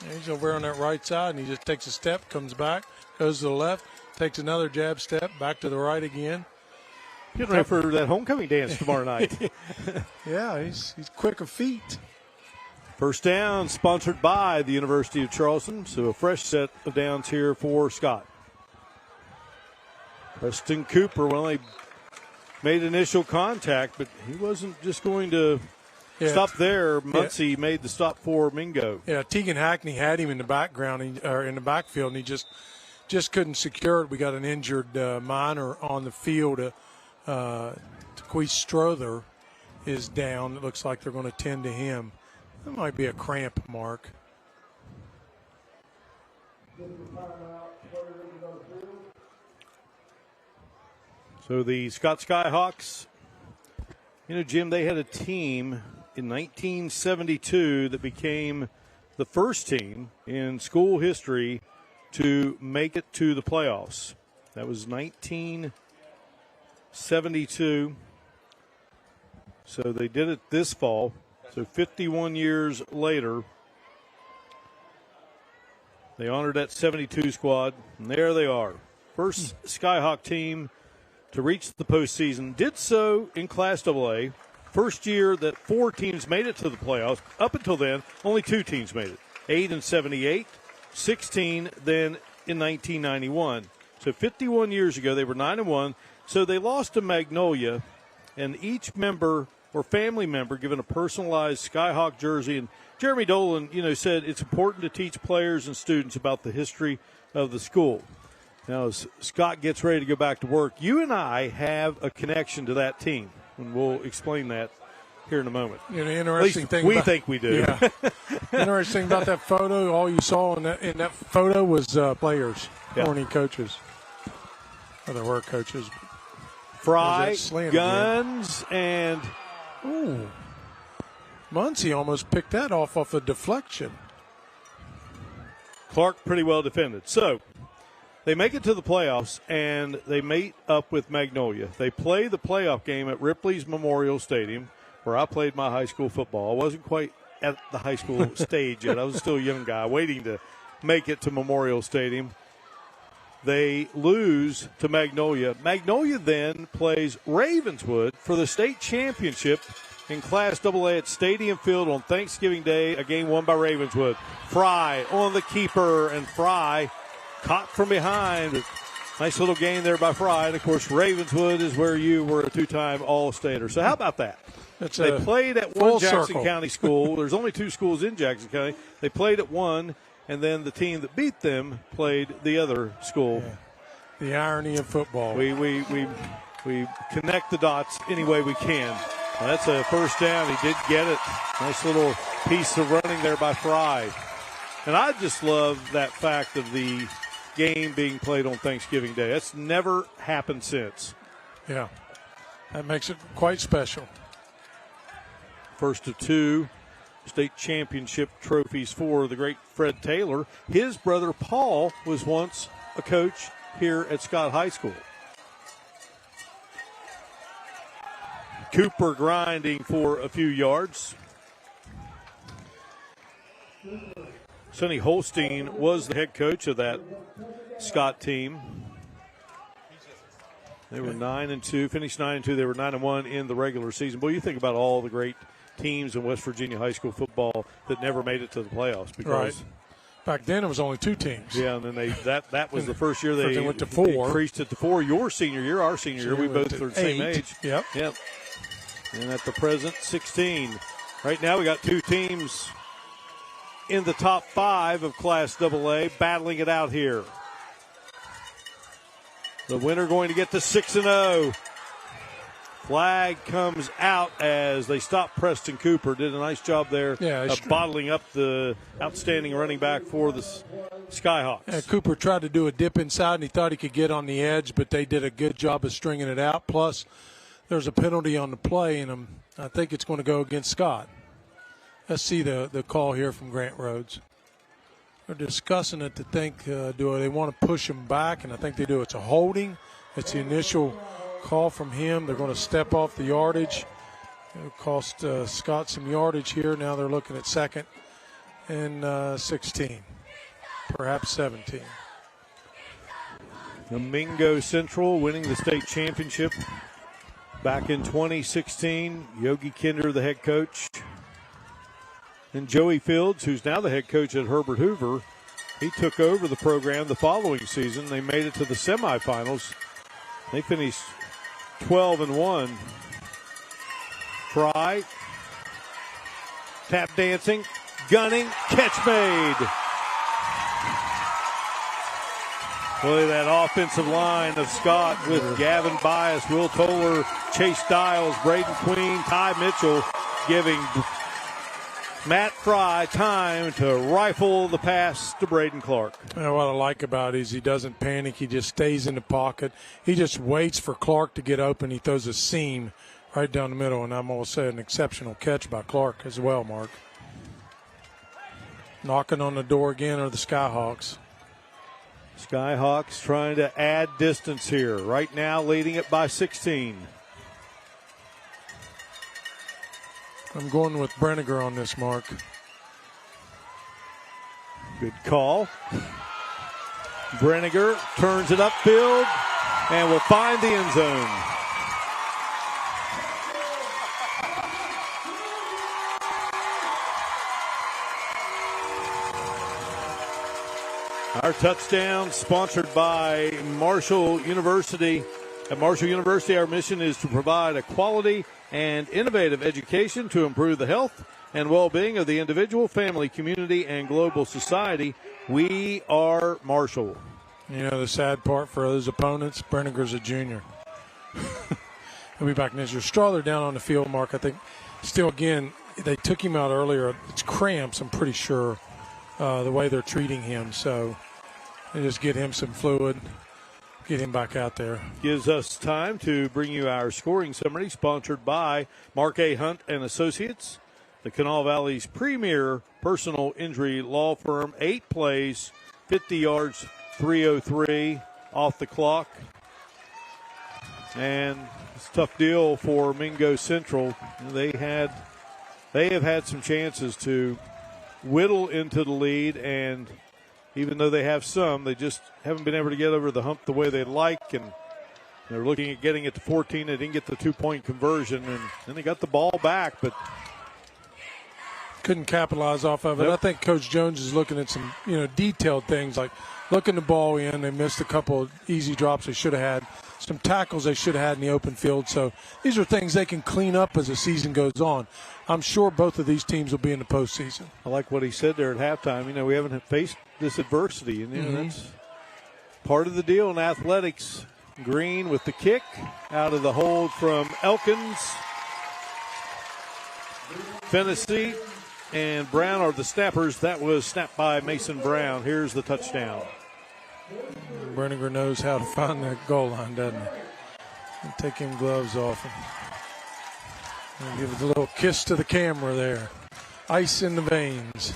S2: Yeah, he's over on that right side, and he just takes a step, comes back, goes to the left, takes another jab step, back to the right again.
S1: Getting ready for that homecoming dance tomorrow night.
S2: Yeah, he's quick of feet.
S1: First down sponsored by the University of Charleston, so a fresh set of downs here for Scott. Preston Cooper, well, they made initial contact, but he wasn't just going to stop there. Muncie made the stop for Mingo.
S2: Yeah, Tegan Hackney had him in the background, or in the backfield, and he just couldn't secure it. We got an injured minor on the field. Taquise Strother is down. It looks like they're going to tend to him. That might be a cramp, Mark.
S1: So the Scott Skyhawks, Jim, they had a team in 1972 that became the first team in school history to make it to the playoffs. That was 1972. So they did it this fall. So 51 years later, they honored that 72 squad, and there they are. First Skyhawk team to reach the postseason. Did so in Class AA First year that 4 teams made it to the playoffs. Up until then, only 2 teams made it. 8 in 78, 16 then in 1991. So 51 years ago, they were 9-1. So they lost to Magnolia, and each member or family member given a personalized Skyhawk jersey. And Jeremy Dolan, said it's important to teach players and students about the history of the school. Now, as Scott gets ready to go back to work, you and I have a connection to that team, and we'll explain that here in a moment.
S2: Interesting thing.
S1: We think we do.
S2: Yeah. Interesting about that photo. All you saw in that photo was players, weren't any coaches. Well, there were coaches.
S1: Fry, Guns, and
S2: Muncie almost picked that off a deflection.
S1: Clark pretty well defended. So they make it to the playoffs, and they meet up with Magnolia. They play the playoff game at Ripley's Memorial Stadium, where I played my high school football. I wasn't quite at the high school stage yet. I was still a young guy waiting to make it to Memorial Stadium. They lose to Magnolia. Magnolia then plays Ravenswood for the state championship in Class AA at Stadium Field on Thanksgiving Day, a game won by Ravenswood. Fry on the keeper, and Fry caught from behind. Nice little game there by Fry. And, of course, Ravenswood is where you were a 2-time All-Stater. So how about that? They played at one Jackson County school. There's only 2 schools in Jackson County. They played at one, and then the team that beat them played the other school.
S2: Yeah. The irony of football.
S1: We connect the dots any way we can. Now that's a first down. He did get it. Nice little piece of running there by Fry. And I just love that fact of the game being played on Thanksgiving Day. That's never happened since.
S2: Yeah, that makes it quite special.
S1: First of 2 state championship trophies for the great Fred Taylor. His brother Paul was once a coach here at Scott High School. Cooper grinding for a few yards. Sonny Holstein was the head coach of that Scott team. They were 9-2, finished 9-2. They were 9-1 in the regular season. Boy, you think about all the great teams in West Virginia high school football that never made it to the playoffs. Because
S2: right. Back then, it was only 2 teams.
S1: Yeah, and then that was the first year they
S2: went to 4.
S1: Increased it to 4. Your senior year, our senior year, we both were the same age.
S2: Yep.
S1: And at the present, 16. Right now, we got 2 teams in the top 5 of Class AA battling it out here. The winner going to get to 6-0. Flag comes out as they stop Preston Cooper. Did a nice job there of bottling up the outstanding running back for the Skyhawks.
S2: Yeah, Cooper tried to do a dip inside, and he thought he could get on the edge, but they did a good job of stringing it out. Plus, there's a penalty on the play, and I think it's going to go against Scott. Let's see the call here from Grant Rhodes. They're discussing it to think, do they want to push him back? And I think they do. It's a holding. It's the initial call from him. They're going to step off the yardage. It'll cost Scott some yardage here. Now they're looking at 2nd and 16, perhaps 17.
S1: The Mingo Central winning the state championship back in 2016. Yogi Kinder, the head coach. And Joey Fields, who's now the head coach at Herbert Hoover, he took over the program the following season. They made it to the semifinals. They finished 12-1. Fry, tap dancing, gunning, catch made. Boy, that offensive line of Scott with Gavin Bias, Will Toller, Chase Stiles, Braden Queen, Ty Mitchell giving Matt Fry time to rifle the pass to Braden Clark.
S2: What I like about it is he doesn't panic. He just stays in the pocket. He just waits for Clark to get open. He throws a seam right down the middle, and I'm going to say an exceptional catch by Clark as well, Mark. Knocking on the door again are the Skyhawks.
S1: Skyhawks trying to add distance here. Right now leading it by 16.
S2: I'm going with Brenniger on this, Mark.
S1: Good call. Brenniger turns it upfield and will find the end zone. Our touchdown sponsored by Marshall University. At Marshall University, our mission is to provide a quality and innovative education to improve the health and well-being of the individual, family, community, and global society. We are Marshall.
S2: You know, the sad part for those opponents, Brenninger's a junior. He'll be back next year. Strother down on the field, Mark. I think still, again, they took him out earlier. It's cramps, I'm pretty sure, the way they're treating him. So they just get him some fluid, get him back out there.
S1: Gives us time to bring you our scoring summary, sponsored by Mark A. Hunt and Associates, the Kanawha Valley's premier personal injury law firm. 8 plays, 50 yards, 3:03 off the clock. And it's a tough deal for Mingo Central. They have had some chances to whittle into the lead, and even though they have some, they just haven't been able to get over the hump the way they'd like. And they're looking at getting it to 14. They didn't get the 2-point conversion, and then they got the ball back, but
S2: couldn't capitalize off of it. Nope. I think Coach Jones is looking at some, detailed things like looking the ball in. They missed a couple of easy drops they should have had. Some tackles they should have had in the open field. So these are things they can clean up as the season goes on. I'm sure both of these teams will be in the postseason.
S1: I like what he said there at halftime. We haven't faced this adversity, and that's part of the deal in athletics. Green with the kick out of the hold from Elkins. Fennessy and Brown are the snappers. That was snapped by Mason Brown. Here's the touchdown.
S2: Brenninger knows how to find that goal line, doesn't he? And take him gloves off him. And give it a little kiss to the camera there. Ice in the veins.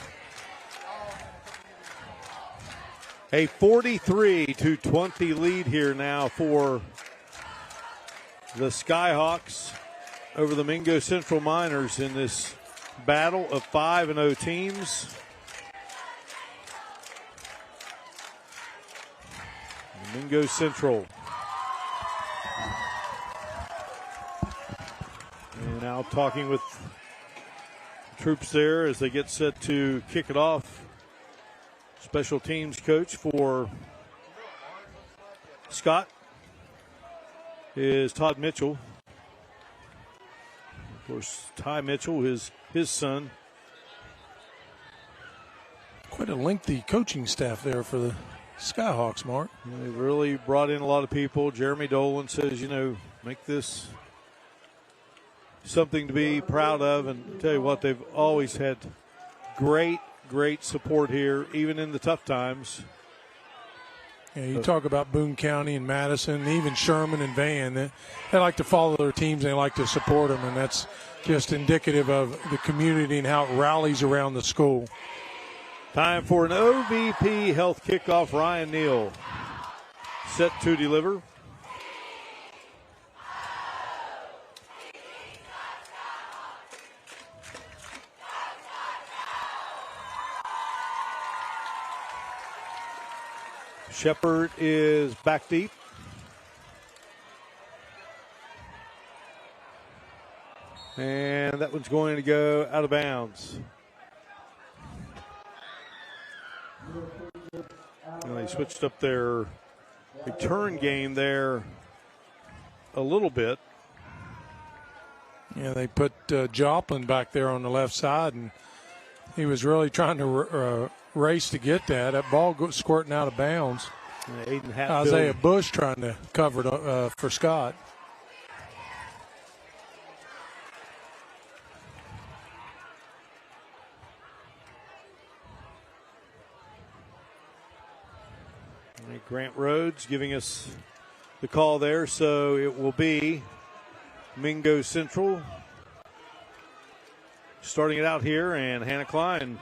S1: A 43-20 lead here now for the Skyhawks over the Mingo Central Miners in this battle of 5-0 teams. Mingo Central. And now talking with troops there as they get set to kick it off. Special teams coach for Scott is Todd Mitchell. Of course, Ty Mitchell, his son.
S2: Quite a lengthy coaching staff there for the Skyhawks, Mark.
S1: They've really brought in a lot of people. Jeremy Dolan says, make this something to be proud of. And I'll tell you what, they've always had great support here, even in the tough times.
S2: Yeah, you talk about Boone County and Madison, even Sherman and Van. They like to follow their teams. They like to support them, and that's just indicative of the community and how it rallies around the school.
S1: Time for an OVP Health kickoff. Ryan Neal set to deliver. Shepard is back deep. And that one's going to go out of bounds. And they switched up their return game there a little bit.
S2: Yeah, they put Joplin back there on the left side, and he was really trying to race to get that. That ball squirting out of bounds. Isaiah Bush trying to cover it for Scott.
S1: Grant Rhodes giving us the call there, so it will be Mingo Central starting it out here, and Hannah Klein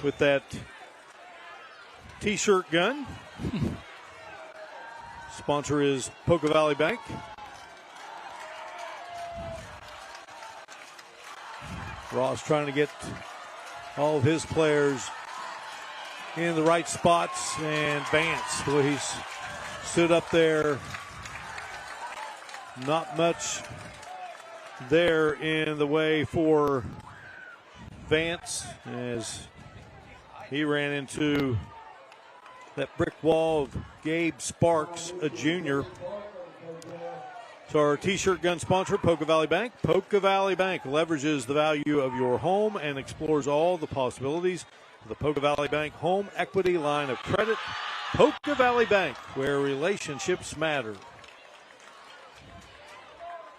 S1: with that T-shirt gun. Sponsor is Poca Valley Bank. Ross trying to get all of his players in the right spots, and Vance, well, he's stood up there. Not much there in the way for Vance as he ran into that brick wall of Gabe Sparks, a junior. So our T-shirt gun sponsor, Poca Valley Bank. Poca Valley Bank leverages the value of your home and explores all the possibilities of the Poca Valley Bank Home Equity Line of Credit. Poca Valley Bank, where relationships matter.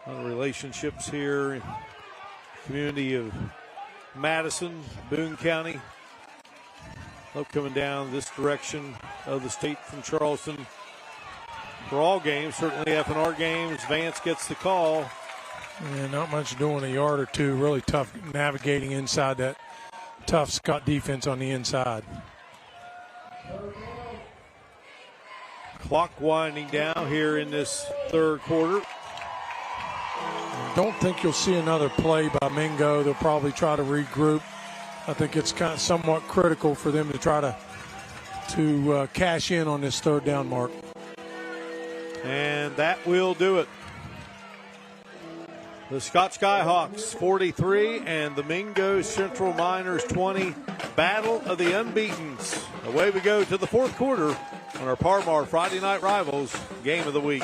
S1: A lot of relationships here in the community of Madison, Boone County. Love coming down this direction of the state from Charleston. For all games, certainly F&R games, Vance gets the call.
S2: Yeah, not much doing, a yard or two. Really tough navigating inside that tough Scott defense on the inside.
S1: Clock winding down here in this third quarter.
S2: Don't think you'll see another play by Mingo. They'll probably try to regroup. I think it's kind of somewhat critical for them to try to cash in on this third down mark.
S1: And that will do it. The Scott Skyhawks 43 and the Mingo Central Miners 20. Battle of the Unbeatens. Away we go to the fourth quarter on our Parmar Friday Night Rivals Game of the Week.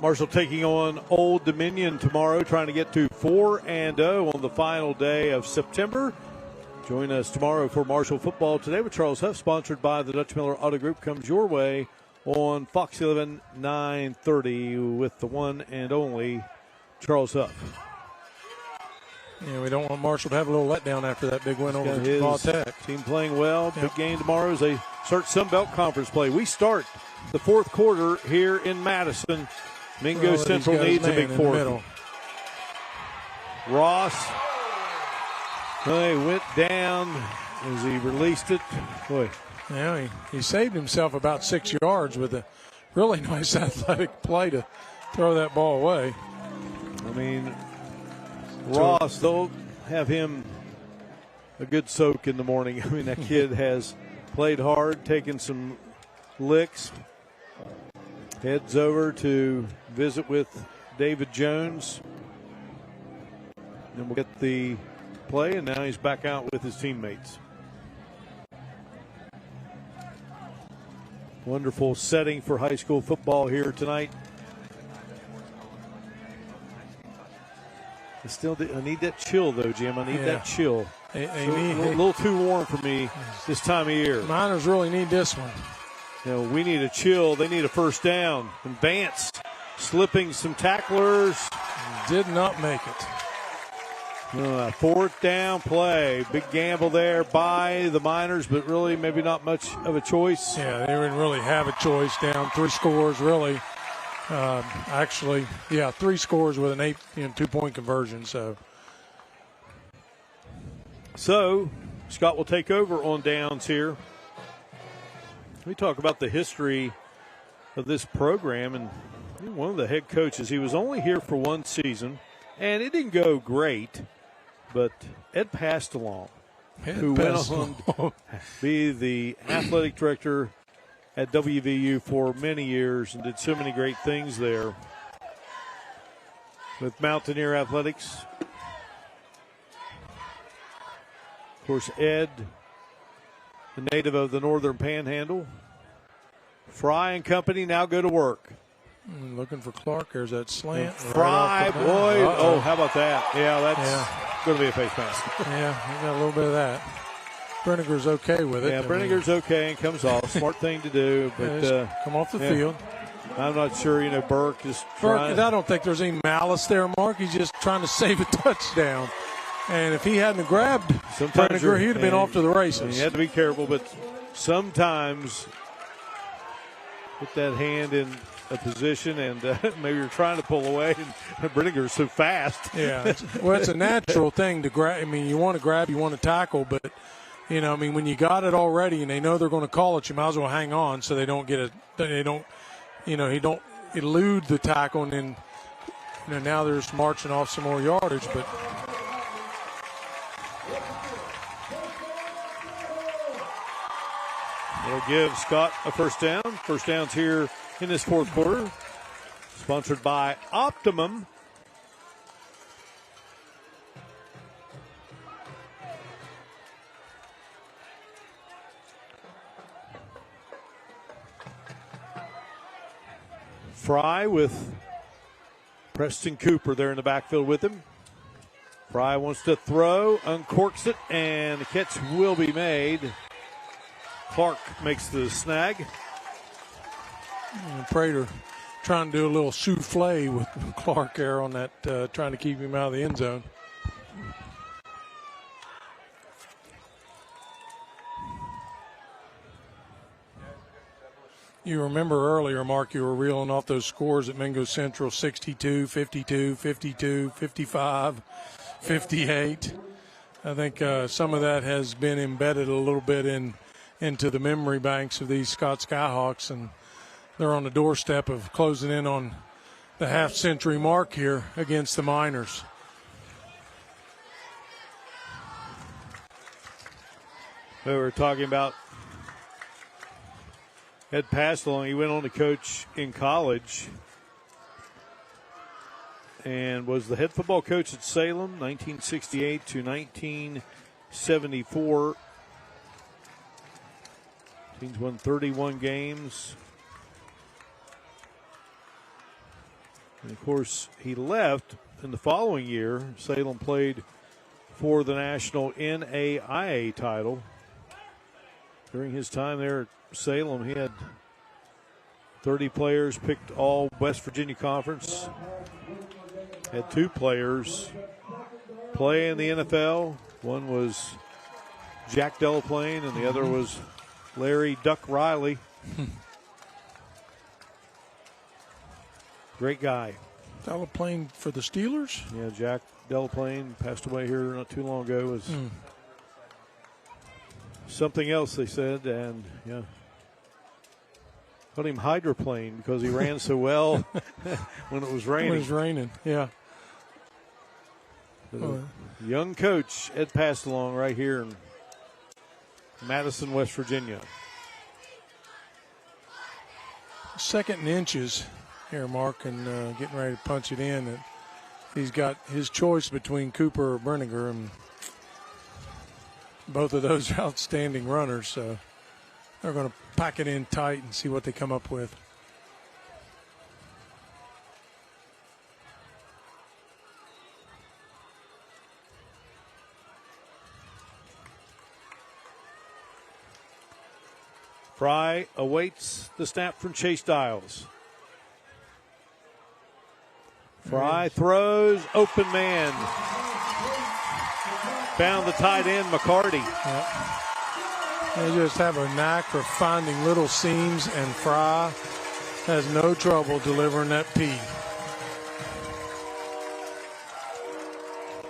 S1: Marshall taking on Old Dominion tomorrow, trying to get to 4-0 on the final day of September. Join us tomorrow for Marshall Football Today with Charles Huff, sponsored by the Dutch Miller Auto Group. Comes your way on Fox 11, 9:30 with the one and only Charles Huff.
S2: Yeah, we don't want Marshall to have a little letdown after that big win over the Tech.
S1: Team playing well. Big game tomorrow as they start Sun Belt Conference play. We start the fourth quarter here in Madison. Mingo Central needs a big fourth. Ross, he went down as he released it. Boy.
S2: Yeah, he saved himself about 6 yards with a really nice athletic play to throw that ball away.
S1: I mean, Ross, they'll have him a good soak in the morning. I mean, that kid has played hard, taken some licks. Heads over to visit with David Jones. And we'll get the play, and now he's back out with his teammates. Wonderful setting for high school football here tonight. I need that chill, though, Jim. I need that chill. A little too warm for me this time of year.
S2: Miners really need this one.
S1: We need a chill. They need a first down. And Vance slipping some tacklers.
S2: Did not make it.
S1: Fourth down play. Big gamble there by the Miners, but really maybe not much of a choice.
S2: Yeah, they didn't really have a choice. Down 3 scores, really. Actually, 3 scores with an 2-point conversion. So
S1: Scott will take over on downs here. We talk about the history of this program, and one of the head coaches, he was only here for 1 season, and it didn't go great, but Ed Pastelong, who went on to be the athletic director at WVU for many years and did so many great things there with Mountaineer Athletics. Of course, Ed, the native of the Northern Panhandle. Fry and company now go to work.
S2: Looking for Clark. There's that slant.
S1: Fry, boy. Oh, how about that? Yeah, that's going to be a face mask.
S2: Yeah, he got a little bit of that. Brenniger's okay with it.
S1: Yeah, Brenniger's okay and comes off. Smart thing to do. But
S2: come off the field.
S1: I'm not sure, Burke just trying.
S2: I don't think there's any malice there, Mark. He's just trying to save a touchdown. And if he hadn't grabbed Brenniger, he'd have been off to the races.
S1: You had to be careful, but sometimes put that hand in a position and maybe you're trying to pull away and Brenniger's so fast.
S2: Yeah, it's a natural thing to grab. I mean, you want to grab, you want to tackle, but when you got it already and they know they're going to call it, you might as well hang on so they don't he don't elude the tackle, and then now they're just marching off some more yardage. But
S1: they'll give Scott a first down. First down's here in this fourth quarter. Sponsored by Optimum. Fry with Preston Cooper there in the backfield with him. Fry wants to throw, uncorks it, and the catch will be made. Clark makes the snag.
S2: Prater trying to do a little souffle with Clark there on that, trying to keep him out of the end zone. You remember earlier, Mark, you were reeling off those scores at Mingo Central, 62, 52, 52, 55, 58. I think some of that has been embedded a little bit into the memory banks of these Scott Skyhawks, and they're on the doorstep of closing in on the half-century mark here against the Miners.
S1: We were talking about Ed Pastelong. He went on to coach in college and was the head football coach at Salem, 1968 to 1974. Teams won 31 games. And, of course, he left in the following year. Salem played for the national NAIA title. During his time there at Salem, he had 30 players picked all West Virginia Conference. Had 2 players play in the NFL. One was Jack Delaplane, and the other was Larry Duck Riley. Great guy.
S2: Delaplane for the Steelers?
S1: Yeah, Jack Delaplane passed away here not too long ago. Was something else, they said, and yeah. Called him hydroplane because he ran so well when it was raining.
S2: When it was raining, yeah.
S1: Young coach Ed Pastelong right here in Madison, West Virginia.
S2: 2nd and inches here, Mark, and getting ready to punch it in. And he's got his choice between Cooper or Brenniger, and both of those are outstanding runners, so they're going to pack it in tight and see what they come up with.
S1: Fry awaits the snap from Chase Dials. Fry throws, open man. Found the tight end, McCarty.
S2: Yep. They just have a knack for finding little seams, and Fry has no trouble delivering that P.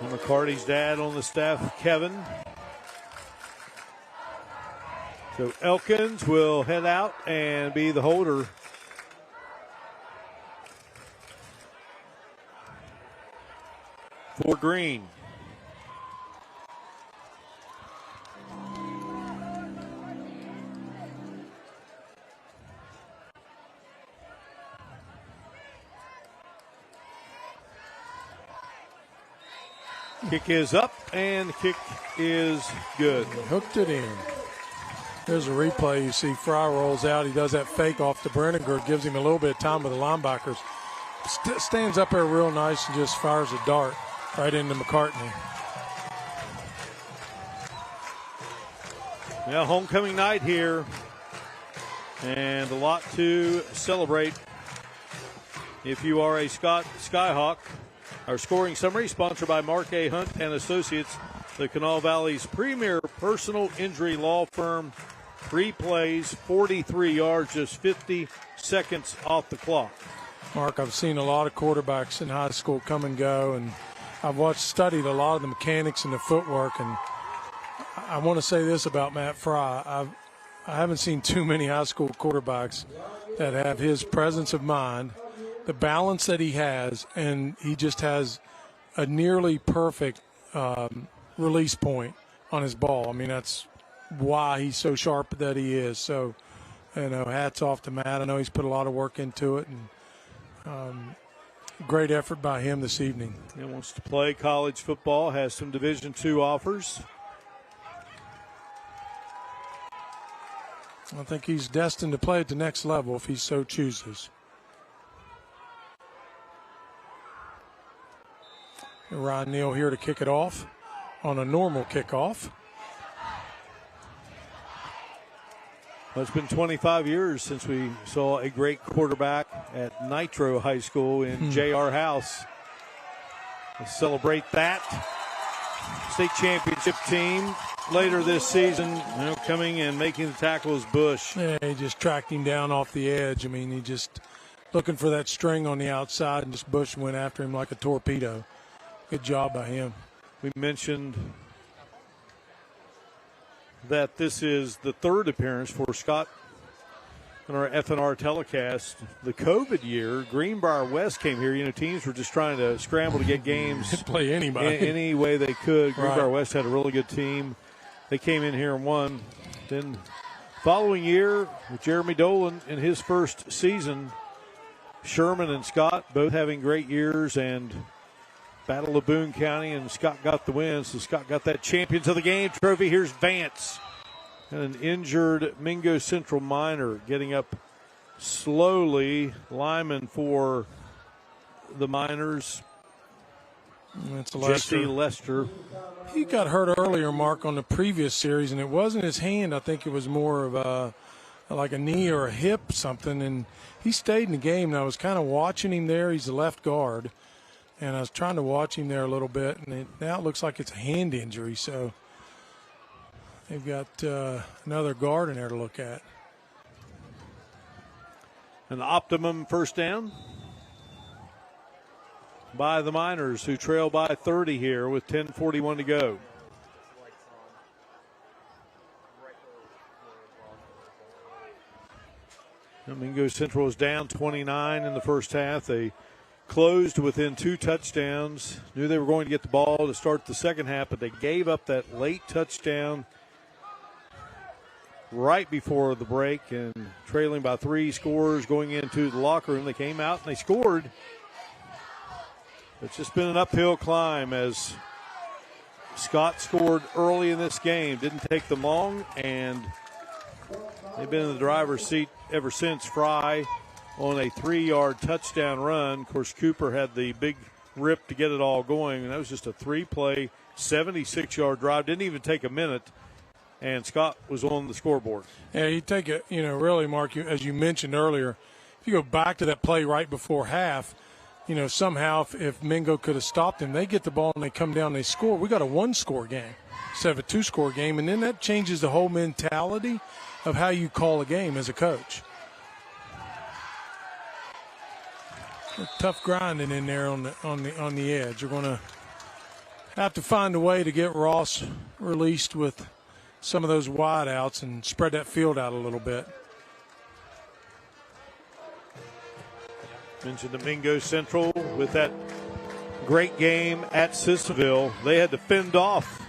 S1: And McCarty's dad on the staff, Kevin. So Elkins will head out and be the holder. For Green. Kick is up, and the kick is good.
S2: Hooked it in. There's a replay. You see Fry rolls out. He does that fake off to Brenninger, gives him a little bit of time with the linebackers. Stands up there real nice and just fires a dart right into McCartney.
S1: Yeah, homecoming night here, and a lot to celebrate. If you are a Scott Skyhawk, our scoring summary sponsored by Mark A. Hunt and Associates, the Kanawha Valley's premier personal injury law firm. 3 plays, 43 yards, just 50 seconds off the clock.
S2: Mark, I've seen a lot of quarterbacks in high school come and go, and I've studied a lot of the mechanics and the footwork, and I want to say this about Matt Fry. I haven't seen too many high school quarterbacks that have his presence of mind, the balance that he has, and he just has a nearly perfect release point on his ball. I mean, that's why he's so sharp that he is. So, hats off to Matt. I know he's put a lot of work into it, and great effort by him this evening.
S1: He wants to play college football, has some Division II offers.
S2: I think he's destined to play at the next level if he so chooses. Ryan Neal here to kick it off on a normal kickoff.
S1: Well, it's been 25 years since we saw a great quarterback at Nitro High School in J.R. House. Let's celebrate that. State championship team later this season, coming and making the tackles Bush.
S2: Yeah, he just tracked him down off the edge. I mean, he just looking for that string on the outside, and just Bush went after him like a torpedo. Good job by him.
S1: We mentioned that this is the third appearance for Scott on our FNR telecast. The COVID year, Greenbrier West came here. Teams were just trying to scramble to get games.
S2: Play anybody.
S1: Any way they could. Greenbrier West had a really good team. They came in here and won. Then following year, with Jeremy Dolan in his first season, Sherman and Scott both having great years, and Battle of Boone County, and Scott got the win, so Scott got that Champions of the Game trophy. Here's Vance, and an injured Mingo Central Minor getting up slowly. Lyman for the Miners.
S2: That's
S1: Jesse Lester.
S2: He got hurt earlier, Mark, on the previous series, and it wasn't his hand. I think it was more of like a knee or a hip, something, and he stayed in the game, and I was kind of watching him there. He's the left guard. And I was trying to watch him there a little bit, and now it looks like it's a hand injury. So they've got another guard in there to look at.
S1: An optimum first down by the Miners, who trail by 30 here with 10:41 to go. Mingo Central is down 29 in the first half. They closed within 2 touchdowns. Knew they were going to get the ball to start the second half, but they gave up that late touchdown right before the break, and trailing by 3 scores going into the locker room. They came out and they scored. It's just been an uphill climb as Scott scored early in this game. Didn't take them long, and they've been in the driver's seat ever since. Fry on a 3-yard touchdown run. Of course, Cooper had the big rip to get it all going, and that was just a 3-play, 76-yard drive. Didn't even take a minute. and Scott was on the scoreboard.
S2: Yeah, you take it, really, Mark, as you mentioned earlier, if you go back to that play right before half, somehow if Mingo could have stopped them, they get the ball and they come down and they score. We got a one-score game instead of a two-score game, and then that changes the whole mentality of how you call a game as a coach. Tough grinding in there on the edge. You're going to have to find a way to get Ross released with some of those wide outs and spread that field out a little bit.
S1: Mentioned the Mingo Central with that great game at Sissonville. They had to fend off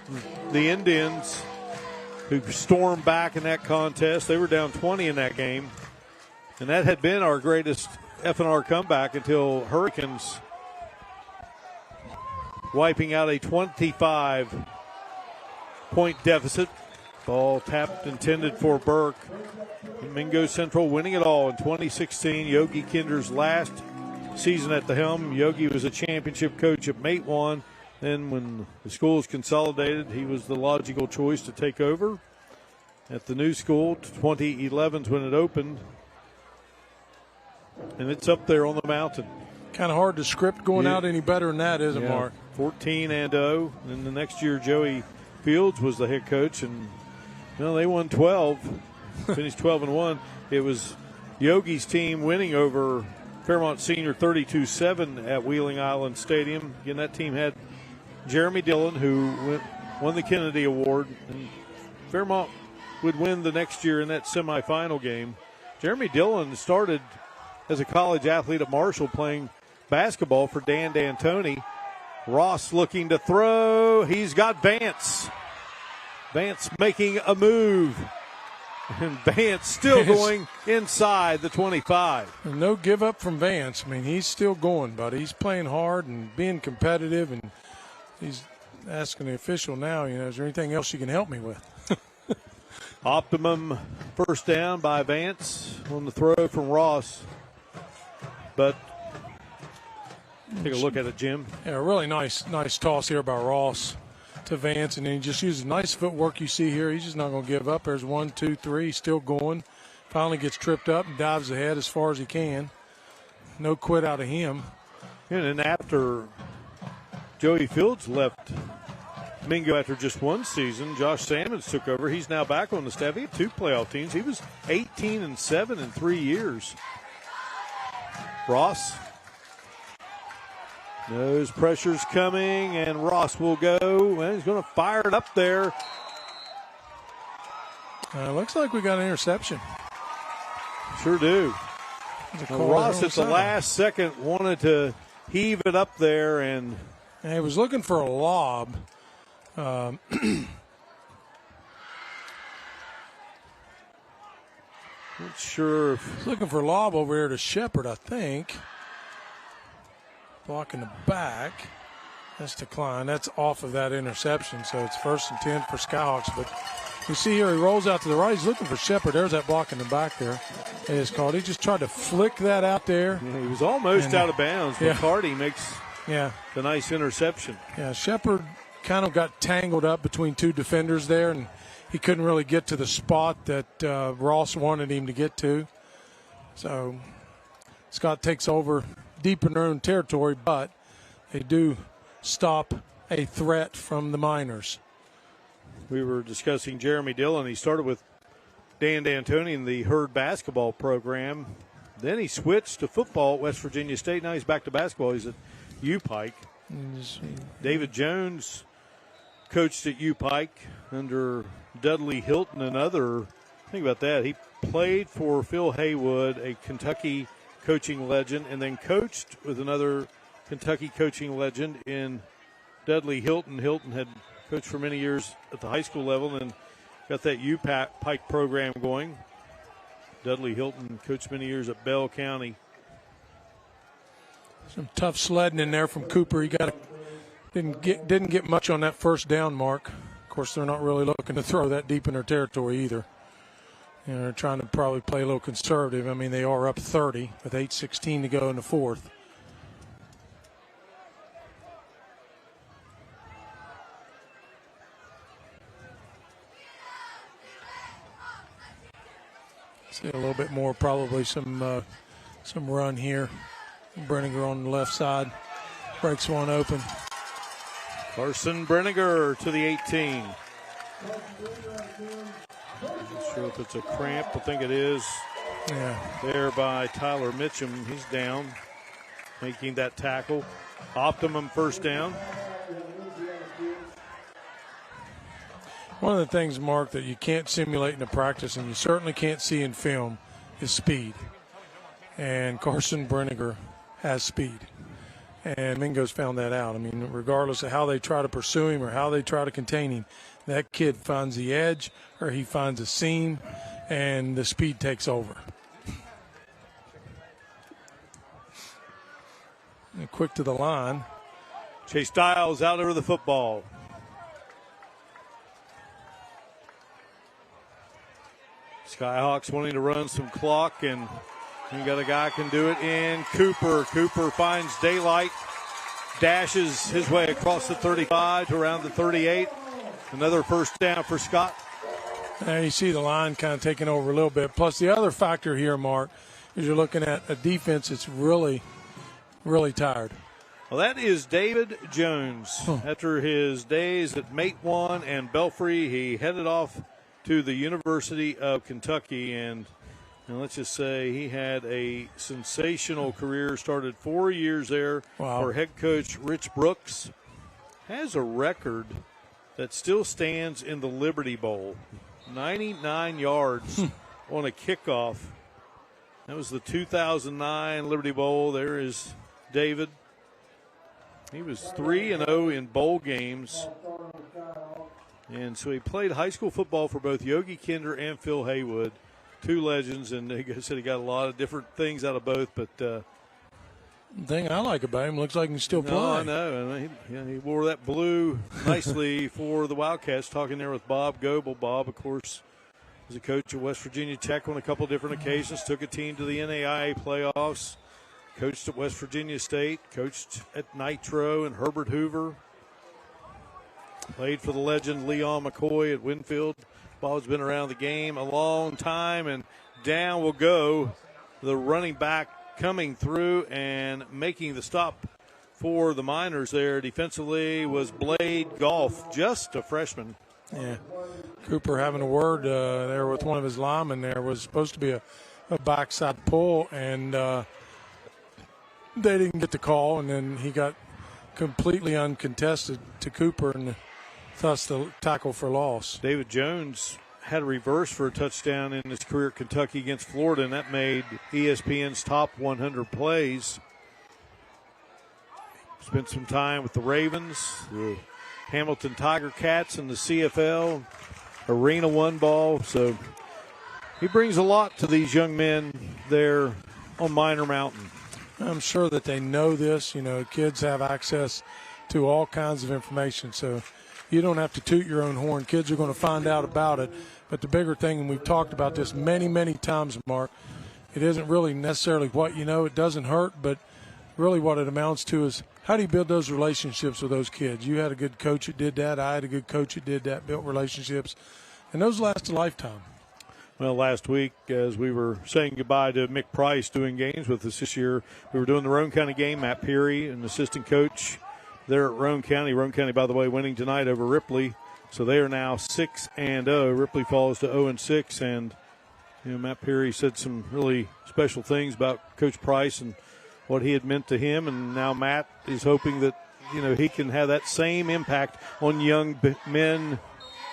S1: the Indians, who stormed back in that contest. They were down 20 in that game, and that had been our greatest F&R comeback until Hurricanes wiping out a 25-point deficit. Ball tapped, intended for Burke. Mingo Central winning it all in 2016. Yogi Kinder's last season at the helm. Yogi was a championship coach at Mate One. Then when the school was consolidated, he was the logical choice to take over at the new school. 2011 is when it opened. And it's up there on the mountain.
S2: Kind of hard to script going out any better than that, isn't it, Mark?
S1: 14-0. And the next year, Joey Fields was the head coach, and they won 12, finished 12-1. It was Yogi's team winning over Fairmont Senior 32-7 at Wheeling Island Stadium. Again, that team had Jeremy Dillon, who won the Kennedy Award, and Fairmont would win the next year in that semifinal game. Jeremy Dillon started as a college athlete at Marshall playing basketball for Dan D'Antoni. Ross looking to throw. He's got Vance. Vance making a move. And Vance still going inside the 25.
S2: No give up from Vance. I mean, he's still going, buddy. He's playing hard and being competitive, and he's asking the official now, is there anything else you can help me with?
S1: Optimum first down by Vance on the throw from Ross. But take a look at it, Jim.
S2: Yeah, really nice toss here by Ross to Vance, and then he just uses nice footwork you see here. He's just not going to give up. There's 1, 2, 3, still going. Finally gets tripped up and dives ahead as far as he can. No quit out of him.
S1: And then after Joey Fields left Mingo after just one season, Josh Sammons took over. He's now back on the staff. He had 2 playoff teams. He was 18-7 in 3 years. Ross knows pressure's coming, and Ross will go. Well, he's going to fire it up there.
S2: Looks like we got an interception.
S1: Sure do. Ross at the last second wanted to heave it up there, and
S2: he was looking for a lob. Not
S1: sure if
S2: looking for a lob over here to Shepard, I think. Blocking the back. That's declined. That's off of that interception, so it's 1st and 10 for Skyhawks. But you see here, he rolls out to the right. He's looking for Shepard. There's that block in the back there. It is called. He just tried to flick that out there.
S1: Yeah, he was almost out of bounds. McCarty makes the nice interception.
S2: Yeah, Shepard kind of got tangled up between 2 defenders there, and he couldn't really get to the spot that Ross wanted him to get to. So Scott takes over deep in their own territory, but they do stop a threat from the Miners.
S1: We were discussing Jeremy Dillon. He started with Dan D'Antoni in the Herd basketball program. Then he switched to football at West Virginia State. Now he's back to basketball. He's at U-Pike. David Jones coached at U-Pike under Dudley Hilton and other. Think about that. He played for Phil Haywood, a Kentucky coaching legend, and then coached with another Kentucky coaching legend in Dudley Hilton. Hilton had coached for many years at the high school level and got that U-Pike program going. Dudley Hilton coached many years at Bell County.
S2: Some tough sledding in there from Cooper. He didn't get much on that first down mark. Of course, they're not really looking to throw that deep in their territory either. They're trying to probably play a little conservative. I mean, they are up 30 with 8:16 to go in the 4th. See a little bit more, probably some run here. Brenninger on the left side breaks one open.
S1: Carson Brenninger to the 18. Not sure if it's a cramp. I think it is.
S2: Yeah.
S1: There by Tyler Mitchum. He's down, making that tackle. Optimum first down.
S2: One of the things, Mark, that you can't simulate in a practice and you certainly can't see in film is speed. And Carson Brenninger has speed. And Mingo's found that out. I mean, regardless of how they try to pursue him or how they try to contain him, that kid finds the edge or he finds a seam, and the speed takes over. And quick to the line.
S1: Chase Stiles out over the football. Skyhawks wanting to run some clock, and you got a guy can do it in Cooper. Cooper finds daylight, dashes his way across the 35 to around the 38. Another first down for Scott.
S2: Now you see the line kind of taking over a little bit. Plus the other factor here, Mark, is you're looking at a defense that's really, really tired.
S1: Well, that is David Jones. After his days at Mate 1 and Belfry, he headed off to the University of Kentucky, and let's just say he had a sensational career. Started 4 years there for head coach Rich Brooks. Has a record that still stands in the Liberty Bowl. 99 yards on a kickoff. That was the 2009 Liberty Bowl. There is David. He was 3-0 in bowl games. And so he played high school football for both Yogi Kinder and Phil Haywood, two legends, and they said he got a lot of different things out of both. But
S2: the thing I like about him, looks like he can still play.
S1: I know. And he wore that blue nicely for the Wildcats, talking there with Bob Goebel. Bob, of course, was a coach at West Virginia Tech on a couple different occasions, took a team to the NAIA playoffs, coached at West Virginia State, coached at Nitro and Herbert Hoover. Played for the legend Leon McCoy at Winfield. Bob's been around the game a long time, and down will go the running back coming through and making the stop for the Miners there. Defensively was Blade Goff, just a freshman.
S2: Yeah. Cooper having a word there with one of his linemen there. Was supposed to be a backside pull, and they didn't get the call, and then he got completely uncontested to Cooper, and thus the tackle for loss.
S1: David Jones had a reverse for a touchdown in his career at Kentucky against Florida, and that made ESPN's top 100 plays. Spent some time with the Ravens, the Hamilton Tiger Cats, and the CFL, Arena One ball. So he brings a lot to these young men there on Miner Mountain.
S2: I'm sure that they know this. You know, kids have access to all kinds of information, so you don't have to toot your own horn. Kids are going to find out about it. But the bigger thing, and we've talked about this many, many times, Mark, it isn't really necessarily what you know. It doesn't hurt, but really what it amounts to is how do you build those relationships with those kids? You had a good coach that did that. I had a good coach that did that, built relationships, and those last a lifetime.
S1: Well, last week, as we were saying goodbye to Mick Price doing games with us this year, we were doing the Roane County game. Matt Peary, an assistant coach there at Roane County. Roane County, by the way, winning tonight over Ripley. So they are now 6-0. Ripley falls to 0-6. And, Matt Peary said some really special things about Coach Price and what he had meant to him. And now Matt is hoping that, he can have that same impact on young men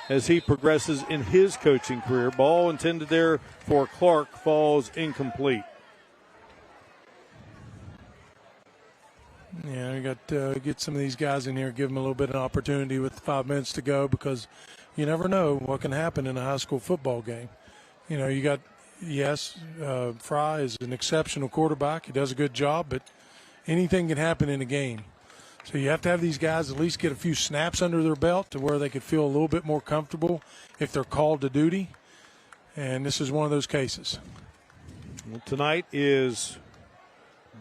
S1: as he progresses in his coaching career. Ball intended there for Clark falls incomplete.
S2: Yeah, we got to get some of these guys in here, give them a little bit of an opportunity with 5 minutes to go, because you never know what can happen in a high school football game. You got, Fry is an exceptional quarterback. He does a good job, but anything can happen in a game. So you have to have these guys at least get a few snaps under their belt to where they could feel a little bit more comfortable if they're called to duty. And this is one of those cases.
S1: Well, tonight is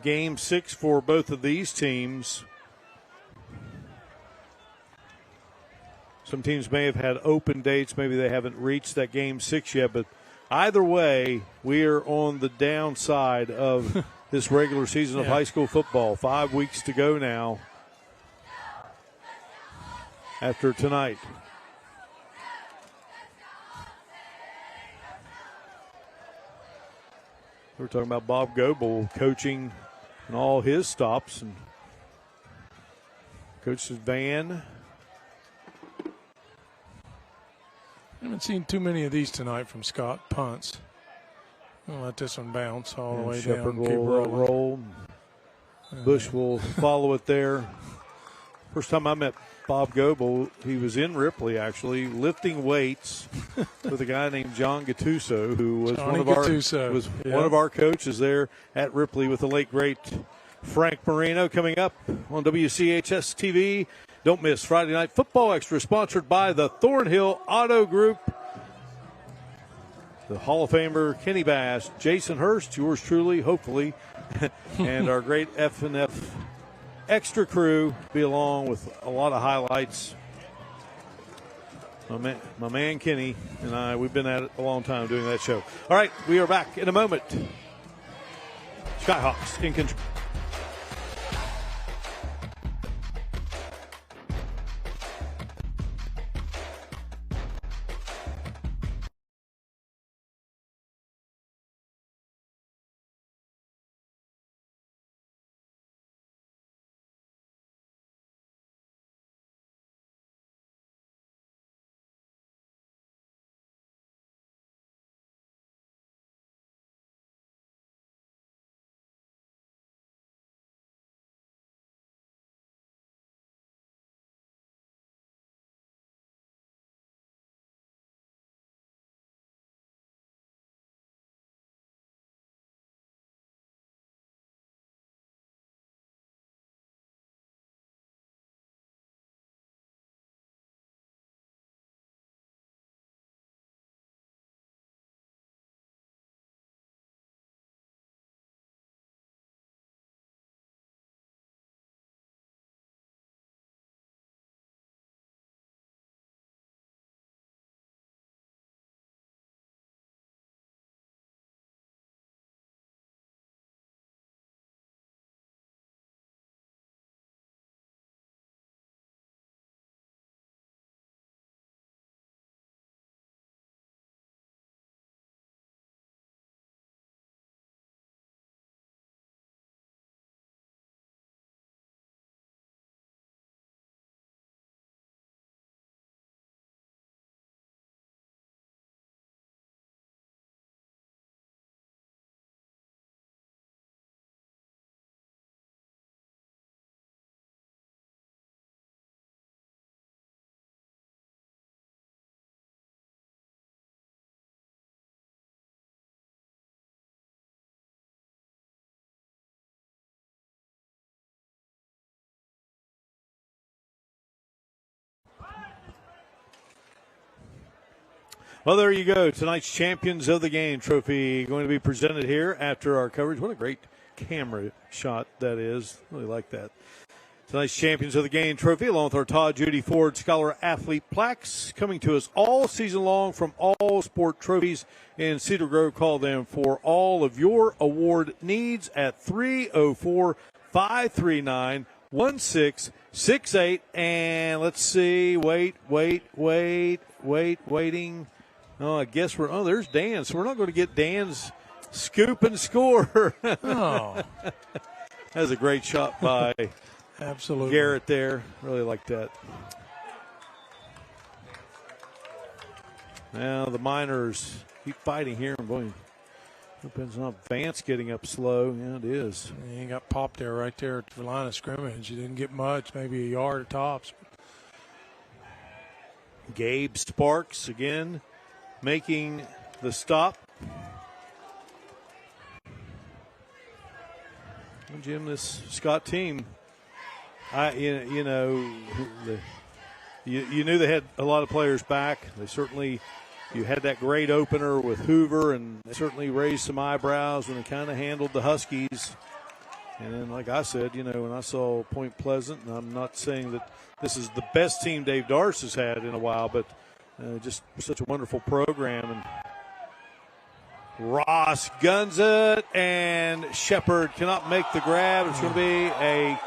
S1: Game 6 for both of these teams. Some teams may have had open dates. Maybe they haven't reached that Game 6 yet, but either way, we are on the downside of this regular season of high school football. 5 weeks to go now after tonight. We're talking about Bob Goebel coaching and all his stops. And Coach Van.
S2: I haven't seen too many of these tonight from Scott. Punts. I'll let this one bounce all the way
S1: Shepherd
S2: down. Keep
S1: will
S2: rolling.
S1: roll. Bush will follow it there. First time I met Bob Goebel, he was in Ripley actually, lifting weights with a guy named John Gattuso, who was one of our coaches there at Ripley with the late great Frank Marino. Coming up on WCHS-TV. Don't miss Friday Night Football Extra, sponsored by the Thornhill Auto Group. The Hall of Famer Kenny Bass, Jason Hurst, yours truly, hopefully, and our great F&F Extra crew be along with a lot of highlights. My man Kenny and I, we've been at it a long time doing that show. All right, we are back in a moment. Skyhawks in control. Well, there you go. Tonight's Champions of the Game trophy going to be presented here after our coverage. What a great camera shot that is. Really like that. Tonight's Champions of the Game trophy, along with our Todd Judy Ford Scholar Athlete plaques, coming to us all season long from All Sport Trophies in Cedar Grove. Call them for all of your award needs at 304-539-1668. And let's see, waiting. Oh, I guess there's Dan. So we're not going to get Dan's scoop and score.
S2: Oh.
S1: That's a great shot by
S2: absolutely
S1: Garrett there. Really like that. Now the Miners keep fighting here. Boy, depends on Vance getting up slow. Yeah, it is.
S2: He got popped there right there at the line of scrimmage. He didn't get much, maybe a yard at tops.
S1: Gabe Sparks again making the stop. Well, Jim, this Scott team, you knew they had a lot of players back. They certainly, you had that great opener with Hoover, and they certainly raised some eyebrows when they kind of handled the Huskies. And then, like I said, when I saw Point Pleasant, and I'm not saying that this is the best team Dave Darce has had in a while, but just such a wonderful program. And Ross guns it, and Shepard cannot make the grab. It's going to be a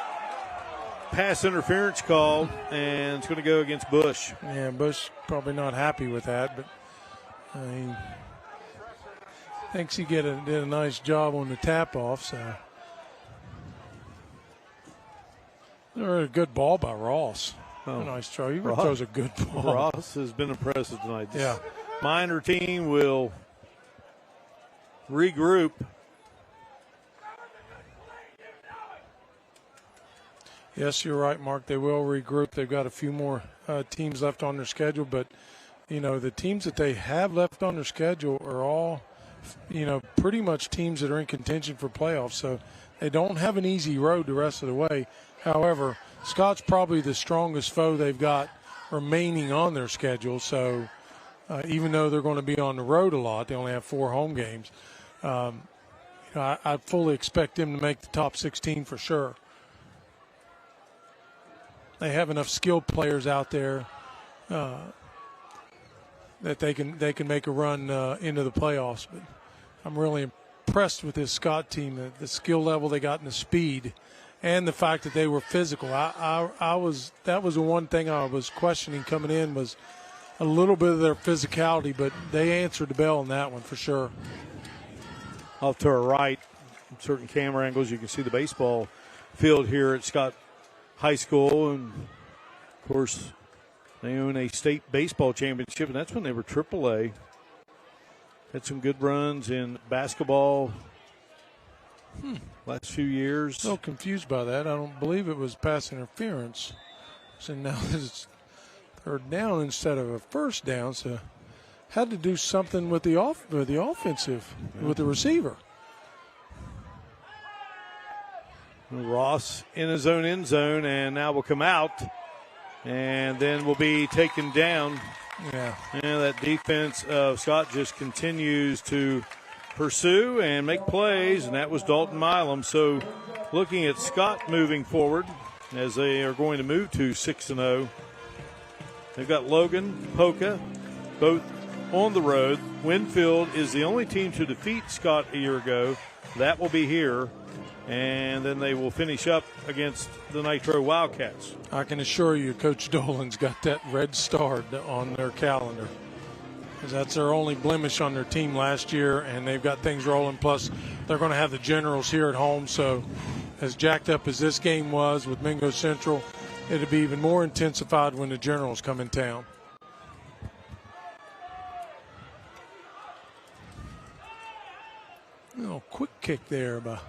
S1: pass interference call, and it's going to go against Bush.
S2: Yeah, Bush probably not happy with that, but he thinks he did a nice job on the tap-off. So a good ball by Ross. A nice throw. He throws a good ball.
S1: Ross has been impressive tonight.
S2: Yeah.
S1: Minor team will regroup.
S2: Yes, you're right, Mark. They will regroup. They've got a few more teams left on their schedule, but, the teams that they have left on their schedule are all, pretty much teams that are in contention for playoffs. So they don't have an easy road the rest of the way. However, Scott's probably the strongest foe they've got remaining on their schedule. So even though they're going to be on the road a lot, they only have 4 home games. I fully expect them to make the top 16 for sure. They have enough skilled players out there that they can make a run into the playoffs. But I'm really impressed with this Scott team, the skill level they got and the speed, and the fact that they were physical. That was the one thing I was questioning coming in, was a little bit of their physicality, but they answered the bell on that one for sure.
S1: Off to our right, in certain camera angles, you can see the baseball field here at Scott High School, and of course they own a state baseball championship, and that's when they were AAA. Had some good runs in basketball last few years.
S2: So confused by that. I don't believe it was pass interference. So now it's third down instead of a first down. So had to do something with the offensive, with the receiver.
S1: Ross in his own end zone, and now will come out, and then will be taken down.
S2: Yeah.
S1: And that defense of Scott just continues to pursue and make plays, and that was Dalton Milam. So looking at Scott moving forward as they are going to move to 6-0. They've got Logan, Polka, both on the road. Winfield is the only team to defeat Scott a year ago. That will be here. And then they will finish up against the Nitro Wildcats.
S2: I can assure you Coach Dolan's got that red star on their calendar, because that's their only blemish on their team last year, and they've got things rolling. Plus, they're going to have the Generals here at home, so as jacked up as this game was with Mingo Central, it'll be even more intensified when the Generals come in town. Oh, quick kick there by...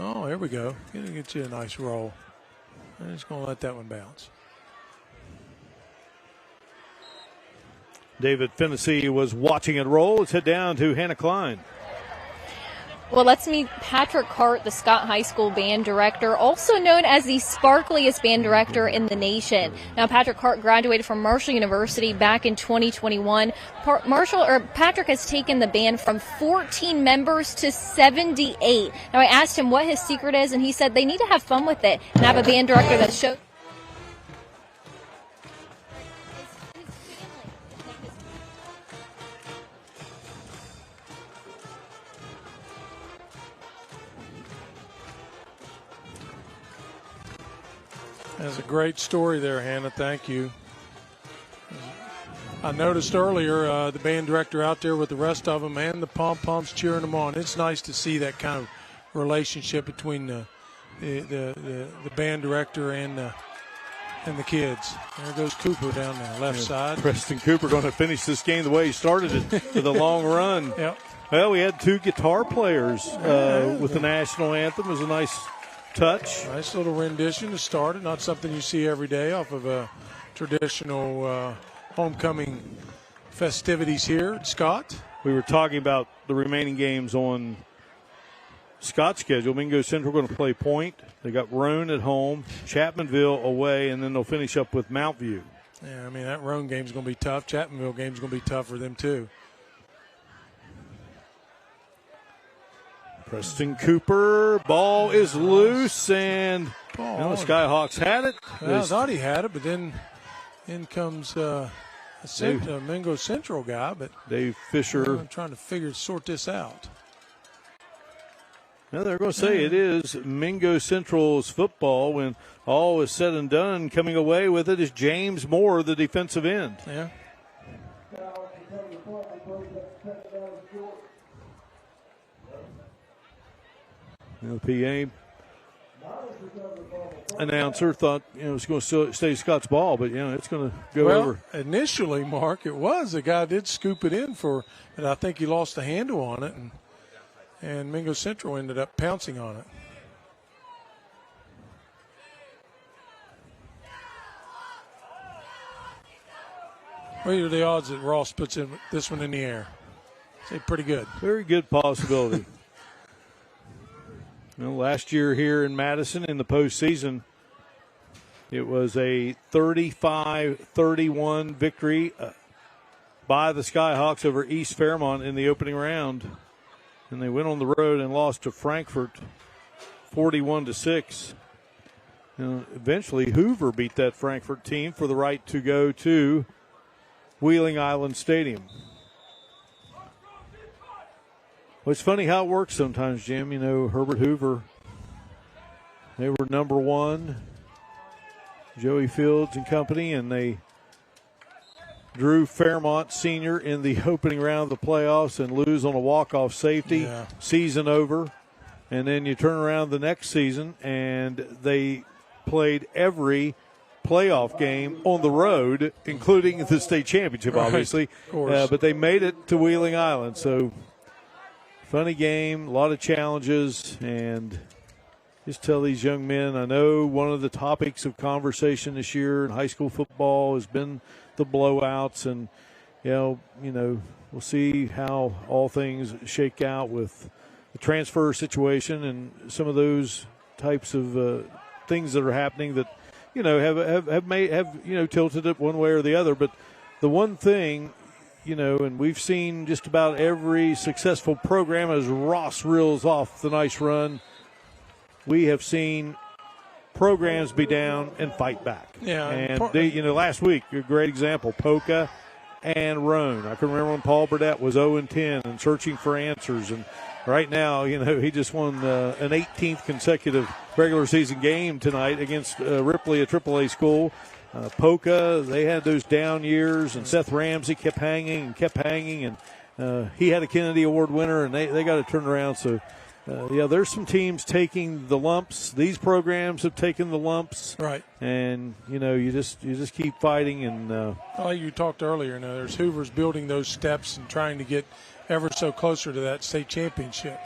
S2: Oh, here we go. Gonna get you a nice roll. I'm just going to let that one bounce.
S1: David Fennessy was watching it roll. Let's head down to Hannah Klein.
S3: Well, let's meet Patrick Hart, the Scott High School band director, also known as the sparkliest band director in the nation. Now, Patrick Hart graduated from Marshall University back in 2021. Patrick has taken the band from 14 members to 78. Now, I asked him what his secret is, and he said they need to have fun with it and have a band director that shows.
S2: That's a great story there, Hannah. Thank you. I noticed earlier the band director out there with the rest of them and the pom-poms cheering them on. It's nice to see that kind of relationship between the band director and the kids. There goes Cooper down there, left side.
S1: Preston Cooper going to finish this game the way he started it, with a long run.
S2: Yep.
S1: Well, we had 2 guitar players with the national anthem. It was a nice touch.
S2: Nice little rendition to start it. Not something you see every day off of a traditional homecoming festivities here at Scott.
S1: We were talking about the remaining games on Scott's schedule. Mingo Central going to play Point. They got Roan at home, Chapmanville away, and then they'll finish up with Mount View.
S2: Yeah, I mean, that Roan game's going to be tough. Chapmanville game's going to be tough for them, too.
S1: Preston Cooper, ball is loose, and the Skyhawks had it.
S2: Well, I thought he had it, but then in comes a Mingo Central guy, but
S1: Dave Fisher.
S2: I'm trying to sort this out.
S1: Now they're going to say it is Mingo Central's football when all is said and done. Coming away with it is James Moore, the defensive end.
S2: Yeah.
S1: The PA announcer thought it was going to stay Scott's ball, but it's going to go over.
S2: Initially, Mark, it was the guy did scoop it in and I think he lost the handle on it, and Mingo Central ended up pouncing on it. What are the odds that Ross puts this one in the air? Say pretty good.
S1: Very good possibility. Last year here in Madison in the postseason, it was a 35-31 victory by the Skyhawks over East Fairmont in the opening round. And they went on the road and lost to Frankfort 41-6. Eventually, Hoover beat that Frankfort team for the right to go to Wheeling Island Stadium. Well, it's funny how it works sometimes, Jim. Herbert Hoover, they were number one, Joey Fields and company, and they drew Fairmont Senior in the opening round of the playoffs and lose on a walk-off safety.
S2: Yeah.
S1: Season over. And then you turn around the next season, and they played every playoff game on the road, including the state championship, obviously.
S2: Of course.
S1: But they made it to Wheeling Island, so funny game, a lot of challenges, and just tell these young men, I know one of the topics of conversation this year in high school football has been the blowouts, and, we'll see how all things shake out with the transfer situation and some of those types of things that are happening that, have tilted it one way or the other. But the one thing, and we've seen just about every successful program as Ross reels off the nice run, we have seen programs be down and fight back.
S2: Yeah.
S1: And last week, a great example, Polka and Roan. I can remember when Paul Burdett was 0-10 and searching for answers. And right now, he just won an 18th consecutive regular season game tonight against Ripley, a AAA school. Polka, they had those down years, and Seth Ramsey kept hanging, and he had a Kennedy Award winner, and they got to turn around. So, there's some teams taking the lumps. These programs have taken the lumps,
S2: right?
S1: And you just keep fighting. And
S2: like you talked earlier, there's Hoover's building those steps and trying to get ever so closer to that state championship.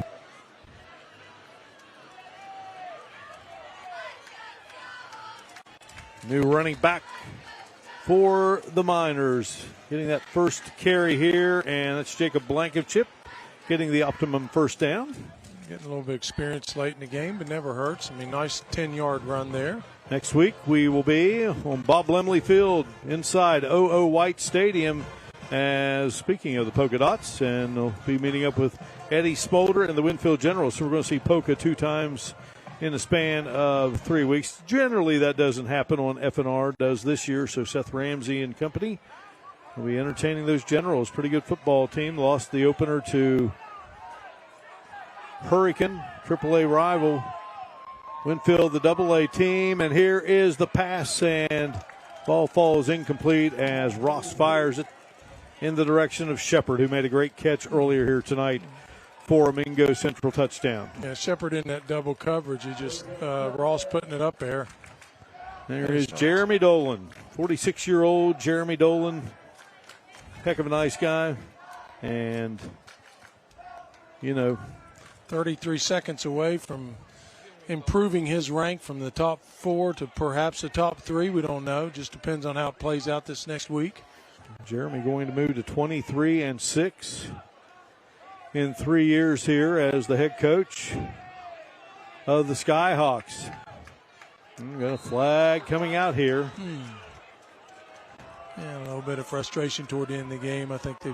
S1: New running back for the Miners, getting that first carry here, and that's Jacob Blankenship getting the optimum first down.
S2: Getting a little bit of experience late in the game, but never hurts. Nice 10-yard run there.
S1: Next week we will be on Bob Lemley Field inside O.O. White Stadium. As speaking of the Polka Dots, and we'll be meeting up with Eddie Smolder and the Winfield Generals. So we're going to see Polka 2 times in the span of 3 weeks. Generally, that doesn't happen on FNR, does this year. So Seth Ramsey and company will be entertaining those Generals. Pretty good football team. Lost the opener to Hurricane, AAA rival. Winfield, the AA team. And here is the pass, and ball falls incomplete as Ross fires it in the direction of Shepard, who made a great catch earlier here tonight for a Mingo Central touchdown.
S2: Yeah, Shepard in that double coverage. He just, Ross putting it up there.
S1: There is Jeremy Dolan, 46-year-old Jeremy Dolan. Heck of a nice guy. And,
S2: 33 seconds away from improving his rank from the top 4 to perhaps the top 3. We don't know. Just depends on how it plays out this next week.
S1: Jeremy going to move to 23-6 in 3 years here as the head coach of the Skyhawks. Got a flag coming out here.
S2: Yeah, a little bit of frustration toward the end of the game. I think they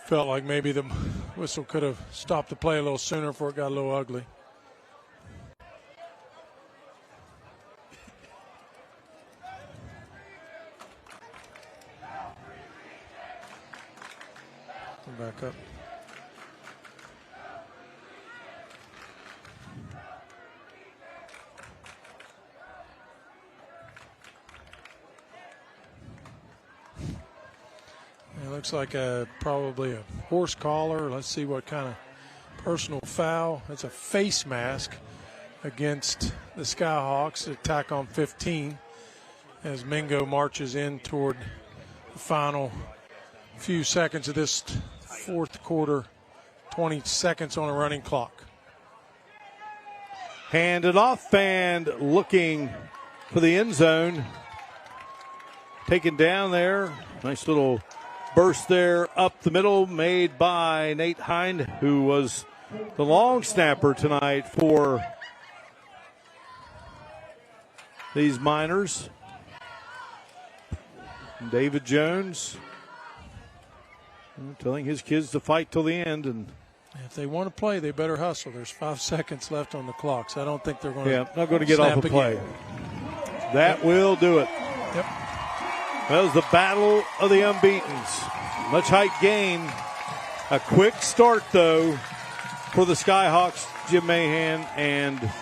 S2: felt like maybe the whistle could have stopped the play a little sooner before it got a little ugly. hookup. It looks like probably a horse collar. Let's see what kind of personal foul. It's a face mask against the Skyhawks. Attack on 15 as Mingo marches in toward the final few seconds of this fourth quarter. 20 seconds on a running clock.
S1: Handed off and looking for the end zone. Taken down there. Nice little burst there up the middle made by Nate Hind, who was the long snapper tonight for these Miners. David Jones telling his kids to fight till the end, and
S2: if they want to play, they better hustle. There's 5 seconds left on the clock, so I don't think they're going to.
S1: Not going to get off a play. That will do it.
S2: Yep.
S1: That was the battle of the unbeatens. Much height gain. A quick start, though, for the Skyhawks. Jim Mahan and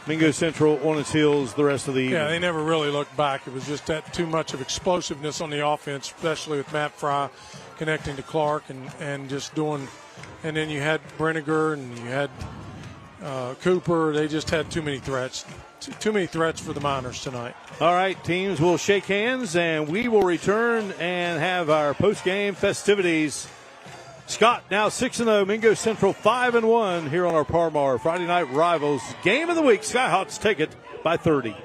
S1: Mingo Central on its heels the rest of the evening.
S2: Yeah, they never really looked back. It was just that too much of explosiveness on the offense, especially with Matt Fry connecting to Clark and just doing. And then you had Brenniger and you had Cooper. They just had too many threats. Too many threats for the Miners tonight.
S1: All right, teams will shake hands, and we will return and have our post-game festivities. Scott now 6-0, Mingo Central 5-1 here on our Parmar Friday Night Rivals. Game of the week, Skyhawks take it by 30.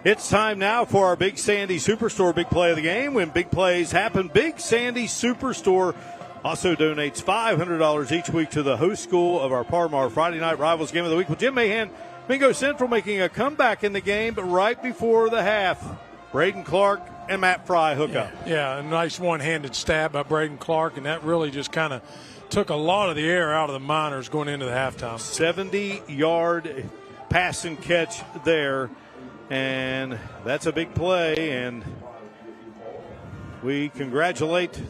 S1: It's time now for our Big Sandy Superstore Big Play of the Game. When big plays happen, Big Sandy Superstore also donates $500 each week to the host school of our Parmar Friday Night Rivals Game of the Week. With Jim Mahan, Mingo Central making a comeback in the game, but right before the half, Braden Clark and Matt Fry hook up.
S2: Yeah, a nice one-handed stab by Braden Clark, and that really just kind of took a lot of the air out of the Miners going into the halftime.
S1: 70-yard pass and catch there. And that's a big play, and we congratulate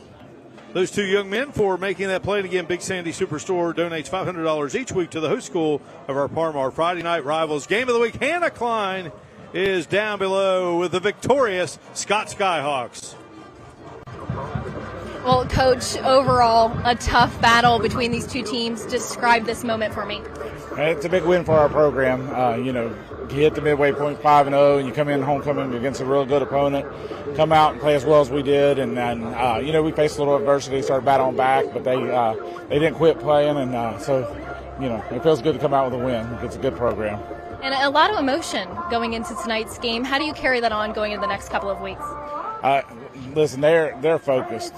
S1: those two young men for making that play. And again, Big Sandy Superstore donates $500 each week to the host school of our Parmar Friday Night Rivals Game of the Week. Hannah Klein is down below with the victorious Scott Skyhawks.
S3: Well, Coach, overall, a tough battle between these two teams. Describe this moment for me.
S5: It's a big win for our program. hit the midway point 5-0, and you come in homecoming against a real good opponent, come out and play as well as we did, and then we faced a little adversity, started battling back, but they didn't quit playing, and so it feels good to come out with a win. It's a good program.
S3: And a lot of emotion going into tonight's game. How do you carry that on going into the next couple of weeks?
S5: Listen, they're focused.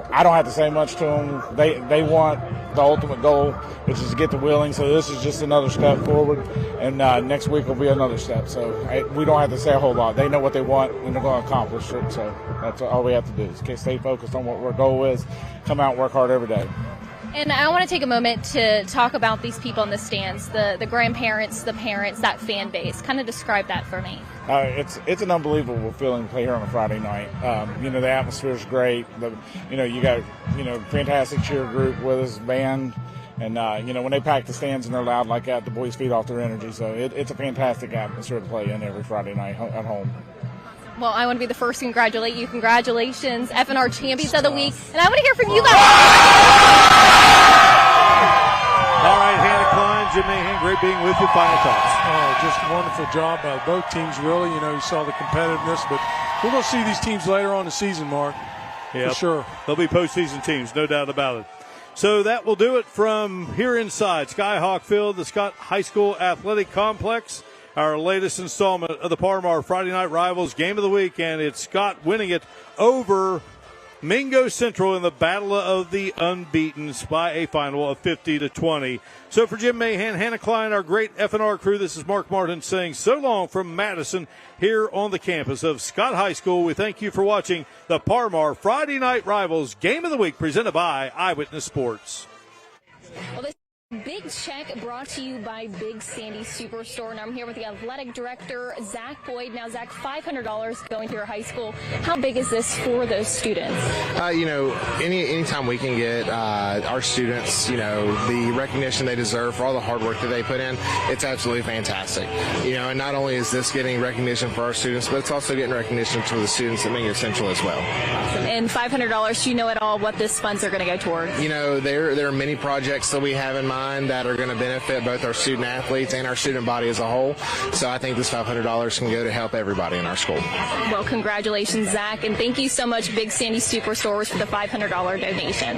S5: I don't have to say much to them. They want the ultimate goal, which is to get to Wheeling. So this is just another step forward, and next week will be another step. So we don't have to say a whole lot. They know what they want, and they're going to accomplish it. So that's all we have to do is stay focused on what our goal is, come out and work hard every day.
S3: And I want to take a moment to talk about these people in the stands, the grandparents, the parents, that fan base. Kind of describe that for me.
S5: It's an unbelievable feeling to play here on a Friday night. The atmosphere is great. You got fantastic cheer group with us, band, and when they pack the stands and they're loud like that, the boys feed off their energy. So it's a fantastic atmosphere to play in every Friday night at home.
S3: Well, I want to be the first to congratulate you. Congratulations, F&R Champions of the Week. And I want to hear from you guys.
S1: All right, Hannah Klein, Jim Mahan, great being with you. Final thoughts.
S2: Oh, just a wonderful job by both teams, really. You saw the competitiveness, but we're going to see these teams later on in the season, Mark.
S1: Yep.
S2: For sure.
S1: They'll be postseason teams, no doubt about it. So that will do it from here inside Skyhawk Field, the Scott High School Athletic Complex. Our latest installment of the Parmar Friday Night Rivals Game of the Week, and it's Scott winning it over Mingo Central in the Battle of the Unbeatens by a final of 50-20. So for Jim Mahan, Hannah Klein, our great F&R crew, this is Mark Martin saying so long from Madison here on the campus of Scott High School. We thank you for watching the Parmar Friday Night Rivals Game of the Week presented by Eyewitness Sports.
S3: Well, this Big Check brought to you by Big Sandy Superstore. Now I'm here with the athletic director, Zach Boyd. Now, Zach, $500 going to your high school. How big is this for those students?
S13: Anytime we can get our students, the recognition they deserve for all the hard work that they put in, it's absolutely fantastic. And not only is this getting recognition for our students, but it's also getting recognition for the students at Mingo Central as well.
S3: Awesome. And $500, do you know at all what this funds are going to go towards?
S13: There are many projects that we have in mind that are going to benefit both our student athletes and our student body as a whole. So I think this $500 can go to help everybody in our school.
S3: Well, congratulations, Zach, and thank you so much, Big Sandy Superstores, for the $500 donation.